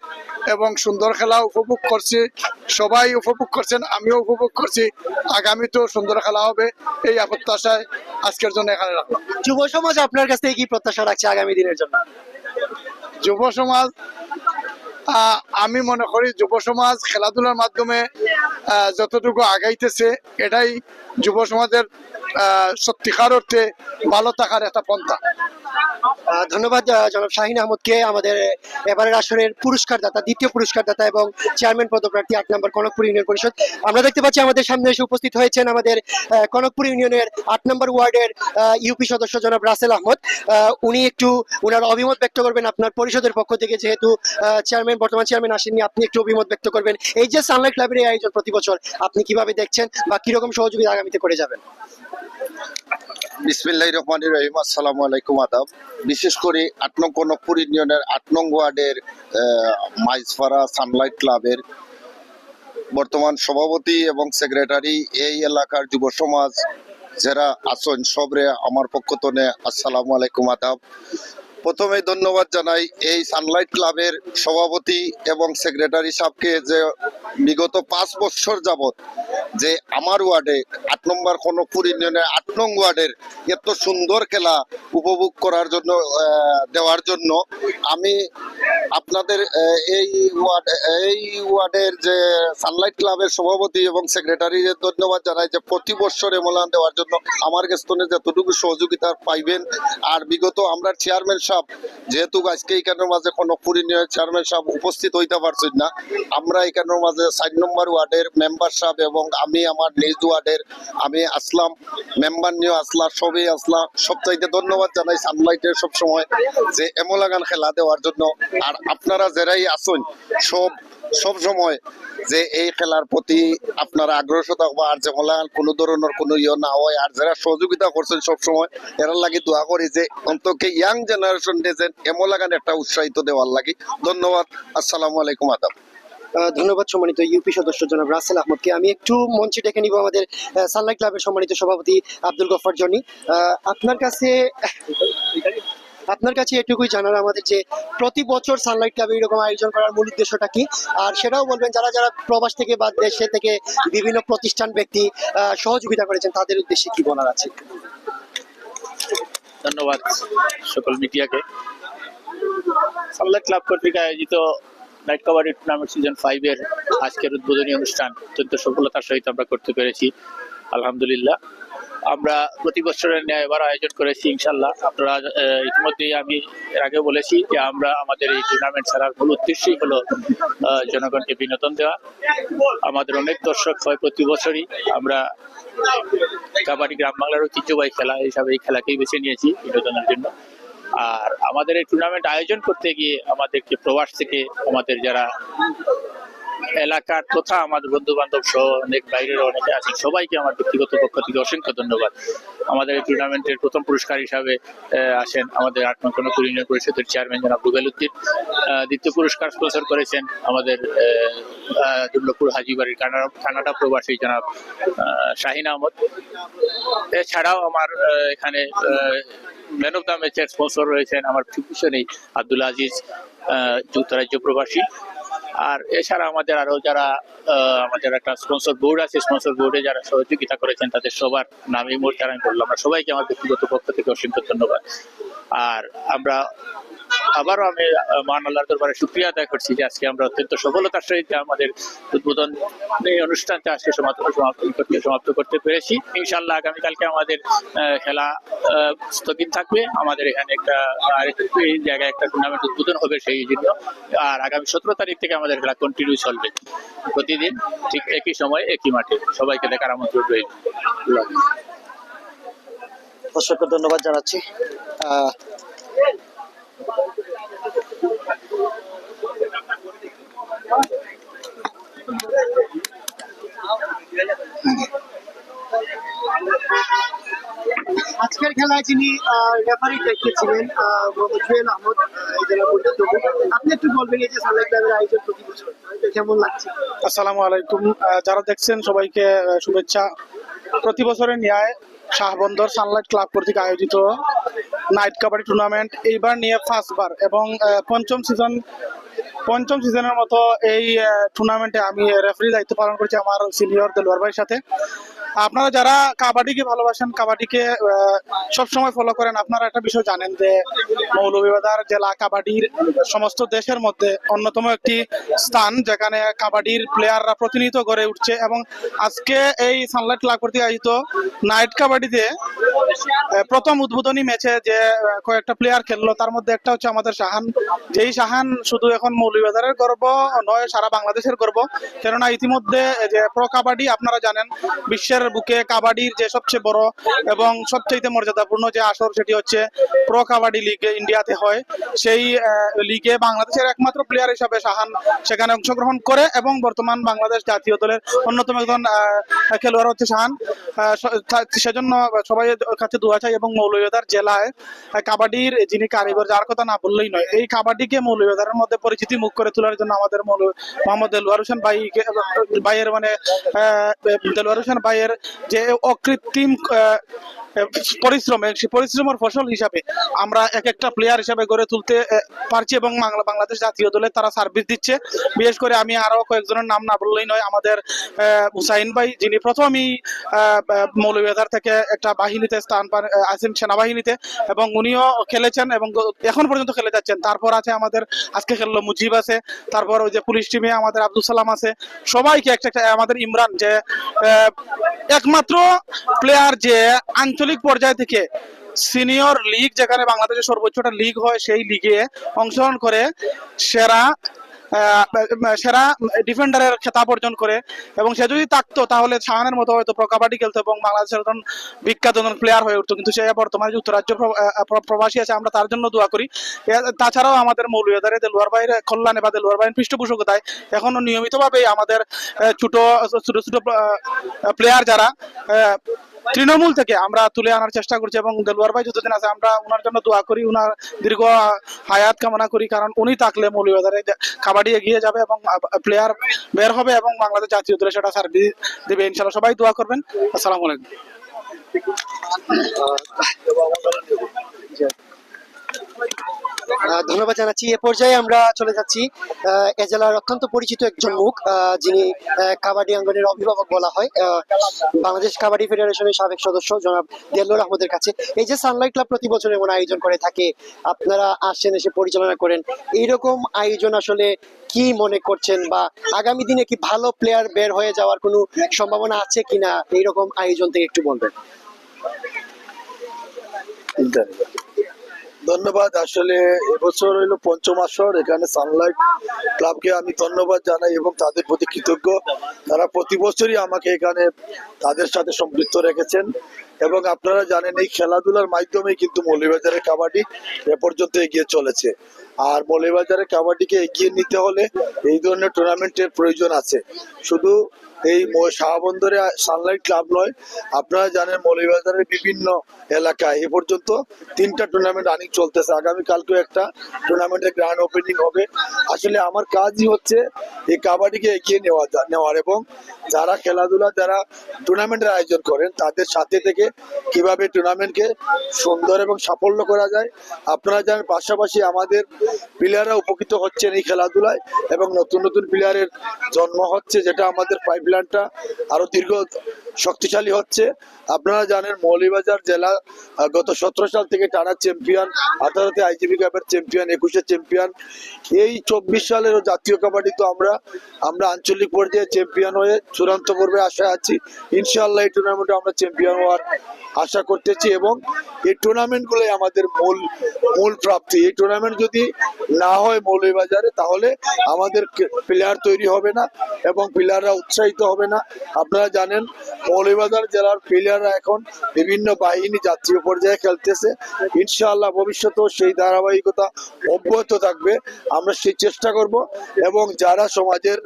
এবং সুন্দর খেলা উপভোগ করছি, সবাই উপভোগ করছেন, আমিও উপভোগ করছি। আগামীতেও সুন্দর খেলা হবে এই প্রত্যাশায় আজকের জন্য এখানে রাখলাম। যুব সমাজ আপনার কাছ থেকে কি প্রত্যাশা রাখছে আগামী দিনের জন্য? যুব সমাজ, আমি মনে করি যুব সমাজ খেলাধুলার মাধ্যমে যতটুকু আগাইতেছে এটাই যুব সমাজের সত্যিকার অর্থে ভালো থাকার একটা পন্থা। ধন্যবাদ জনাব শাহিন আহমদকে, আমাদের এবারের আসরের পুরস্কার দাতা, দ্বিতীয় পুরস্কার দাতা এবং চেয়ারম্যান পদপ্রার্থী 8 নম্বর কনকপুর ইউনিয়ন পরিষদ। আমরা দেখতে পাচ্ছি আমাদের সামনে এসে উপস্থিত হয়েছেন আমাদের কনকপুর ইউনিয়নের 8 নম্বর ওয়ার্ডের ইউপি সদস্য জনাব রাসেল আহমদ। উনি একটু ওনার অভিমত ব্যক্ত করবেন আপনার পরিষদের পক্ষ থেকে, যেহেতু বর্তমান চেয়ারম্যান আসেননি, আপনি একটু অভিমত ব্যক্ত করবেন। এই যে সানলাইট ক্লাবের এই আয়োজন প্রতি বছর আপনি কিভাবে দেখছেন বা কিরকম সহযোগিতা আগামীতে করে যাবেন? বিসমিল্লাহির রহমানির রহিম। আসসালামু আলাইকুম, আদাব। বিশেষ করে 8 নং কনকপুর ইউনিয়নের 8 নং ওয়ার্ডের মাইজপাড়া সানলাইট ক্লাবের বর্তমান সভাপতি এবং সেক্রেটারি, এই এলাকার যুব সমাজ যারা আছেন সবরে আমার পক্ষ থেকে আসসালামু আলাইকুম আদাব। প্রথমে ধন্যবাদ জানাই এই সানলাইট ক্লাবের সভাপতি এবং সেক্রেটারি সাহেবকে, যে বিগত 5 বছর যাবত যে আমার ওয়ার্ডে 8 নম্বর খনকপুর ইউনিয়নের 8 নং ওয়ার্ডের এত সুন্দর খেলা উপভোগ করার জন্য দেওয়ার জন্য আমি আপনাদের এই ওয়ার্ডের যে সানলাইট ক্লাবের সভাপতি এবং সেক্রেটারিদের ধন্যবাদ জানাই যে প্রতি বছর এমলান দেওয়ার জন্য আমার গেস্তনে যতটুকু সহযোগিতা পাইবেন। আর বিগত আমরা চেয়ারম্যান সাহেব যেহেতু আজকে এখানের মাঝে খনকপুর ইউনিয়নের চেয়ারম্যান সাহেব উপস্থিত হইতে পারছেন না, আমরা এখানের মাঝে 4 নম্বর ওয়ার্ডের মেম্বার সাহেব এবং আমি আমার নিজ ওয়ার্ডের আমি আসলাম, মেম্বার নিয়ে আসলাম, সবই আসলাম। সবচাইতে ধন্যবাদ জানাই সানলাইটের সবসময় যে এমলাগান খেলা দেওয়ার জন্য। আর আপনারা যারাই আসুন সব সময় যে এই খেলার প্রতি আপনারা আগ্রহ থাকবো, আর যেমন কোনো ধরনের কোনো না হয়, আর যারা সহযোগিতা করছেন সব সময় এরা লাগি দোয়া করি যে অন্তত ইয়াং জেনারেশন যে এমলাগান একটা উৎসাহিত দেওয়ার লাগি। ধন্যবাদ, আসসালামু আলাইকুম আদাব। ধন্যবাদ সম্মানিত ইউপি সদস্য জনাব রাসেল আহমদকে। আমি একটু মঞ্চে ডেকে নিব আমাদের সানলাইট ক্লাবের সম্মানিত সভাপতি আব্দুল গফফার জনি। আপনার কাছে এটুকুই জানার আমাদের যে প্রতি বছর সানলাইট ক্লাবে এরকম আয়োজন করার মূল উদ্দেশ্যটা কি, আর সেটাও বলবেন যারা যারা প্রবাস থেকে বা দেশে থেকে বিভিন্ন প্রতিষ্ঠান ব্যক্তি সহযোগিতা করেছেন তাদের উদ্দেশ্যে কি বলার আছে। ধন্যবাদ সকল মিডিয়াকে। সানলাইট ক্লাব কর্তৃক আয়োজিত নাইট কাবাডি টুর্নামেন্ট সিজন 5 এর আজকের উদ্বোধনী অনুষ্ঠান অত্যন্ত সফলতার সহিত আমরা করতে পেরেছি, আলহামদুলিল্লাহ। আমরা প্রতি বছরের ন্যায় এবার আয়োজন করেছি ইনশাল্লাহ। আপনারা ইতিমধ্যেই আমি এর আগেও বলেছি যে আমরা আমাদের এই টুর্নামেন্ট ছাড়ার মূল উদ্দেশ্যই হলো জনগণকে বিনোদন দেওয়া। আমাদের অনেক দর্শক হয় প্রতি বছরই। আমরা কাবাডি গ্রাম বাংলার ঐতিহ্যবাহী খেলা হিসাবে এই খেলাকেই বেছে নিয়েছি বিনোদনের জন্য। আর আমাদের এই টুর্নামেন্ট আয়োজন করতে গিয়ে আমাদেরকে প্রবাস থেকে আমাদের যারা এলাকার তথা আমাদের বন্ধু বান্ধব সহ অনেক বাইরের অনেকে আছেন, সবাইকে আমার ব্যক্তিগত পক্ষ থেকে অসংখ্য ধন্যবাদ। আমাদের এই টুর্নামেন্টের প্রথম পুরস্কার হিসাবে আসেন আমাদের 8 নং খনকপুর ইউনিয়ন পরিষদের চেয়ারম্যান জনাব রুবেল উদ্দিন। দ্বিতীয় পুরস্কার স্পন্সর করেছেন আমাদের দুর্লভপুর হাজিবাড়ির কানাডা প্রবাসী জনাব শাহিন আহমদ। এছাড়াও আমার এখানে ম্যান অফ দ্য ম্যাচের স্পন্সর রয়েছেন আমার ফিউশনেই আব্দুল আজিজ, যুক্তরাজ্য প্রবাসী। আর এছাড়া আমাদের আরো যারা আমাদের একটা স্পন্সর বোর্ড আছে, স্পন্সর বোর্ডে যারা সহযোগিতা করেছেন তাদের সবার নাম এই মুহূর্তে আমি বললাম। আমরা সবাইকে আমার ব্যক্তিগত পক্ষ থেকে অসংখ্য ধন্যবাদ। আর আমরা আবারও আমি মহান আল্লাহর দরবারে শুকরিয়া আদায় করছি যে আজকে আমরা অত্যন্ত সফলতার সহিত আমাদের উদ্বোধন এই অনুষ্ঠানটা আজকে সমাপ্ত করতে পেরেছি। ইনশাল্লাহ আগামীকালকে আমাদের খেলা স্থগিত থাকবে। আমাদের এখানে এই জায়গায় একটা টুর্নামেন্ট উদ্বোধন হবে সেই জন্য। আর আগামী 17 তারিখ থেকে আমাদের খেলা কন্টিনিউ চলবে প্রতিদিন ঠিক একই সময় একই মাঠে। সবাইকে দেখার আমন্ত্রণ রইল। অসংখ্য ধন্যবাদ জানাচ্ছি। আজকের খেলায় যিনি রেফারি দেখিয়েছিলেন মোহাম্মদ জুয়েল আহমদ, আপনি একটু বলবেন এই যে সানলাইট ক্লাবের আয়োজন প্রতি বছর কেমন লাগছে? আসসালামু আলাইকুম, যারা দেখছেন সবাইকে শুভেচ্ছা। প্রতি বছরের ন্যায় শাহবন্দর সানলাইট ক্লাব কর্তৃক আয়োজিত নাইট কাবাডি টুর্নামেন্ট এইবার নিয়ে 5th বার এবং পঞ্চম সিজনের মতো এই টুর্নামেন্টে আমি রেফারি দায়িত্ব পালন করেছি আমার সিনিয়র দেলোয়ার ভাইয়ের সাথে। আপনারা যারা কাবাডিকে ভালোবাসেন, কাবাডিকে সবসময় ফলো করেন, আপনারা একটা বিষয় জানেন যে মৌলভীবাজার জেলা কাবাডির সমস্ত দেশের মধ্যে অন্যতম একটি স্থান যেখানে কাবাডির প্লেয়াররা প্রতিনিয়ত গড়ে উঠছে। এবং আজকে এই সানলাইট ক্লাব কর্তৃক আয়োজিত নাইট কাবাডিতে প্রথম উদ্বোধনী ম্যাচে যে কয়েকটা প্লেয়ার খেললো তার মধ্যে একটা হচ্ছে আমাদের শাহান। যেই শাহান শুধু এখন মৌলভীবাজারের গর্ব নয়, সারা বাংলাদেশের গর্ব। কেননা ইতিমধ্যে যে প্রো কাবাডি আপনারা জানেন বিশ্বের বাংলাদেশের বুকে কাবাডির যে সবচেয়ে বড় এবং সবচেয়ে মর্যাদাপূর্ণ যে আসর, সেটি হচ্ছে প্রো কাবাডি লিগ ইন্ডিয়াতে হয়। সেই লিগে বাংলাদেশের একমাত্র প্লেয়ার হিসাবে শাহান সেখানে অংশগ্রহণ করে এবং বর্তমান বাংলাদেশ জাতীয় দলের অন্যতম একজন খেলোয়াড় হচ্ছে শাহান। সেজন্য সবাই কাছে দোয়া চাই এবং মৌলভীবাজার জেলায় কাবাডির যিনি কারিগর, যার কথা না বললেই নয়, এই কাবাডিকে মৌলভীবাজারের মধ্যে পরিচিতি মুখ করে তোলার জন্য আমাদের মোহাম্মদ দেলোয়ার হোসেন ভাইয়ের মানে দেলোয়ার হোসেন ভাইয়ের যে অকৃত্রিম পরিশ্রম, সেই পরিশ্রমের ফসল হিসাবে আমরা এক একটা প্লেয়ার হিসাবে গড়ে তুলতে পারছি এবং বাংলাদেশ জাতীয় দলে তারা সার্ভিস দিচ্ছে। বিশেষ করে আমি আরো কয়েকজনের নাম না বললেই নয়, আমাদের হুসাইন ভাই, যিনি প্রথমেই মৌলভীবাজার থেকে একটা বাহিনীতে স্থান পান, আছেন সেনাবাহিনীতে, এবং উনিও খেলেছেন এবং এখন পর্যন্ত খেলে যাচ্ছেন। তারপর আছে আমাদের আজকে খেললো মুজিব আছে, তারপর ওই যে পুলিশ টিমে আমাদের আব্দুল সালাম আছে, সবাইকে একটা আমাদের ইমরান, যে একমাত্র প্লেয়ার যে আঞ্চলিক পর্যায় থেকে সিনিয়র লিগ, যেখানে বাংলাদেশের সর্বোচ্চটা লিগ হয়, সেই লিগে অংশগ্রহণ করে সেরা ডিফেন্ডারের খেতাব অর্জন করে। এবং সে যদি থাকতো তাহলে শাহানের মতো হয়তো প্রো কাবাডি খেলতো এবং বাংলাদেশের একজন বিখ্যাত প্লেয়ার হয়ে উঠতো, কিন্তু সে বর্তমানে যুক্তরাজ্য প্রবাসী আছে, আমরা তার জন্য দোয়া করি। তাছাড়াও আমাদের মৌলভীবাজারে দেলোয়ার ভাইয়ের কল্যাণে বা দেলোয়ার ভাইয়ের পৃষ্ঠপোষকতায় এখনো নিয়মিতভাবে আমাদের ছোট ছোট প্লেয়ার যারা তৃণমূল থেকে আমরা তুলে আনার চেষ্টা করছি এবং দেলোয়ার ভাই যতদিন আছে আমরা ওনার জন্য দোয়া করি, ওনার দীর্ঘ হায়াত কামনা করি, কারণ উনি থাকলে মৌলভীবাজারে কাবাডি এগিয়ে যাবে এবং প্লেয়ার বের হবে এবং বাংলাদেশ জাতীয় দলে সেটা সার্ভিস দেবে ইনশাআল্লাহ। সবাই দোয়া করবেন। আসসালামু আলাইকুম। ধন্যবাদ জানাচ্ছি। এ পর্যায়ে আমরা চলে যাচ্ছি এ জেলার অত্যন্ত পরিচিত একজন মুখ, যিনি কাবাডি অঙ্গনের অভিভাবক বলা হয়, বাংলাদেশ কাবাডি ফেডারেশনের সাবেক সদস্য জনাব দেলোয়ার আহমদের কাছে। এই যে সানলাইট ক্লাব প্রতি বছর এমন আয়োজন করে থাকে, আপনারা আসেন, এসে পরিচালনা করেন, এইরকম আয়োজন আসলে কি মনে করছেন, বা আগামী দিনে কি ভালো প্লেয়ার বের হয়ে যাওয়ার কোনো সম্ভাবনা আছে কিনা, এইরকম আয়োজন থেকে একটু বলবেন। ধন্যবাদ। আসলে এবছর হইলো পঞ্চম আসর, এখানে সানলাইট ক্লাবকে আমি ধন্যবাদ জানাই এবং তাদের প্রতি কৃতজ্ঞ। তারা প্রতি বছরই আমাকে এখানে তাদের সাথে সম্পৃক্ত রেখেছেন এবং আপনারা জানেন এই খেলাধুলার মাধ্যমে কিন্তু মৌলভীবাজারের কাবাডি এ পর্যন্ত এগিয়ে চলেছে। আর মৌলভীবাজারের কাবাডিকে এগিয়ে নিতে হলে এই ধরনের টুর্নামেন্টের প্রয়োজন আছে। শুধু এই শাহবন্দরে সানলাইট ক্লাব নয়, আপনারা জানেন মৌলভীবাজারের বিভিন্ন এলাকায় এ পর্যন্ত 3টা টুর্নামেন্ট রানিং চলতেছে। আগামীকালকেও একটা টুর্নামেন্টের গ্র্যান্ড ওপেনিং হবে। আসলে আমার কাজই হচ্ছে এই কাবাডিকে এগিয়ে নেওয়ার এবং যারা খেলাধুলা, যারা টুর্নামেন্টের আয়োজন করেন তাদের সাথে থেকে কিভাবে টুর্নামেন্টকে সুন্দর এবং সাফল্য করা যায়। আপনারা জানেন পাশাপাশি আমাদের প্লেয়াররা উপকৃত হচ্ছেন এই খেলাধুলায় এবং নতুন নতুন প্লেয়ারের জন্ম হচ্ছে, যেটা আমাদের পাইপলাইনটা আরো দীর্ঘ শক্তিশালী হচ্ছে। আপনারা জানেন মৌলভীবাজার জেলা গত 17 সাল থেকে টানা চ্যাম্পিয়ন, 18তে আইজিবি কাপের চ্যাম্পিয়ন, 21-এ চ্যাম্পিয়ন। এই 24 সালের জাতীয় কাবাডি তো আমরা আঞ্চলিক পর্যায়ে চ্যাম্পিয়ন হয়ে চূড়ান্ত পর্বে আশা আছি। ইনশাআল্লাহ এই টুর্নামেন্টে আমরা চ্যাম্পিয়ন হওয়ার আশা করতেছি এবং এই টুর্নামেন্টগুলোই আমাদের মূল প্রাপ্তি। এই টুর্নামেন্ট যদি না হয় মৌলভীবাজারে, তাহলে আমাদের প্লেয়ার তৈরি হবে না এবং প্লেয়াররা উৎসাহিত হবে না। আপনারা জানেন মৌলভীবাজার জেলার প্লেয়াররা এখন বিভিন্ন বাহিনী জাতীয় পর্যায়ে খেলতেছে। ইনশাআল্লাহ ভবিষ্যতেও সেই ধারাবাহিকতা অব্যাহত থাকবে। আমরা সেই চেষ্টা করব এবং যারা সমাজের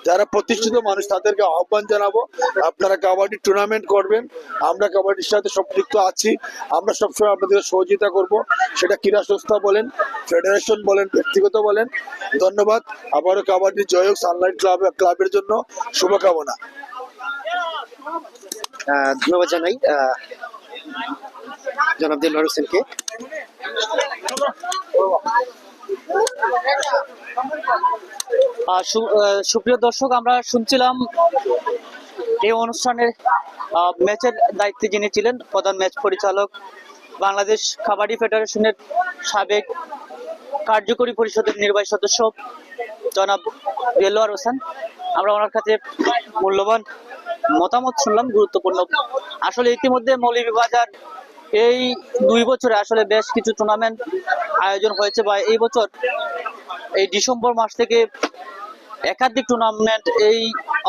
যারা প্রতিষ্ঠিত মানুষ তাদেরকে আহ্বান জানাবো, আপনারা কাবাডি টুর্নামেন্ট করবেন। আমরা কাবাডির সাথে সম্পৃক্ত আছি, আমরা সবসময় আপনাদের সহযোগিতা করব, সেটা ক্রীড়া সংস্থা বলেন, ফেডারেশন বলেন, ব্যক্তিগত বলেন। ধন্যবাদ। আবারও কাবাডির জয় হোক, সানলাইট ক্লাবের জন্য শুভকামনা। ধন্যবাদ জানাই জনাব দেলোয়ার হোসেনকে। সুপ্রিয় দর্শক, আমরা শুনছিলাম এই অনুষ্ঠানের ম্যাচের দায়িত্বে যিনি ছিলেন প্রধান ম্যাচ পরিচালক, বাংলাদেশ কাবাডি ফেডারেশনের সাবেক কার্যকরী পরিষদের নির্বাহী সদস্য জনাব দেলোয়ার হোসেন। আমরা ওনার কাছে মূল্যবান মতামত শুনলাম, গুরুত্বপূর্ণ। আসলে ইতিমধ্যে মৌলভীবাজার এই 2 বছরে আসলে বেশ কিছু টুর্নামেন্ট আয়োজন হয়েছে, বা এই বছর এই ডিসেম্বর মাস থেকে একাধিক টুর্নামেন্ট এই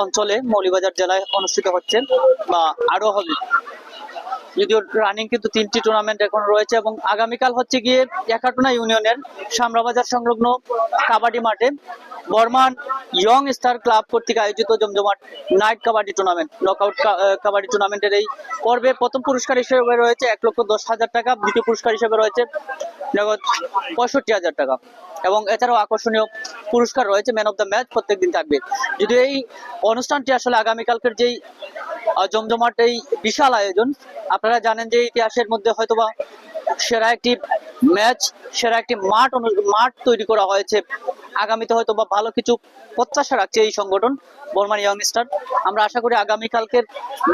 অঞ্চলে মৌলভীবাজার জেলায় অনুষ্ঠিত হচ্ছে বা আরো হবে। যদিও রানিং কিন্তু 3টি টুর্নামেন্ট এখন রয়েছে এবং আগামীকাল হচ্ছে গিয়ে একাটুনা ইউনিয়নের শামরাবাজার সংলগ্ন কাবাডি মাঠে বর্মান ইয়ং স্টার ক্লাব কর্তৃক আয়োজিত জমজমাট night kabaddi tournament knockout kabaddi টুর্নামেন্টের এই পর্বে প্রথম পুরস্কার হিসেবে রয়েছে 1,10,000 টাকা, দ্বিতীয় পুরস্কার হিসেবে রয়েছে নগদ 65,000 টাকা এবং এছাড়াও আকর্ষণীয় পুরস্কার রয়েছে ম্যান অফ দ্য ম্যাচ প্রত্যেকদিন থাকবে। যদি এই অনুষ্ঠানটি আসলে আগামীকালকের যেই জমজমাট এই বিশাল আয়োজন, আপনারা জানেন যে ইতিহাসের মধ্যে হয়তোবা সেরা একটি ম্যাচ, সেরা একটি মাঠ তৈরি করা হয়েছে। আগামীতে হয়তো বা ভালো কিছু প্রত্যাশা রাখছে এই সংগঠন বর্মান ইয়ং স্টার। আমরা আশা করি আগামীকালকের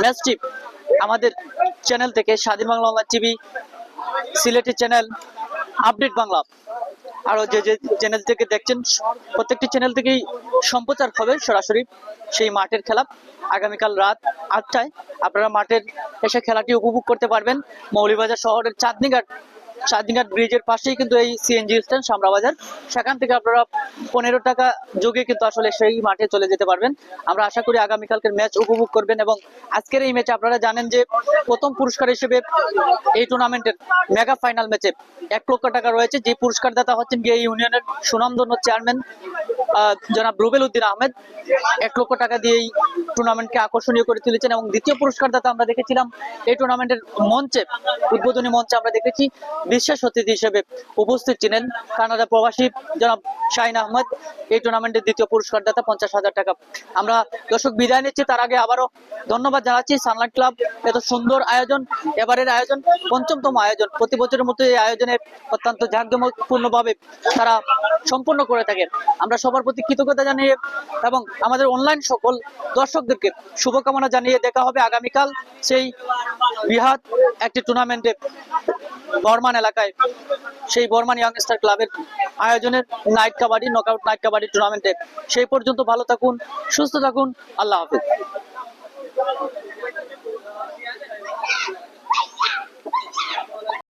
ম্যাচটি আমাদের চ্যানেল থেকে স্বাধীন Bangla online TV, Sylheti channel, update Bangla, আরো যে যে চ্যানেল থেকে দেখছেন প্রত্যেকটি চ্যানেল থেকেই সম্প্রচার হবে সরাসরি সেই মাঠের খেলা। আগামীকাল রাত 8টায় আপনারা মাঠের এসে খেলাটি উপভোগ করতে পারবেন। মৌলভীবাজার শহরের চাঁদনীঘাট ব্রিজের পাশেই কিন্তু এই সিএনজি স্ট্যান্ড শামরাবাজার, সেখান থেকে আপনারা 15 টাকা যোগে কিন্তু আসলে সেই মাঠে চলে যেতে পারবেন। আমরা আশা করি আগামীকালকের ম্যাচ উপভোগ করবেন এবং আজকের এই ম্যাচে আপনারা জানেন যে প্রথম পুরস্কার হিসেবে এই টুর্নামেন্টের মেগা ফাইনাল ম্যাচে 1 লক্ষ টাকা রয়েছে। যে পুরস্কার দাতা হচ্ছেন গিয়ে ইউনিয়নের সুনামধন্য চেয়ারম্যান জনাব রুবেল উদ্দিন আহমেদ 1 লক্ষ টাকা দিয়ে এই টুর্নামেন্টকে আকর্ষণীয় করে তুলেছেন এবং দ্বিতীয় পুরস্কার দাতা আমরা দেখেছিলাম এই টুর্নামেন্টের মঞ্চে, উদ্বোধনী মঞ্চে আমরা দেখেছি বিশেষ অতিথি হিসেবে উপস্থিত ছিলেন কানাডা প্রবাসী জনাব শাহিন আহমেদ, এই টুর্নামেন্টের দ্বিতীয় পুরস্কার দাতা 50,000 টাকা। আমরা দর্শক বিদায় নিচ্ছি, তার আগে আবারও ধন্যবাদ জানাচ্ছি সানলাইট ক্লাব, এত সুন্দর আয়োজন, এবারের আয়োজন 5ম আয়োজন। প্রতি বছরের মতো এই আয়োজনে অত্যন্ত জাঁকজমকপূর্ণভাবে তারা সম্পন্ন করে থাকেন। আমরা সবার প্রতি কৃতজ্ঞতা জানিয়ে এবং আমাদের অনলাইন সকল দর্শকদেরকে শুভকামনা জানিয়ে দেখা হবে আগামীকাল সেই বৃহৎ একটি টুর্নামেন্টে বর্মান এলাকায়, সেই বর্মান ইয়ং স্টার ক্লাবের আয়োজনের night kabaddi knockout night kabaddi টুর্নামেন্টে। সেই পর্যন্ত ভালো থাকুন, সুস্থ থাকুন, আল্লাহ হাফেজ।